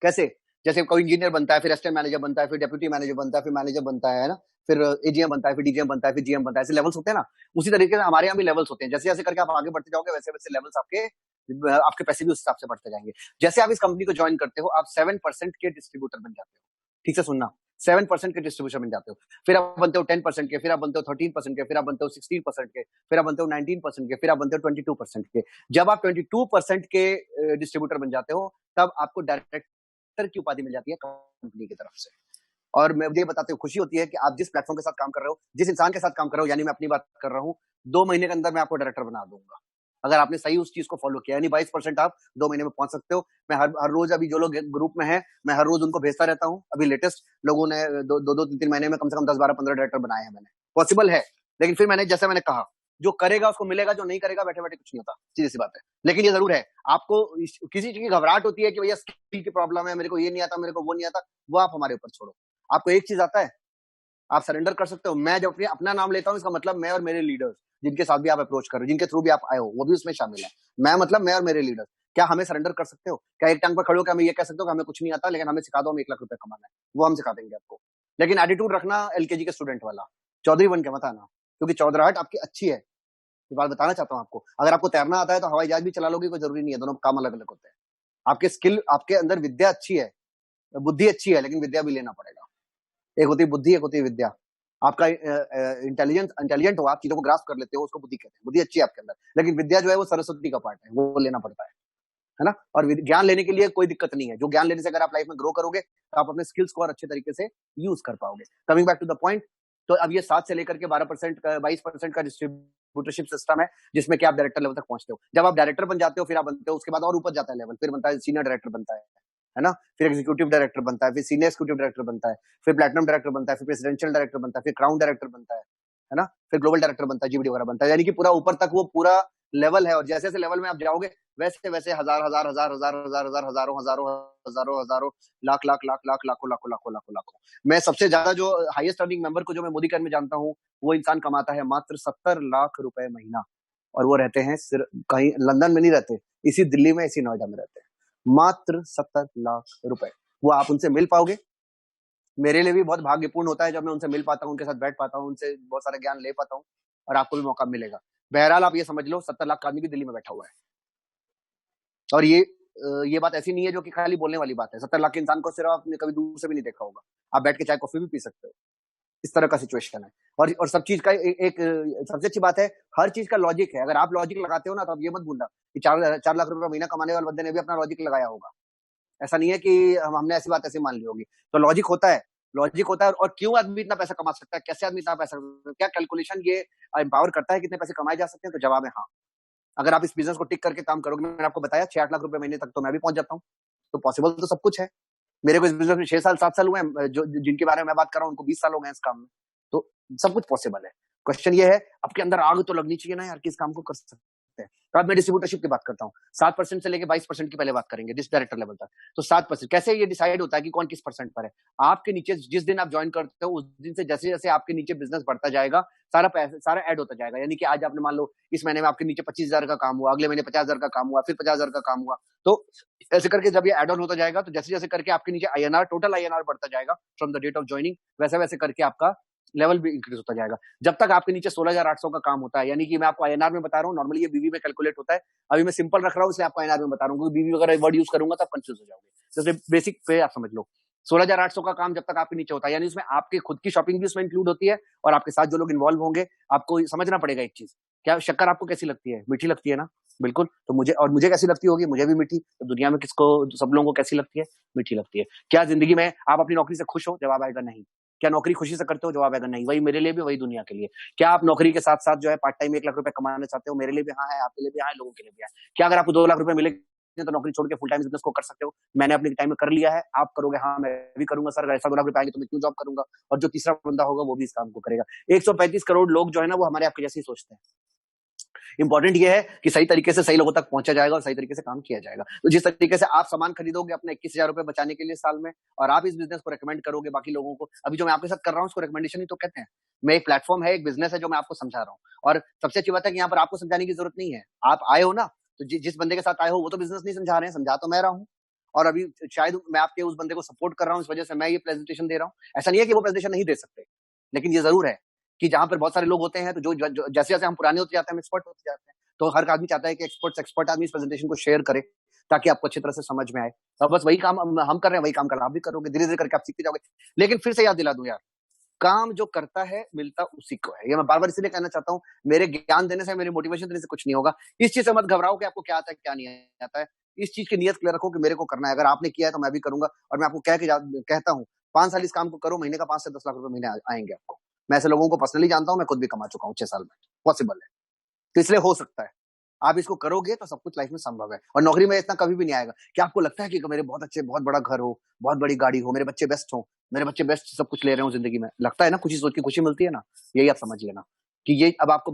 कैसे? जैसे कोई इंजीनियर बनता है, फिर असिस्टेंट मैनेजर बनता है, फिर डेप्यूटी मैनेजर बनता है, फिर मैनेजर बनता है ना, फिर एजीएम बनता है, फिर डीजीएम बनता है, फिर जीएम बनता है। ऐसे लेवल्स होते हैं ना। उसी तरीके से हमारे यहाँ भी लेवल्स होते हैं। जैसे जैसे करके आप आगे बढ़ते जाओगे, वैसे वैसे लेवल्स आपके पैसे भी उस हिसाब से बढ़ते जाएंगे। जैसे आप इस कंपनी को ज्वाइन करते हो, आप 7% के डिस्ट्रीब्यूटर बन जाते हो। ठीक से सुनना, 7% के डिस्ट्रीब्यूशन बन जाते हो। फिर आप बनते हो 10% के, फिर आप बनते हो 13% के, फिर आप बनते हो 16% के, फिर आप बनते हो 19% के, फिर आप बनते हो 22% के। जब आप 22% के डिस्ट्रीब्यूटर बन जाते हो, तब आपको डायरेक्टर की उपाधि मिल जाती है कंपनी की तरफ से। और मैं ये बताते हुए खुशी होती है कि आप जिस प्लेटफॉर्म के साथ काम कर रहे हो, जिस इंसान के साथ काम कर रहे हो, यानी मैं अपनी बात कर रहा हूँ, 2 महीने के अंदर मैं आपको डायरेक्टर बना दूंगा, अगर आपने सही उस चीज को फॉलो किया। यानी 22% आप 2 महीने में पहुंच सकते हो। मैं हर रोज, अभी जो लोग ग्रुप में है, मैं हर रोज उनको भेजता रहता हूँ। अभी लेटेस्ट लोगों ने 2-3 महीने में कम से कम 10-12-15 डायरेक्टर बनाए हैं मैंने। पॉसिबल है, लेकिन फिर जैसे मैंने कहा, जो करेगा उसको मिलेगा, जो नहीं करेगा बैठे बैठे कुछ नहीं होता, सीधी सी बात है। लेकिन ये जरूर है, आपको किसी चीज की घबराहट होती है कि भैया स्किल की प्रॉब्लम है, मेरे को ये नहीं आता, मेरे को वो नहीं आता, वो आप हमारे ऊपर छोड़ो। आपको एक चीज आता है, आप सरेंडर कर सकते हो। मैं जब अपना नाम लेता हूँ, इसका मतलब मैं और मेरे लीडर्स, जिनके साथ भी आप अप्रोच कर रहे हो, जिनके थ्रू भी आप आए हो, वो भी उसमें शामिल है। मैं मतलब मैं और मेरे लीडर्स। क्या हमें सरेंडर कर सकते हो? क्या एक टांग पर खड़े हो, क्या हमें ये कह सकते हो कि हमें कुछ नहीं आता, लेकिन हमें सिखा दो, हम 1 लाख रुपए कमाना है, वो हम सिखा देंगे आपको। लेकिन एटीट्यूड रखना एलकेजी के स्टूडेंट वाला, चौधरी बन के मत आना, क्योंकि चौधराहट आपकी अच्छी है। ये बात बताना चाहता हूँ आपको। अगर आपको तैरना आता है तो हवाई जहाज भी चला लोगे, कोई जरूरी नहीं है, दोनों काम अलग अलग होते हैं। आपके स्किल, आपके अंदर विद्या अच्छी है, बुद्धि अच्छी है, लेकिन विद्या भी लेना पड़ेगा। एक होती है बुद्धि, एक होती है विद्या। आपका इंटेलिजेंट हो, आप चीजों को ग्रास्प कर लेते हो, उसको बुद्धि कहते हैं। बुद्धि अच्छी है आपके अंदर, लेकिन विद्या जो है वो सरस्वती का पार्ट है, वो लेना पड़ता है ना। और ज्ञान लेने के लिए कोई दिक्कत नहीं है। जो ज्ञान लेने से अगर आप लाइफ में ग्रो करोगे, तो आप अपने स्किल्स को और अच्छे तरीके से यूज कर पाओगे। Coming back to the point, तो अब ये 7 से लेकर के 12% का, 22% का डिस्ट्रीब्यूटरशिप सिस्टम है, जिसमें कि आप डायरेक्टर लेवल तक पहुंचते हो। जब आप डायरेक्टर बन जाते हो, फिर आप बनते हो, उसके बाद और ऊपर जाता है लेवल, फिर बनता है सीनियर डायरेक्टर बनता है ना। फिर एग्जीक्यूटिव डायरेक्टर बनता है, फिर सीनियर एग्जीक्यूटिव डायरेक्टर बनता है, फिर प्लेटिनम डायरेक्टर बनता है, फिर प्रेसिडेंशियल डायरेक्टर बनता है, फिर क्राउन डायरेक्टर बनता है ना। फिर ग्लोबल डायरेक्टर बनता है, जीबीडी वगैरह बनता है। यानी कि पूरा ऊपर तक वो पूरा लेवल है। और जैसे जैसे लेवल में आप जाओगे, वैसे वैसे हजार हजार हजार हजार हजार हजार हजारों हजारों हजारों हजारों लाख लाख लाख लाख लाखों लाखों लाखों लाखों लाखों। मैं सबसे ज्यादा जो हाईएस्ट अर्निंग मेंबर को जो मैं मोदी कैन में जानता हूँ, वो इंसान कमाता है मात्र 70 लाख रुपए महीना। और वो रहते हैं सिर्फ कहीं लंदन में नहीं रहते, इसी दिल्ली में, इसी नोएडा में रहते हैं। मात्र 70 लाख रुपए। वो आप उनसे मिल पाओगे? मेरे लिए भी बहुत भाग्यपूर्ण होता है जब मैं उनसे मिल पाता हूँ, उनके साथ बैठ पाता हूँ, उनसे बहुत सारा ज्ञान ले पाता हूँ, और आपको भी मौका मिलेगा। बहरहाल आप ये समझ लो, 70 लाख का आदमी भी दिल्ली में बैठा हुआ है। और ये बात ऐसी नहीं है जो कि खाली बोलने वाली बात है। 70 लाख के इंसान को सिर्फ आपने कभी दूर से भी नहीं देखा होगा। आप बैठ के चाय कॉफी भी पी सकते हो। इस तरह का सिचुएशन है। और सब चीज का एक सबसे अच्छी बात है, हर चीज का लॉजिक है। अगर आप लॉजिक लगाते हो ना, तो आप ये मत भूलना कि 4 लाख रुपए महीना कमाने वाले बंदे ने भी अपना लॉजिक लगाया होगा। ऐसा नहीं है कि हमने ऐसी बात ऐसे मान ली होगी। तो लॉजिक होता है, लॉजिक होता है। और क्यों आदमी इतना पैसा कमा सकता है, कैसे आदमी इतना पैसा, क्या कैलकुलेशन ये एम्पावर करता है कितने पैसे कमाए जा सकते हैं? तो जवाब है हाँ। अगर आप इस बिजनेस को टिक करके काम करोगे, मैंने आपको बताया 6-8 लाख रुपए महीने तक तो मैं भी पहुंच जाता हूँ। तो पॉसिबल तो सब कुछ है। मेरे को इस बिजनेस में 6 साल 7 साल हुए हैं, जो जिनके बारे में मैं बात कर रहा हूँ उनको 20 साल हो गए इस काम में। तो सब कुछ पॉसिबल है। क्वेश्चन ये है, आपके अंदर आग तो लगनी चाहिए ना यार कि इस काम को कर सकते हैं। तो अब मैं डिस्ट्रीब्यूटरशिप की बात करता हूँ। 7% से लेके 22% की पहले बात करेंगे जिस डायरेक्टर लेवल तक। तो 7% कैसे ये डिसाइड होता है कि कौन किस परसेंट पर है? आपके नीचे जिस दिन आप ज्वाइन करते हो, उस दिन से जैसे जैसे आपके नीचे बिजनेस बढ़ता जाएगा, सारा पैसा सारा ऐड होता जाएगा। यानी कि आज आपने मान लो इस महीने में आपके नीचे 25,000 का काम हुआ, अगले महीने 50,000 का काम हुआ, फिर 50,000 का काम हुआ। तो ऐसे करके जब ये एड ऑन होता जाएगा, तो जैसे जैसे करके आपके नीचे आईएनआर, टोटल आईएनआर बढ़ता जाएगा from the date of joining, वैसे वैसे करके आपका लेवल भी इंक्रीज होता जाएगा। जब तक आपके नीचे 16,800 का काम होता है, यानी कि मैं आपको आईएनआर में बता रहा हूँ, नॉर्मली ये बीवी में कैलकुलेट होता है। अभी मैं सिंपल रख रहा हूँ इसलिए आपको आईएनआर में बता रहा हूँ, क्योंकि बीवी वगैरह वर्ड यूज करूंगा तो आप कंफ्यूज हो जाओगे। जैसे बेसिक पे आप समझ लो, 16,800 का काम जब तक आपके नीचे होता है, यानी उसमें आपकी खुद की शॉपिंग भी उसमें इंक्लूड होती है, और आपके साथ जो लोग इन्वॉल्व होंगे, आपको समझना पड़ेगा एक चीज। क्या शक्कर आपको कैसी लगती है? मीठी लगती है ना? बिल्कुल। तो मुझे कैसी लगती होगी? मुझे भी मीठी। तो दुनिया में किसको, सब लोगों को कैसी लगती है? मीठी लगती है। क्या जिंदगी में आप अपनी नौकरी से खुश हो? जवाब आएगा नहीं। क्या नौकरी खुशी से करते हो? जवाब आएगा नहीं। वही मेरे लिए भी, वही दुनिया के लिए। क्या आप नौकरी के साथ साथ जो है पार्ट टाइम 1 लाख रुपए कमाना चाहते हो? मेरे लिए भी हाँ है, आपके लिए भी हाँ है, लोगों के लिए भी है। क्या अगर आपको 2 लाख रुपए मिले तो नौकरी छोड़ के फुल टाइम बिजनेस को कर सकते हो? मैंने अपने टाइम में कर लिया है, आप करोगे? हाँ मैं भी करूंगा सर। अगर ऐसा 2 लाख रुपए आएंगे तो मैं क्यों जॉब करूंगा? और जो तीसरा बंदा होगा वो भी इस काम को करेगा। 135 करोड़ लोग जो है ना, वो हमारे आपके जैसे ही सोचते हैं। इंपॉर्टेंट ये है कि सही तरीके से सही लोगों तक पहुंचा जाएगा और सही तरीके से काम किया जाएगा। तो जिस तरीके से आप सामान खरीदोगे अपने 21,000 रुपए बचाने के लिए साल में, और आप इस बिजनेस को रेकमेंड करोगे बाकी लोगों को, अभी जो मैं आपके साथ कर रहा हूँ उसको रिकमेंडेशन ही तो कहते हैं। मैं एक प्लेटफॉर्म है, एक बिजनेस है जो मैं आपको समझा रहा हूँ। और सबसे अच्छी बात है कि यहाँ पर आपको समझाने की जरूरत नहीं है। आप आए हो ना, तो जिस बंदे के साथ आए हो वो तो बिजनेस नहीं समझा रहे हैं, समझा तो मैं रहा हूँ। और अभी शायद मैं आपके उस बंदे को सपोर्ट कर रहा हूँ, इस वजह से मैं ये प्रेजेंटेशन दे रहा हूँ। ऐसा नहीं है कि वो प्रेजेंटेशन नहीं दे सकते, लेकिन ये जरूर है कि जहां पर बहुत सारे लोग होते हैं, तो जैसे जैसे हम पुराने होते जाते हैं, हम एक्सपर्ट होते जाते हैं। तो हर आदमी चाहता है कि एक्सपर्ट आदमी इस प्रेजेंटेशन को शेयर करे, ताकि आपको अच्छी तरह से समझ में आए। तो बस वही काम हम कर रहे हैं, वही काम कल आप भी करोगे, धीरे धीरे करके आप सीखते जाओगे। लेकिन फिर से याद दिला दूं यार, काम जो करता है मिलता उसी को है। ये मैं बार बार इसलिए कहना चाहता हूँ, मेरे ज्ञान देने से, मेरे मोटिवेशन देने से कुछ नहीं होगा। इस चीज से मत घबराओ कि आपको क्या आता है क्या नहीं आता है। इस चीज की नियत क्लियर रखो कि मेरे को करना है। अगर आपने किया है तो मैं भी करूंगा। और मैं आपको कहता हूँ, 5 साल इस काम को करो, महीने का 5 से 10 लाख रुपए महीने आएंगे आपको। मैं ऐसे लोगों को पर्सनली जानता हूँ, मैं खुद भी कमा चुका हूँ 6 साल में। पॉसिबल है, तो इसलिए हो सकता है। आप इसको करोगे तो सब कुछ लाइफ में संभव है। और नौकरी में इतना कभी भी नहीं आएगा। क्या आपको लगता है कि मेरे बहुत अच्छे, बहुत बड़ा घर हो, बहुत बड़ी गाड़ी हो, मेरे बच्चे बेस्ट हो, मेरे बच्चे बेस्ट सब कुछ ले रहे हो जिंदगी में? लगता है ना, खुशी सोच के खुशी मिलती है ना? यही आप समझ लेना कि ये अब आपको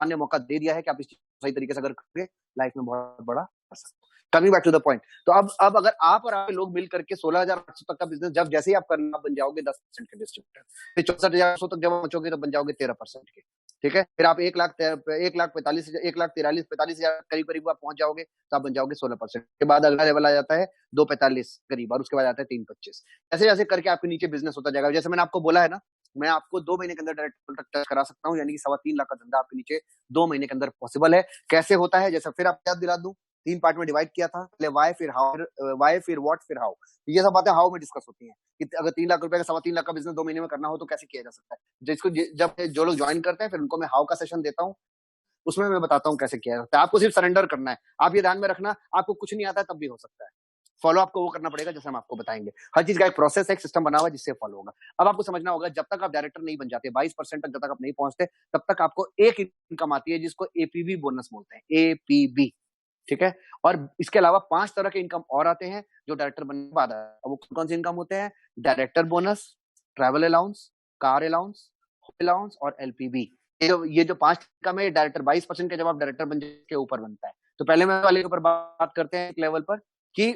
अन्य मौका दे दिया है कि आप इस सही तरीके से अगर करोगे, लाइफ में बहुत बड़ा कर सकते हो। Coming back to the point, तो अब अगर आप और आपके लोग मिल करके 16,800 तक का बिजनेस, जब जैसे ही आप करना बन जाओगे 10% के डिस्ट्रीब्यूटर, फिर 64,100 तक जब पहुंचोगे तो बन जाओगे 13% के। ठीक है, फिर आप 1,43,45,000 करीब करीब आप पहुंच जाओगे, तो आप बन जाओगे 16%। के बाद अगला लेवल आ जाता है 2,45 करीब, और उसके बाद आता है 3,25। ऐसे ऐसे करके आपके नीचे बिजनेस होता जाएगा। जैसे मैंने आपको बोला है ना, मैं आपको 2 महीने के अंदर डायरेक्ट तक टच करा सकता हूँ, यानी कि 3.25 लाख का धंधा आपके नीचे 2 महीने के अंदर पॉसिबल है। कैसे होता है, जैसे फिर आप याद दिला दूं, 3 पार्ट में डिवाइड किया था। पहले वाई, फिर हाउ, वाई फिर व्हाट, फिर हाउ। ये सब बातें हाउ में डिस्कस होती हैं कि अगर 3 लाख रुपए का 3.25 लाख का बिजनेस 2 महीने में करना हो तो कैसे किया जा सकता है। जब जो लोग ज्वाइन करते हैं, फिर उनको मैं हाउ का सेशन देता हूँ, उसमें मैं बताता हूँ कैसे किया जाता है। आपको सिर्फ सरेंडर करना है। आप ये ध्यान में रखना, आपको कुछ नहीं आता है तब भी हो सकता है। फॉलो आपको वो करना पड़ेगा जैसे हम आपको बताएंगे। हर चीज का एक प्रोसेस है, एक सिस्टम बना हुआ है जिससे फॉलो होगा। अब आपको समझना होगा, जब तक आप डायरेक्टर नहीं बन जाते, 22% तक जब तक आप नहीं पहुंचते, तब तक आपको एक इनकम आती है जिसको एपीबी बोनस बोलते हैं, एपीबी। ठीक है, और इसके अलावा 5 तरह के इनकम और आते हैं जो डायरेक्टर बनने के बाद आते हैं। वो कौन से इनकम होते हैं? Director bonus, travel allowance, car allowance, allowance और एलपीबी। ये जो 5 इनकम है, डायरेक्टर 22% के जब आप डायरेक्टर बन के ऊपर बनता है। तो पहले मैं वाले के ऊपर बात करते हैं एक लेवल पर कि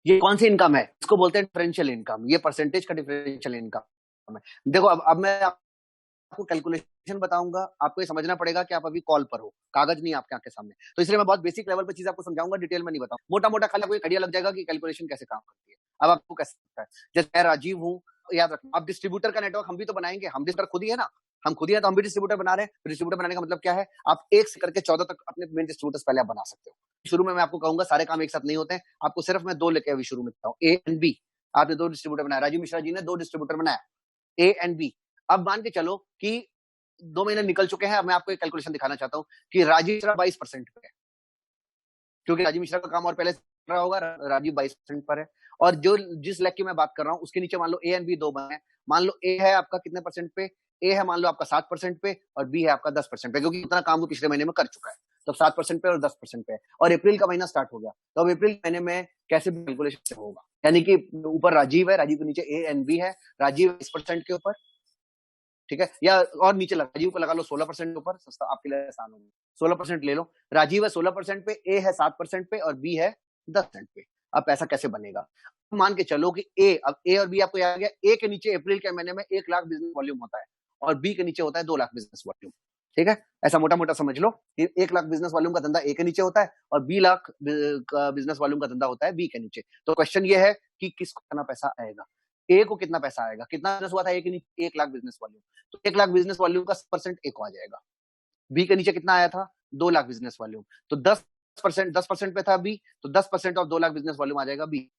ये कौन सी इनकम है। इसको बोलते हैं डिफरेंशियल इनकम। ये परसेंटेज का डिफरेंशियल इनकम है। देखो, अब मैं आपको कैलकुलेशन बताऊंगा, आपको ये समझना पड़ेगा कि आप अभी कॉल पर हो, कागज नहीं आपके आंख के सामने। तो इसलिए मैं बहुत बेसिक लेवल पर चीज आपको समझाऊंगा, डिटेल में नहीं बताऊंगा। मोटा मोटा खाली आपको एक आइडिया लग जाएगा कि कैलकुलेशन कैसे काम करती है। अब आपको कैसे लगता है, जैसे मैं राजीव हूँ, याद रखना, अब डिस्ट्रीब्यूटर का नेटवर्क हम भी तो बनाएंगे। हम डिस्ट्रीब्यूटर खुद ही है ना, हम खुद ही है, तो हम भी डिस्ट्रीब्यूटर बना रहे हैं। तो डिस्ट्रीब्यूटर बनाने का मतलब क्या है? आप 1 से करके 14 तक अपने मेन डिस्ट्रीब्यूटर्स पहले आप बना सकते हो। शुरू में मैं आपको कहूंगा सारे काम एक साथ नहीं होते हैं, आपको सिर्फ मैं 2 लेके अभी शुरू में बताऊँ, ए एंड बी। आपने 2 डिस्ट्रीब्यूटर बनाया, राजीव मिश्रा जी ने 2 डिस्ट्रीब्यूटर बनाया, ए एंड बी। अब मान के चलो कि 2 महीने निकल चुके हैं, अब मैं आपको एक कैलकुलेशन दिखाना चाहता हूँ कि राजीव मिश्रा 22% पे है, क्योंकि राजीव मिश्रा का काम और पहले रहा होगा, राजीव 22% पर है। और जो जिस लेग की मैं बात कर रहा हूँ उसके नीचे मान लो ए एंड बी दो बने हैं। मान लो ए है आपका कितने परसेंट पे, ए है मान लो आपका 7% पे और बी है आपका 10% पे, क्योंकि उतना काम वो पिछले महीने में कर चुका है, तो 7% पे और 10% पे है। और अप्रैल का महीना स्टार्ट हो गया, तो अब अप्रैल महीने में कैसे कैलकुलेशन होगा, यानी कि ऊपर राजीव है, राजीव के नीचे ए एंड बी है, राजीव 20% के ऊपर, ठीक है, या और नीचे राजीव को लगा लो 16% ऊपर, सस्ता आपके लिए आसान होगा, 16% ले लो। राजीव है 16% पे, ए है 7% पे और बी है 10% पे। अब पैसा कैसे बनेगा, मान के चलो कि ए, अब ए और बी आपको याद आ गया, ए के नीचे अप्रैल के महीने में 1 लाख बिजनेस वॉल्यूम होता है और बी के नीचे होता है 2 लाख बिजनेस वॉल्यूम, ठीक है, ऐसा मोटा मोटा समझ लो कि 1 लाख बिजनेस वॉल्यूम का धंधा ए के नीचे होता है और 2 लाख बिजनेस वॉल्यूम का धंधा होता है बी के नीचे। तो क्वेश्चन ये है कि किसको कितना पैसा आएगा, ए को कितना पैसा आएगा, कितना बिजनेस हुआ था ए के नीचे, 1 लाख बिजनेस वॉल्यूम, तो 1 लाख बिजनेस वॉल्यूम का 10% ए को आ जाएगा। बी के नीचे कितना आया था, 2 लाख बिजनेस वॉल्यूम, तो 10% पे था बी, तो 10% ऑफ 2 लाख बिजनेस वॉल्यूम आ जाएगा बी।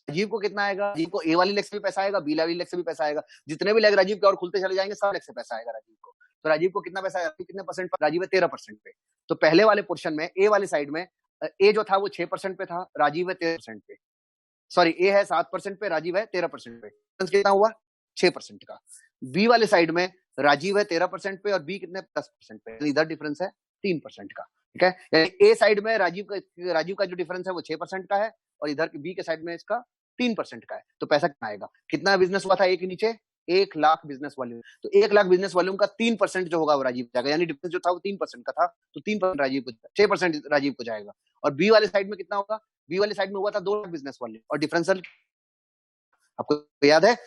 राजीव को कितना आएगा, राजीव को ए वाली लेग से भी पैसा आएगा, बी वाली लेग से भी पैसा आएगा, जितने भी लेग राजीव के और खुलते चले जाएंगे सब लेग से पैसा आएगा राजीव को। तो राजीव को कितना पैसा आएगा, कितने परसेंट पर, राजीव है 13% पे। तो पहले वाले पोर्शन में ए वाली साइड में ए जो था वो 6% पे था, राजीव है 13% पे, सॉरी ए है 7% पे, राजीव है 13% पे, कितना हुआ 6% का। बी वाले साइड में राजीव है 13% पे और बी कितने 10% पे, इधर डिफरेंस है 3% का, ठीक है, यानी ए साइड में राजीव का जो डिफरेंस है वो 6% का है और इधर बी के साइड में इसका 3% का है। तो पैसा कितना आएगा, कितना बिजनेस हुआ था ए के नीचे, 1 लाख बिजनेस वॉल्यूम, तो 1 लाख बिजनेस वॉल्यूम का 3% जो होगा वो राजीव को जाएगा, यानी डिफरेंस जो था वो 3% का था, तो 3% राजीव को, 6% राजीव को जाएगा। और बी वाले साइड में कितना होगा, बी वाले साइड में हुआ था 2 लाख बिजनेस वॉल्यूम और डिफरेंशियल आपको याद है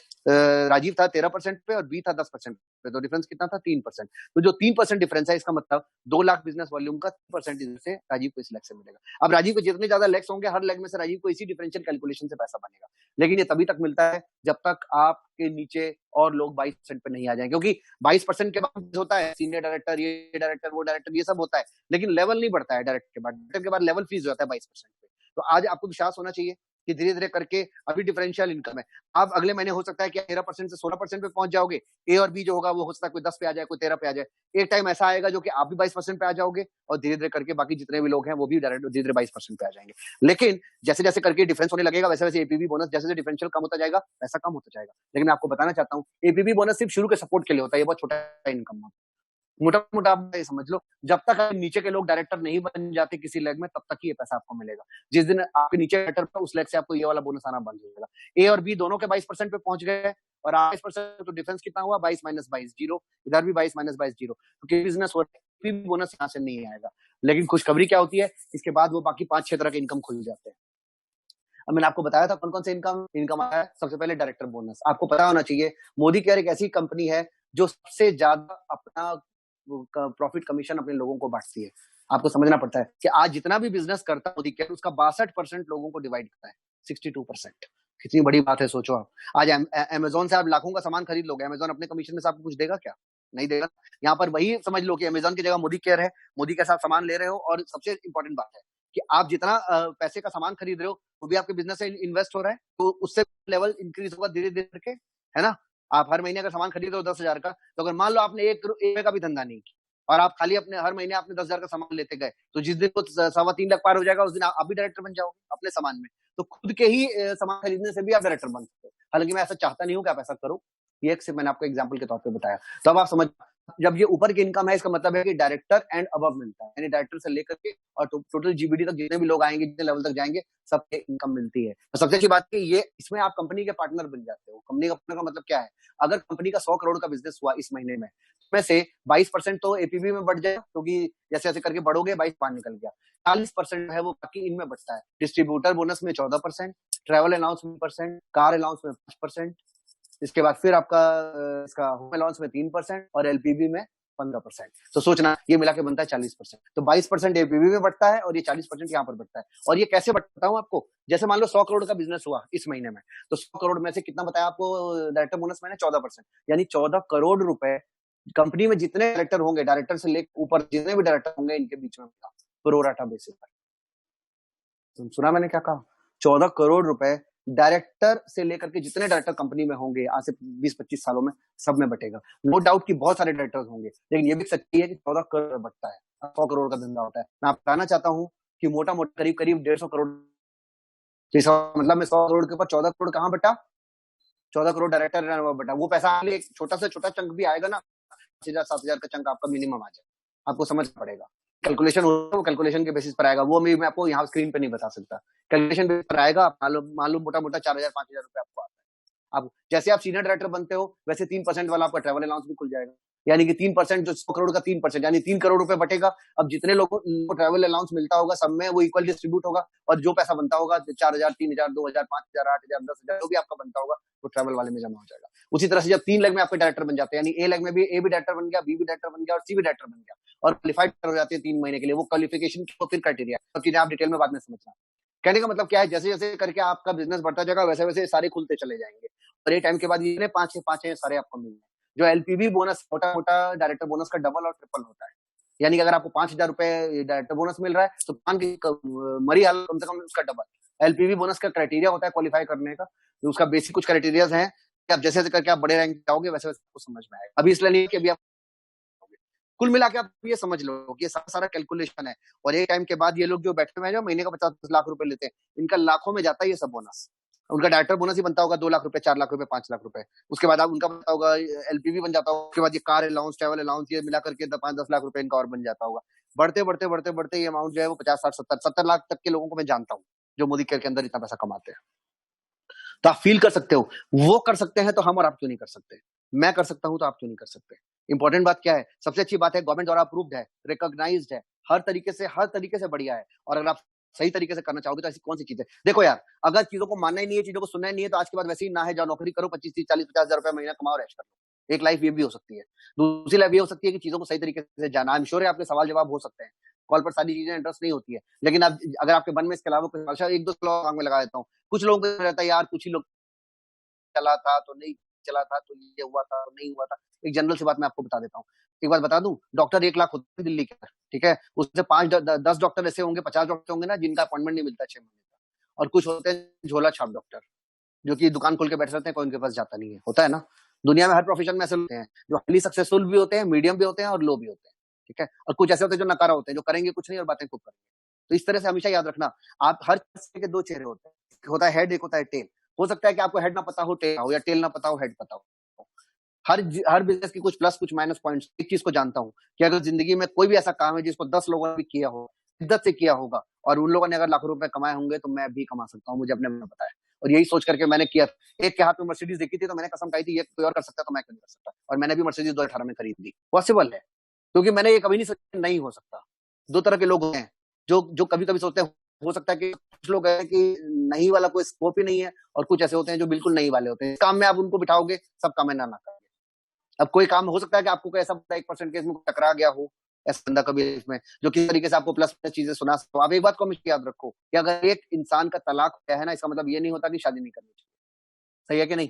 राजीव था 13% पे और बी था 10% पे, तो डिफरेंस कितना था 3%। तो जो 3% डिफरेंस है इसका मतलब 2 लाख बिजनेस वॉल्यूम का 3% से राजीव को इस लेग से मिलेगा। अब राजीव को जितने ज्यादा लेग्स होंगे हर लेग में से राजीव को इसी डिफरेंशियल कैलकुलेशन से पैसा बनेगा, लेकिन ये तभी तक मिलता है जब तक आपके नीचे और लोग 22% पे नहीं आ जाए, क्योंकि 22% के बाद होता है सीनियर डायरेक्टर, ये डायरेक्टर, वो डायरेक्टर, ये सब होता है, लेकिन लेवल नहीं बढ़ता है डायरेक्टर के बाद लेवल फ्रीज हो जाता है 22% पे। तो आज आपको विश्वास होना चाहिए कि धीरे धीरे करके अभी डिफरेंशियल इनकम है, आप अगले महीने हो सकता है कि 13% से 16% पे पहुंच जाओगे, ए और बी जो होगा वो हो सकता है कोई 10 पे आ जाए, कोई 13 पे आ जाए, एक टाइम ऐसा आएगा जो कि आप भी 22% पे आ जाओगे और धीरे धीरे करके बाकी जितने भी लोग हैं वो भी डायरेक्ट धीरे धीरे 22% पे आ जाएंगे। लेकिन जैसे जैसे करके डिफरेंस होने लगेगा वैसे वैसे एपीबी बोनस जैसे जैसे डिफरेंशियल कम होता जाएगा वैसा कम होता जाएगा। लेकिन मैं आपको बताना चाहता हूँ एपीबी बोनस सिर्फ शुरू के सपोर्ट के लिए होता है, ये बहुत छोटा इनकम होता है, मोटा मोटा आप ये समझ लो, जब तक नीचे के लोग डायरेक्टर नहीं बन जाते किसी लेग में तब तक ही ये पैसा आपको मिलेगा। जिस दिन आपके नीचे डायरेक्टर पर उस लेग से आपको ये वाला बोनस आना बंद हो जाएगा। ए और बी दोनों के 22% पे पहुंच गए और 22%, तो डिफरेंस कितना हुआ 22 माइनस 22 जीरो, इधर भी 22 माइनस 22 जीरो, तो बिजनेस हो बोनस यहाँ से नहीं आएगा। लेकिन खुशखबरी क्या होती है, इसके बाद वो बाकी 5-6 तरह के इनकम खुल जाते हैं। अब मैंने आपको बताया था कौन कौन से इनकम आया है। सबसे पहले डायरेक्टर बोनस, आपको पता होना चाहिए मोदी केयर एक ऐसी कंपनी है जो सबसे ज्यादा अपना प्रॉफिट कमीशन अपने लोगों को बांटती है। आपको समझना पड़ता है कि आज जितना भी बिजनेस करता है मोदी केयर उसका 62% लोगों को डिवाइड करता है, 62%। कितनी बड़ी बात है सोचो आप। आज अमेजोन से आप लाखों का सामान खरीद लोगे, अमेजोन अपने कमीशन में से आपको कुछ देगा क्या, नहीं देगा। यहाँ पर वही समझ लो कि अमेजोन की जगह मोदी केयर है, मोदी के साथ सामान ले रहे हो। और सबसे इंपॉर्टेंट बात है कि आप जितना पैसे का सामान खरीद रहे हो वो भी आपके बिजनेस से इन्वेस्ट हो रहा है, तो उससे लेवल इंक्रीज होगा धीरे धीरे करके, है ना। आप हर महीने अगर सामान खरीद रहे हो 10,000 का, तो अगर मान लो आपने एक रुपए का भी धंधा नहीं किया और आप खाली अपने हर महीने आपने 10,000 का सामान लेते गए, तो जिस दिन वो 3.25 लाख पार हो जाएगा उस दिन आप भी डायरेक्टर बन जाओगे अपने सामान में। तो खुद के ही सामान खरीदने से भी आप डायरेक्टर बन सकते हो। हालांकि मैं ऐसा चाहता नहीं हूँ कि आप ऐसा करो, ये सिर्फ मैंने आपको एग्जाम्पल के तौर पर बताया। तो अब आप समझ, जब ये ऊपर की इनकम है इसका मतलब है कि डायरेक्टर एंड अबव मिलता है, यानी डायरेक्टर से लेकर के और टोटल जीबीडी तक जितने भी लोग आएंगे, जितने लेवल तक जाएंगे, सबके इनकम मिलती है। तो सबसे अच्छी बात है ये, इसमें आप कंपनी के पार्टनर बन जाते हो। कंपनी का पार्टनर का मतलब क्या है, अगर कंपनी का 100 करोड़ का बिजनेस हुआ इस महीने में, उसमें से 22% तो एपीबी में बढ़ जाएगा, क्योंकि जैसे जैसे करके बढ़ोगे 22 बाहर निकल गया, 40% है वो बाकी इनमें बढ़ता है। डिस्ट्रीब्यूटर बोनस में 14%, ट्रैवल अलाउंस में %, कार अलाउंस में 5%, इसके बाद फिर आपका इसका होम अलाउंस में 3% और एलपीबी में 15%। तो सोचना ये मिला के बनता है 40%। तो 22% एपीबी में बढ़ता है और ये 40% यहाँ पर बढ़ता है। और ये कैसे बढ़ता हूँ आपको, जैसे मान लो 100 करोड़ का बिजनेस हुआ इस महीने में, तो 100 करोड़ में से कितना बताया आपको डायरेक्टर बोनस मैंने 14%, यानी 14 करोड़ रुपए कंपनी में जितने डायरेक्टर होंगे, डायरेक्टर से लेकर ऊपर जितने भी डायरेक्टर होंगे, इनके बीच में प्रो राटा बेसिस पर। सुना मैंने क्या कहा, 14 करोड़ रुपए डायरेक्टर से लेकर के जितने डायरेक्टर कंपनी में होंगे आज से 20-25 सालों में, सब में बटेगा। नो डाउट कि बहुत सारे डायरेक्टर्स होंगे, लेकिन ये भी सच्चाई है कि 14 करोड़ बटता है, 100 करोड़ का धंधा होता है। मैं आपको बताना चाहता हूँ कि मोटा मोटा करीब करीब 150 करोड़, मतलब में 100 करोड़ के ऊपर 14 करोड़ कहाँ बटा? 14 करोड़ डायरेक्टर बटा। वो पैसा एक छोटा से छोटा चंक भी आएगा ना, 5,000-7,000 का चंक आपका मिनिमम आ जाए, आपको समझ पड़ेगा। कैलकुलेशन होगा, वो कैलकुलेशन के बेसिस पर आएगा, वो मैं आपको यहाँ स्क्रीन पे नहीं बता सकता। कैलकुलेशन बेसिस पर आएगा, मालूम मोटा मोटा 4,000-5,000 रुपए आपको आता है। अब जैसे आप सीनियर डायरेक्टर बनते हो, वैसे 3% वाला आपका ट्रैवल अलाउंस भी खुल जाएगा, यानी कि 3%, जो 100 करोड़ का 3%, यानी 3 करोड़ रुपए बटेगा। अब जितने लोगों को ट्रैवल अलाउंस मिलता होगा, सब में वो इक्वल डिस्ट्रीब्यूट होगा, और जो पैसा बनता होगा 4,000, 3,000, 2,000, 5,000, 8,000, 10,000 जो भी आपका बनता होगा, वो ट्रैवल वाले में जमा हो जाएगा। उसी तरह से जब 3 लेग में आपके डायरेक्टर बन जाते हैं, यानी ए लेग में भी ए भी डायरेक्टर बन गया, बी भी डायरेक्टर बन गया और सी भी डायरेक्टर बन गया, और क्वालिफाइड हो जाते हैं 3 महीने के लिए, वो क्वालिफिकेशन को फिर क्राइटेरिया, सब चीजें आप डिटेल में बाद में समझना। कहने का मतलब क्या है, जैसे जैसे करके आपका बिजनेस बढ़ता जाएगा, वैसे वैसे सारे खुलते चले जाएंगे, और एक टाइम के बाद ये 5 है सारे आपको मिलेंगे। जो एलपीवी बोनस, मोटा मोटा डायरेक्टर बोनस का डबल और ट्रिपल होता है, यानी कि अगर आपको 5,000 रुपए डायरेक्टर बोनस मिल रहा है, तो पान की मरी हाल कम से कम उसका डबल। एलपीवी बोनस का क्राइटेरिया होता है क्वालिफाई करने का, तो उसका बेसिक कुछ क्राइटेरिया है कि आप जैसे जैसे करके आप बड़े रैंक जाओगे, वैसे वैसे आपको समझ में आएगा। अभी इसलिए नहीं कि अभी आप, कुल मिला के आप ये समझ लो कि ये सारा कैलकुलेशन है, और एक टाइम के बाद ये लोग जो बैठे हुए हैं, जो महीने का 50 लाख रुपए लेते हैं, इनका लाखों में जाता है ये सब बोनस। उनका डायरेक्टर बोनस ही बनता होगा 2 लाख रुपए, 4 लाख रुपए, 5 लाख रुपए। उसके बाद आप उनका बनता होगा एलपीवी बन जाता होगा, उसके बाद ये कार अलाउंस, ट्रैवल अलाउंस, ये मिला करके 5-10 लाख रुपए इनका और बन जाता होगा। बढ़ते बढ़ते बढ़ते बढ़ते ये अमाउंट जो है वो 50-60-70 लाख तक के लोगों को मैं जानता हूँ, जो मोदी केयर के अंदर इतना पैसा कमाते हैं। तो आप फील कर सकते हो, वो कर सकते हैं तो हम और आप क्यों नहीं कर सकते? मैं कर सकता हूं तो आप क्यों नहीं कर सकते? इंपॉर्टेंट बात क्या है? सबसे अच्छी बात है, गवर्नमेंट द्वारा अप्रूव्ड है, रिकॉग्नाइज्ड है, हर तरीके से बढ़िया है। और अगर आप सही तरीके से करना चाहोगे तो ऐसी कौन सी चीज है? देखो यार, अगर चीजों को मानना ही नहीं है, चीजों को सुनना ही नहीं है, तो आज के बाद वैसे ही ना है, जाओ नौकरी करो, 25-30-40-50 हजार रुपए महीना कमाओ, रेस्ट करो। एक लाइफ ये भी हो सकती है। दूसरी लाइफ ये हो सकती है कि चीजों को सही तरीके से जाना। आई एम श्योर है आपके सवाल जवाब हो सकते हैं, कॉल पर सारी चीजें इंटरेस्ट नहीं होती है, लेकिन आप अगर आपके मन में इसके अलावा कुछ, अच्छा 1-2 दिमाग में लगा देता हूँ। कुछ लोगों को रहता है यार, कुछ ही लोग चला था तो नहीं चला था, तो ये हुआ था तो नहीं हुआ था। एक जनरल सी बात मैं आपको बता देता हूँ, एक बात बता दूं, डॉक्टर 1 लाख होते हैं दिल्ली के, ठीक है, उससे 5-10 डॉक्टर ऐसे होंगे, 50 डॉक्टर होंगे ना, जिनका अपॉइंटमेंट नहीं मिलता 6 महीने का। और कुछ होते हैं झोला छाप डॉक्टर, जो कि दुकान खोल के बैठ रहते हैं, कोई उनके पास जाता नहीं है। होता है ना, दुनिया में हर प्रोफेशन में ऐसे होते हैं, जो हाईली सक्सेसफुल भी होते हैं, मीडियम भी होते हैं और लो भी होते हैं, ठीक है। और कुछ ऐसे होते हैं जो नकारा होते हैं, जो करेंगे कुछ नहीं और बातें खूब करेंगे। तो इस तरह से हमेशा याद रखना, आप हर चीज के 2 चेहरे होते हैं, एक होता है हेड, एक होता है टेल। हो सकता है कि आपको हेड ना पता हो, टेल हो, या टेल ना पता हो, हेड पता हो। हर बिजनेस की कुछ प्लस कुछ माइनस पॉइंट्स। एक चीज को जानता हूं कि अगर जिंदगी में कोई भी ऐसा काम है जिसको 10 लोगों ने भी किया हो, शिद्दत से किया होगा, और उन लोगों ने अगर लाखों रुपए कमाए होंगे, तो मैं भी कमा सकता हूँ, मुझे अपने में पता है। और यही सोच करके मैंने किया। एक के हाथ में मर्सिडीज देखी थी, तो मैंने कसम खाई थी, ये कोई और कर सकता तो मैं क्यों नहीं कर सकता। और मैंने भी मर्सिडीज 2018 में खरीद ली। पॉसिबल है, क्योंकि मैंने ये कभी नहीं सोचा नहीं हो सकता। 2 तरह के लोग हैं, जो कभी कभी सोचते हैं हो सकता है कि, कुछ लोग हैं कि नहीं वाला कोई स्कोप ही नहीं है, और कुछ ऐसे होते हैं जो बिल्कुल नहीं वाले होते हैं। इस काम में आप उनको बिठाओगे, सब काम में ना करेंगे। अब कोई काम हो सकता है कि आपको कोई ऐसा 1% केस में टकरा गया हो, ऐसा बंदा कभी इसमें, जो किसी तरीके से आपको प्लस चीजें सुना सको। आप एक बात को हमेशा याद रखो कि अगर एक इंसान का तलाक होता है ना, इसका मतलब ये नहीं होता कि शादी नहीं करनी चाहिए। सही है कि नहीं?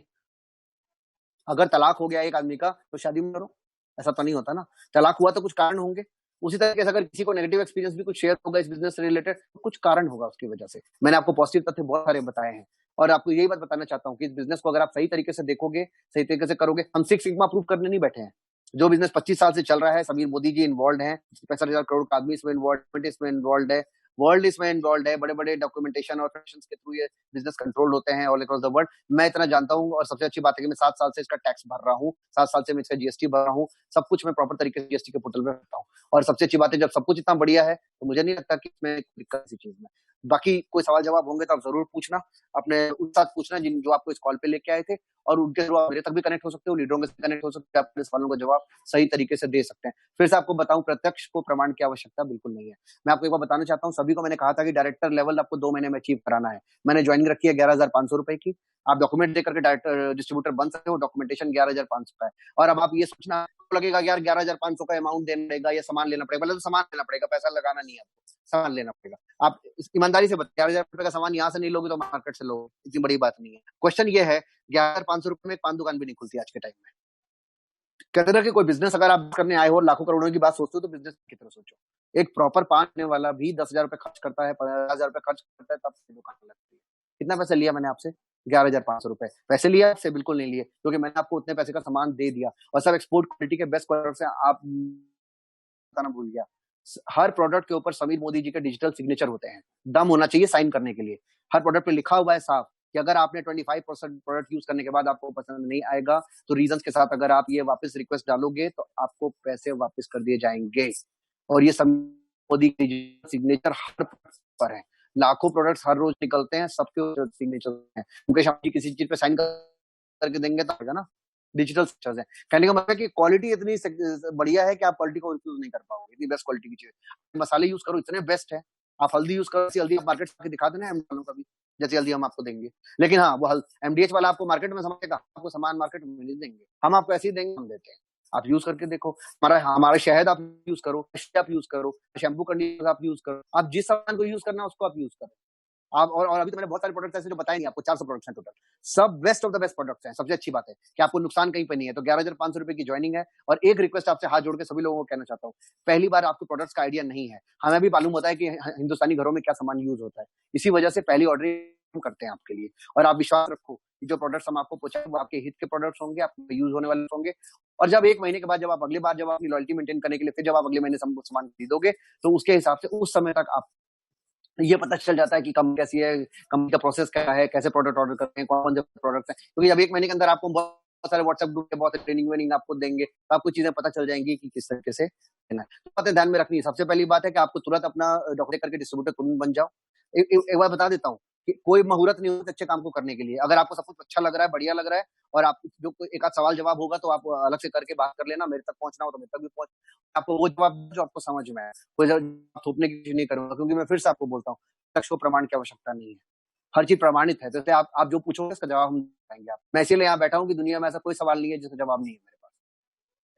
अगर तलाक हो गया एक आदमी का, तो शादी में करो, ऐसा तो नहीं होता ना। तलाक हुआ तो कुछ कारण होंगे। उसी तरीके से अगर किसी को नेगेटिव एक्सपीरियंस भी कुछ शेयर होगा इस बिजनेस से रिलेटेड, तो कुछ कारण होगा उसकी वजह से। मैंने आपको पॉजिटिव तथ्य बहुत सारे बताए हैं, और आपको यही बात बताना चाहता हूँ कि इस बिजनेस को अगर आप सही तरीके से देखोगे, सही तरीके से करोगे, हम 6 सिग्मा प्रूव करने नहीं बैठे हैं। जो बिजनेस 25 साल से चल रहा है, समीर मोदी जी इन्वॉल्व है, 65,000 करोड़ का आदमी इसमें इन्वॉल्व है, वर्ल्ड इसमें इन्वॉल्व है, बड़े बड़े डॉक्यूमेंटेशन और प्रेशंस के थ्रू ये बिजनेस कंट्रोल होते हैं ऑल अक्रॉस द वर्ल्ड। मैं इतना जानता हूँ, और सबसे अच्छी बात है कि मैं 7 साल से इसका टैक्स भर रहा हूँ, 7 साल से मैं इसका जीएसटी भर रहा हूँ, सब कुछ मैं प्रॉपर तरीके से जीएसटी के पोर्टल में भरता हूँ। और सबसे अच्छी बात है, जब सब कुछ इतना बढ़िया है, तो मुझे नहीं लगता कि इसमें दिक्कत किसी चीज में। बाकी कोई सवाल जवाब होंगे तो आप जरूर पूछना, अपने उस साथ पूछना जिन जो आपको इस कॉल पे लेके आए थे, और उनके थ्रू आप मेरे तक भी कनेक्ट हो सकते हो, लीडरों के साथ कनेक्ट हो सकते हैं, अपने सवालों का जवाब सही तरीके से दे सकते हैं। फिर से आपको बताऊं, प्रत्यक्ष को प्रमाण की आवश्यकता बिल्कुल नहीं है। मैं आपको एक बार बताना चाहता हूँ, सभी को मैंने कहा था कि डायरेक्टर लेवल आपको 2 महीने में अचीव कराना है। मैंने ज्वाइनिंग रखी है 11,500 रुपए की। आप डॉक्यूमेंट देकर के डायरेक्टर डिस्ट्रीब्यूटर बन सकते हो, डॉक्यूमेंटेशन 11,500 का है। और अब आप ये सोचना, आपको लगेगा कि यार 11,500 का अमाउंट देना पड़ेगा या सामान लेना पड़ेगा। पहले तो सामान लेना पड़ेगा, पैसा लगाना नहीं है आपको, सामान लेना पड़ेगा। आप ईमानदारी से बताइए, 11,000 रुपए का सामान यहाँ से नहीं लोगे तो मार्केट से लोगे, इतनी बड़ी बात नहीं है। क्वेश्चन ये है, 11,500 रुपए में एक पान दुकान भी नहीं खुलती आज के टाइम में। कहते ना कि कोई बिजनेस अगर आप करने आए हो, लाखों करोड़ों की बात सोचते हो, तो बिजनेस की तरह सोचो। एक प्रॉपर पान वाला भी 10,000 रुपए खर्च करता है, 50,000 रुपए खर्च करता है, तब दुकान लगती है। कितना पैसा लिया मैंने आपसे? 11,500 रुपए। पैसे लिए आपसे? बिल्कुल नहीं लिए, क्योंकि मैंने आपको उतने पैसे का सामान दे दिया और सब एक्सपोर्ट क्वालिटी के बेस्ट प्रोडक्ट्स हैं। आप बताना भूल गया। हर प्रोडक्ट के ऊपर समीर मोदी जी के डिजिटल सिग्नेचर होते हैं, दम होना चाहिए साइन करने के लिए। हर प्रोडक्ट पे लिखा हुआ है साफ कि अगर आपने 25% प्रोडक्ट यूज करने के बाद आपको पसंद नहीं आएगा तो रीजंस के साथ अगर आप ये वापस रिक्वेस्ट डालोगे तो आपको पैसे वापस कर दिए जाएंगे। और ये समीर मोदी के सिग्नेचर हर पर है। लाखों प्रोडक्ट्स हर रोज निकलते हैं, सबके सिग्नेचर हैं। मुकेश अंबानी किसी चीज पे साइन करके देंगे तो आएगा ना। डिजिटल स्ट्रक्चर्स है। कहने का मतलब है कि क्वालिटी इतनी बढ़िया है कि आप क्वालिटी को रिफ्यूज नहीं कर पाओगे। इतनी बेस्ट क्वालिटी की चीज। मसाले यूज करो, इतने बेस्ट है। आप हल्दी यूज करो, हल्दी आप मार्केट से दिखा देना हम कभी, जैसे हल्दी हम आपको देंगे। लेकिन हाँ, वो एमडीएच वाला आपको मार्केट में समझेगा, आपको सामान मार्केट में नहीं देंगे। हम आपको ऐसे ही देंगे, हम देते हैं। आप यूज करके देखो। हमारा शहद आप यूज करो, आप यूज करो, शैम्पू कंडीशनर आप यूज करो। आप जिस सामान को यूज करना है उसको आप यूज करो। आप और अभी तो मैंने बहुत सारे प्रोडक्ट्स ऐसे जो बताए नहीं आपको, 400 प्रोडक्ट्स हैं टोटल। सब best of the best products हैं। सबसे अच्छी बात है कि आपको नुकसान कहीं पे नहीं है। तो 11,500 रुपए की ज्वाइनिंग है। और एक रिक्वेस्ट आपसे हाथ जोड़ के सभी लोगों को कहना चाहता हूँ, पहली बार आपको प्रोडक्ट्स का आइडिया नहीं है। हमें भी मालूम होता है कि हिंदुस्तानी घरों में क्या सामान यूज होता है, इसी वजह से पहली ऑर्डरिंग हम करते हैं आपके लिए। और आप विश्वास रखो कि जो प्रोडक्ट्स हम आपको पहुंचाए वो आपके हित के प्रोडक्ट्स होंगे, आपके यूज होने वाले होंगे। और जब 1 महीने के बाद, जब आप अगली बार, जब अपनी लॉयल्टी मेंटेन करने के लिए फिर जब आप अगले महीने सामान खरीदोगे तो उसके हिसाब से उस समय तक आप ये पता चल जाता है कि कंपनी कैसी है, कंपनी का प्रोसेस क्या है, कैसे प्रोडक्ट ऑर्डर करते हैं, कौन से प्रोडक्ट्स हैं। क्योंकि जब 1 महीने के अंदर आपको बहुत सारे व्हाट्सएप ग्रुप पे बहुत ट्रेनिंग वेनिंग आपको देंगे, तो आपको चीजें पता चल जाएंगी कि किस तरीके से लेना है। तो बातें ध्यान में रखनी है। सबसे पहली बात है कि आपको तुरंत अपना डॉक्यूमेंट करके डिस्ट्रीब्यूटर तुरंत बन जाओ। एक बार बता देता हूँ कि कोई मुहूर्त नहीं होता अच्छे काम को करने के लिए। अगर आपको सब कुछ अच्छा लग रहा है, बढ़िया लग रहा है, और आप जो कोई एक आध सवाल जवाब होगा तो आप अलग से करके बात कर लेना। मेरे तक पहुंचना हो तो मेरे तक भी पहुंच, आपको वो जवाब जो आपको समझ में आए। कोई थोपने की चीज नहीं करूंगा, क्योंकि मैं फिर से आपको बोलता हूँ, लक्ष्य को प्रमाण की आवश्यकता नहीं है। हर चीज प्रमाणित है। जैसे आप जो पूछोगे उसका जवाब हम देंगे। आप, मैं इसीलिए यहाँ बैठा हूँ कि दुनिया में ऐसा कोई सवाल नहीं है जिसका जवाब नहीं है मेरे पास।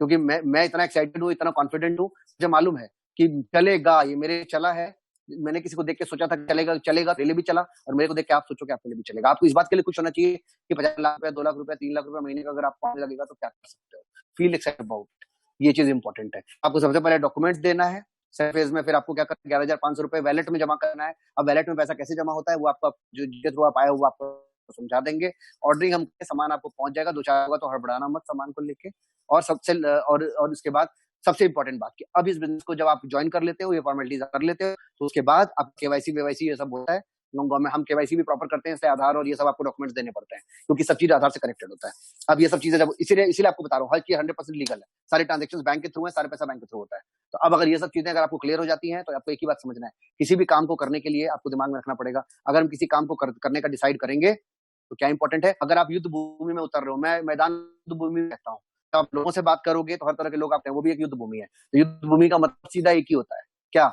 क्योंकि मैं इतना एक्साइटेड हूँ, इतना कॉन्फिडेंट हूँ, मुझे मालूम है कि चलेगा। ये मेरे चला है। मैंने किसी को देख के सोचा था कि चलेगा, चलेगा, मेरे लिए भी चला। और मेरे को देख के आप सोचो कि आपके लिए भी चलेगा। आपको इस बात के लिए खुश होना चाहिए कि 50 लाख रुपया, 2 लाख रुपया, 3 लाख रुपया महीने का अगर आपको आने लगेगा तो क्या कर सकते हो। Feel excited about it. ये चीज इंपॉर्टेंट है। आपको सबसे पहले डॉक्यूमेंट देना है फेज में, फिर आपको क्या करना है, 11,500 रुपए वैलेट में जमा करना है। अब वैलेट में पैसा कैसे जमा होता है वो आपको जो जिसके थ्रू आप आए वो आपको समझा देंगे। ऑर्डरिंग हम सामान आपको पहुंच जाएगा। 2-4 होगा तो हड़बड़ाना मत सामान को लेके। और सबसे और उसके बाद सबसे इंपॉर्टेंट बात कि अब इस बिजनेस को जब आप ज्वाइन कर लेते हो, ये फॉर्मेलिटीज कर लेते हो, तो उसके बाद आप केवाईसी वेवाईसी ये सब होता है। हम केवाईसी भी प्रॉपर करते हैं, इससे आधार और ये सब आपको डॉक्यूमेंट्स देने पड़ते हैं, क्योंकि सब चीज आधार से कनेक्टेड होता है। अब ये सब चीजें जब इसीलिए आपको बता रहा हूँ, हर चीज 100% लीगल है। सारे ट्रांजेक्शन बैंक के थ्रू है, सारे पैसा बैंक के थ्रू होता है। तो अब अगर ये सब चीजें अगर आपको क्लियर हो जाती हैं तो आपको एक ही बात समझना है, किसी भी काम को करने के लिए आपको दिमाग में रखना पड़ेगा, अगर हम किसी काम को करने का डिसाइड करेंगे तो क्या इंपॉर्टेंट है। अगर आप युद्ध भूमि में उतर रहे हो, मैं मैदान युद्ध भूमि में रहता हूँ, तो आप लोगों से बात करोगे तो हर तरह के लोग आते हैं, वो भी एक युद्ध भूमि है। तो युद्ध भूमि का मतलब सीधा एक ही होता है, क्या,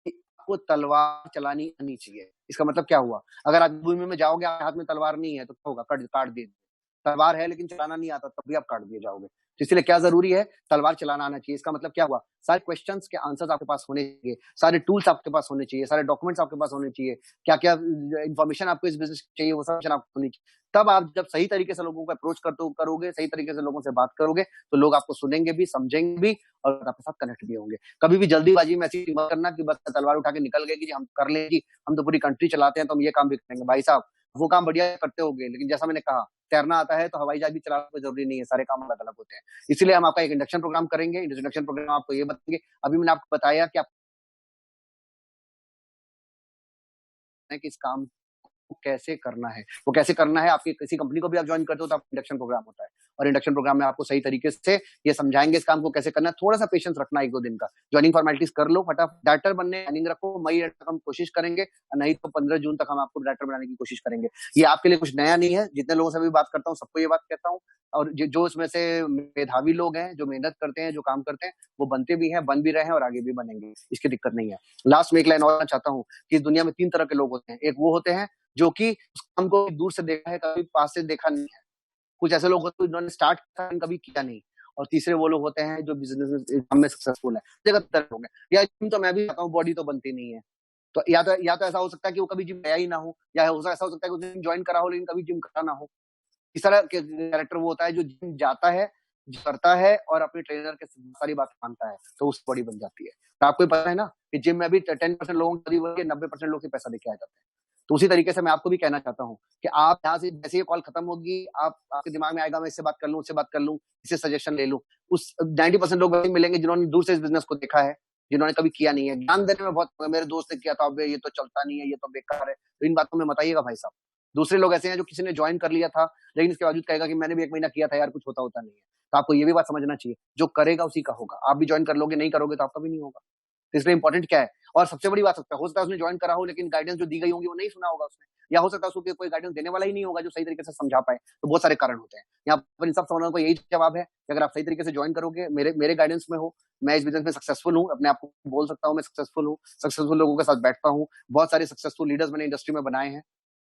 आपको तलवार चलानी आनी चाहिए। इसका मतलब क्या हुआ, अगर आप भूमि में जाओगे, आपके हाथ में तलवार नहीं है तो क्या होगा, काट दिए। तलवार है लेकिन चलाना नहीं आता, तब भी आप काट दिए जाओगे। तो इसलिए क्या जरूरी है, तलवार चलाना आना चाहिए। इसका मतलब क्या हुआ, सारे क्वेश्चंस के आंसर्स आपके पास होने चाहिए, सारे टूल्स आपके पास होने चाहिए, सारे डॉक्यूमेंट्स आपके पास होने चाहिए, क्या क्या इन्फॉर्मेशन आपको इस बिजनेस चाहिए वो सब आपको होनी चाहिए। तब आप जब सही तरीके से लोगों को अप्रोच करोगे, सही तरीके से लोगों से बात करोगे, तो लोग आपको सुनेंगे भी, समझेंगे भी और आपके साथ कनेक्ट भी होंगे। कभी भी जल्दीबाजी में ऐसी मत करना कि बस तलवार उठा के निकल गए कि हम कर लेंगे जी, हम तो पूरी कंट्री चलाते हैं तो हम ये काम भी करेंगे। भाई साहब, वो काम बढ़िया करते होंगे, लेकिन जैसा मैंने कहा, तैरना आता है तो हवाई जहाज भी चलाना कोई जरूरी नहीं है, सारे काम अलग अलग होते हैं। इसलिए हम आपका एक इंडक्शन प्रोग्राम करेंगे। इंडक्शन प्रोग्राम आपको ये बताएंगे, अभी मैंने आपको बताया कि आप इस काम को कैसे करना है, वो कैसे करना है। आपकी किसी कंपनी को भी आप ज्वाइन करते हो तो आपका इंडक्शन प्रोग्राम होता है, और इंडक्शन प्रोग्राम में आपको सही तरीके से ये समझाएंगे इस काम को कैसे करना है। थोड़ा सा पेशेंस रखना, 1-2 दिन का ज्वाइनिंग फॉर्मेलिटीज कर लो फटाफट। डायरेक्टर बनने प्लानिंग रखो, मई एंड तक हम कोशिश करेंगे, नहीं तो 15 जून तक हम आपको डायरेक्टर बनाने की कोशिश करेंगे। ये आपके लिए कुछ नया नहीं है, जितने लोगों से भी बात करता हूँ सबको ये बात कहता हूँ। और जो इसमें से मेधावी लोग हैं, जो मेहनत करते हैं, जो काम करते हैं, वो बनते भी हैं, बन भी रहे हैं और आगे भी बनेंगे, इसकी दिक्कत नहीं है। लास्ट में एक लाइन और चाहता हूँ कि दुनिया में 3 तरह के लोग होते हैं। एक वो होते हैं जो कि उस काम को दूर से देखा है, कभी पास से देखा नहीं है। कुछ ऐसे लोग होते हैं जिन्होंने स्टार्ट कभी किया नहीं। और तीसरे वो लोग होते हैं जो बिजनेस में सक्सेसफुल है। जगह तरह लोग हैं, या जिम तो मैं भी आता हूँ, बॉडी तो बनती नहीं है। तो या तो ऐसा हो सकता है कि वो कभी जिम गया ही ना हो, या ऐसा हो सकता है कि उसने ज्वाइन करा हो लेकिन कभी जिम करा ना हो। इस तरह के कैरेक्टर वो होता है जो जिम जाता है, करता है और अपने ट्रेनर के सारी बात मानता है, तो उस बॉडी बन जाती है। तो आपको पता है ना कि जिम में भी 10% लोगों की 90% लोग से पैसा लेके आ जाते हैं। तो उसी तरीके से मैं आपको भी कहना चाहता हूँ कि आप यहाँ से जैसे ये कॉल खत्म होगी, आपके दिमाग में आएगा मैं इससे बात कर लूँ, उससे बात कर लूँ, इससे सजेशन ले लूँ। उस 90% लोग वही मिलेंगे जिन्होंने दूर से इस बिजनेस को देखा है, जिन्होंने कभी किया नहीं है। ज्ञान देने में बहुत मेरे दोस्त ने किया था, अब ये तो चलता नहीं है, ये तो बेकार है, तो इन बातों में मत आइएगा भाई साहब। दूसरे लोग ऐसे हैं जो किसी ने ज्वाइन कर लिया था, लेकिन इसके बावजूद कहेगा कि मैंने भी 1 महीना किया था यार, कुछ होता नहीं है। तो आपको ये भी बात समझना चाहिए, जो करेगा उसी का होगा। आप भी ज्वाइन कर लोगे, नहीं करोगे तो आपका भी नहीं होगा। तो इसलिए इंपॉर्टेंट क्या है? और सबसे बड़ी बात हो सकता है उसने ज्वाइन करा हो, लेकिन गाइडेंस जो दी गई होंगी वो नहीं सुना होगा उसने, या हो सकता है उसको कोई गाइडेंस देने वाला ही नहीं होगा जो सही तरीके से समझा पाए। तो बहुत सारे कारण होते हैं। यहाँ पर इन सब सवालों का यही जवाब है कि अगर आप सही तरीके से ज्वाइन करोगे, मेरे गाइडेंस में हो, मैं इस बिजनेस में सक्सेसफुल हूँ, अपने आप को बोल सकता हूँ मैं सक्सेसफुल हूँ, सक्सेसफुल लोगों के साथ बैठता हूँ। बहुत सारे सक्सेसफुल लीडर्स मैंने इंडस्ट्री में बनाए हैं,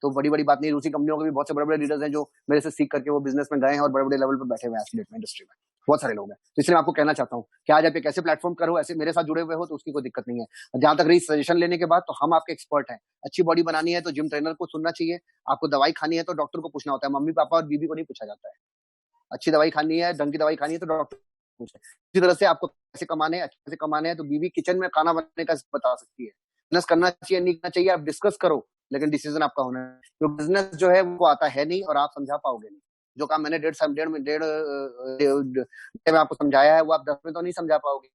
तो बड़ी बात नहीं। दूसरी कंपनियों के भी बहुत से बड़े लीडर्स हैं जो मेरे से सीख करके वो बिजनेस में गए हैं और बड़े लेवल पर बैठे हुए हैं एफिलिएट में, इंडस्ट्री में बहुत सारे लोग हैं। तो इसलिए मैं आपको कहना चाहता हूँ कि आज आप एक ऐसे प्लेटफॉर्म करो, ऐसे मेरे साथ जुड़े हुए हो तो उसकी कोई दिक्कत नहीं है। जहां तक रही सजेशन लेने के बाद, तो हम आपके एक्सपर्ट हैं। अच्छी बॉडी बनानी है तो जिम ट्रेनर को सुनना चाहिए, आपको दवाई खानी है तो डॉक्टर को पूछना होता है, मम्मी पापा और बीबी को नहीं पूछा जाता है। अच्छी दवाई खानी है, ढंग की दवाई खानी है तो डॉक्टर पूछे। इसी तरह से आपको पैसे कमाने हैं, अच्छे से कमाने हैं, तो बीवी किचन में खाना बनाने का बता सकती है। बिजनेस करना चाहिए नहीं करना चाहिए आप डिस्कस करो, लेकिन डिसीजन आपका होना है। तो बिजनेस जो है वो आता है नहीं और आप समझा पाओगे नहीं। जो काम मैंने डेढ़ में आपको समझाया है वो आप 10 में तो नहीं समझा पाओगे।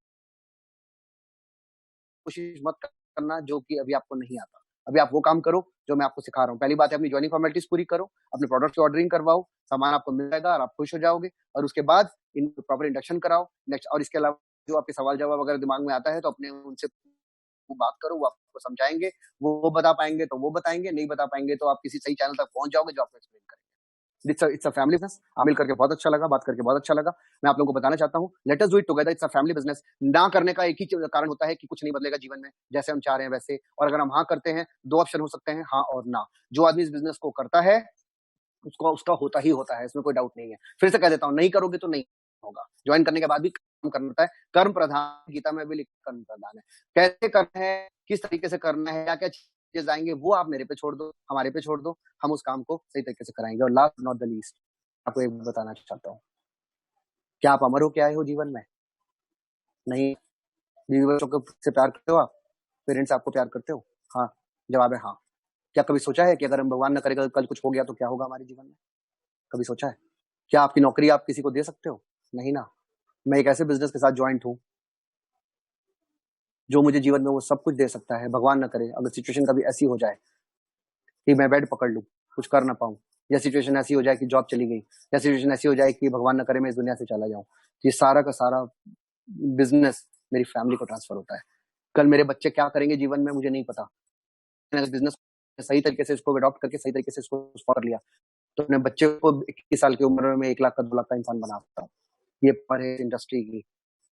कोशिश मत करना जो कि अभी आपको नहीं आता। अभी आप वो काम करो जो मैं आपको सिखा रहा हूँ। पहली बात है अपनी जॉइनिंग फॉर्मेलिटीज पूरी करो, अपने प्रोडक्ट की ऑर्डरिंग करवाओ, सामान आपको मिल जाएगा और आप खुश हो जाओगे। और उसके बाद इन प्रॉपर इंडक्शन कराओ। नेक्स्ट, और इसके अलावा जो आपके सवाल जवाब अगर दिमाग में आता है तो अपने उनसे वो बात करो, वो आपको समझाएंगे, वो बता पाएंगे तो वो बताएंगे, नहीं बता पाएंगे तो आप किसी सही चैनल तक पहुंच जाओगे जो आपको एक्सप्लेन करेंगे। It's a family business. मिल करके बहुत अच्छा लगा, बात करके बहुत अच्छा लगा। मैं आप लोगों को बताना चाहता हूँ, let us do it together. It's a family business. ना करने का एक ही कारण होता है कि कुछ नहीं बदलेगा जीवन में, जैसे हम चाह रहे हैं वैसे। और अगर हम हाँ करते हैं, 2 ऑप्शन हो सकते हैं, हाँ और ना। जो आदमी इस बिजनेस को करता है उसको उसका होता ही होता है, इसमें कोई डाउट नहीं है। फिर से कह देता हूँ, नहीं करोगे तो नहीं होगा। ज्वाइन करने के बाद भी काम करना होता है। कर्म प्रधान, गीता में भी लिखा कर्म प्रधान है। कैसे करना है, किस तरीके से करना है, क्या क्या चीजें आएंगे, वो आप मेरे पे छोड़ दो, हमारे पे छोड़ दो, हम उस काम को सही तरीके से कराएंगे। और लास्ट नॉट द लीस्ट, आपको एक बताना चाहता हूँ, क्या आप अमर हो के आए हो जीवन में? नहीं। बीवी बच्चों को से प्यार करते हो आप? पेरेंट्स से आपको प्यार करते हो? हाँ। जवाब है हाँ। क्या कभी सोचा है कि अगर हम भगवान न करेगा कल कुछ हो गया तो क्या होगा हमारे जीवन में? कभी सोचा है? क्या आपकी नौकरी आप किसी को दे सकते हो? नहीं ना। मैं एक ऐसे बिजनेस के साथ ज्वाइंट हूँ जो मुझे जीवन में वो सब कुछ दे सकता है। भगवान न करे अगर सिचुएशन कभी ऐसी हो जाए कि मैं बेड पकड़ लूं, कुछ कर ना पाऊं, या सिचुएशन ऐसी हो जाए कि जॉब चली गई, या सिचुएशन ऐसी हो जाए कि भगवान न करे मैं इस दुनिया से चला जाऊं, ये सारा का सारा बिजनेस मेरी फैमिली को ट्रांसफर होता है। कल मेरे बच्चे क्या करेंगे जीवन में मुझे नहीं पता। मैंने इस बिजनेस सही तरीके से इसको अडॉप्ट करके सही तरीके से इसको कर लिया, तो अपने बच्चे को 21 साल की उम्र में 1 लाख का 2 लाख का इंसान बना सकता हूँ। ये पावर है इंडस्ट्री की,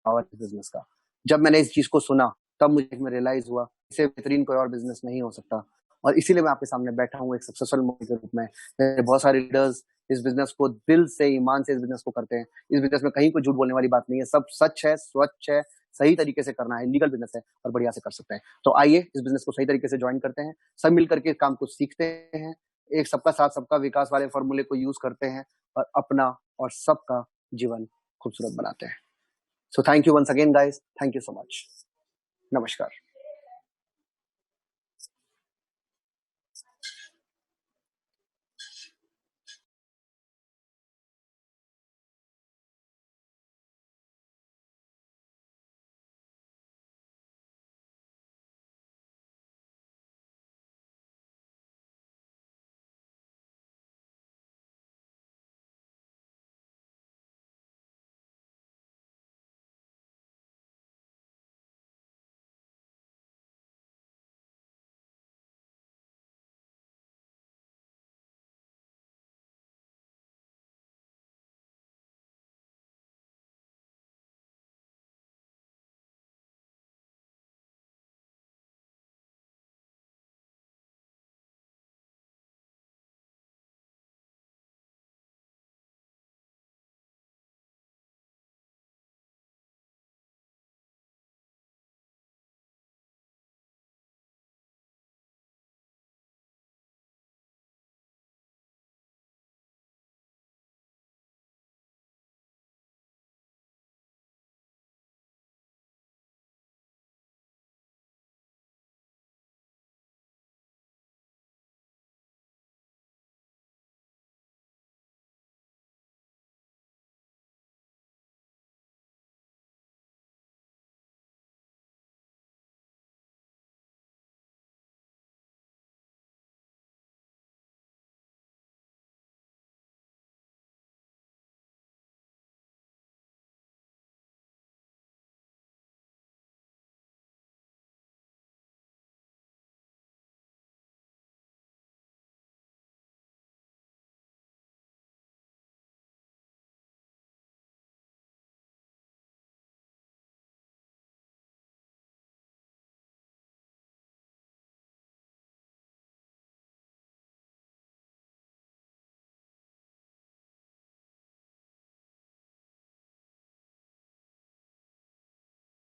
पावर बिजनेस का। जब मैंने इस चीज को सुना तब मुझे में रियलाइज हुआ इससे बेहतरीन कोई और बिजनेस नहीं हो सकता। और इसीलिए मैं आपके सामने बैठा हूँ एक सक्सेसफुल के रूप में। बहुत सारे लीडर्स इस बिजनेस को दिल से, ईमान से इस बिजनेस को करते हैं। इस बिजनेस में कहीं कोई झूठ बोलने वाली बात नहीं है, सब सच है, स्वच्छ है, सही तरीके से करना है, लीगल बिजनेस है और बढ़िया से कर सकते हैं। तो आइए इस बिजनेस को सही तरीके से ज्वाइन करते हैं, सब मिलकर के काम को सीखते हैं, एक सबका साथ सबका विकास वाले फॉर्मूले को यूज करते हैं और अपना और सबका जीवन खूबसूरत बनाते हैं। So thank you once again, guys. Thank you so much. Namaskar.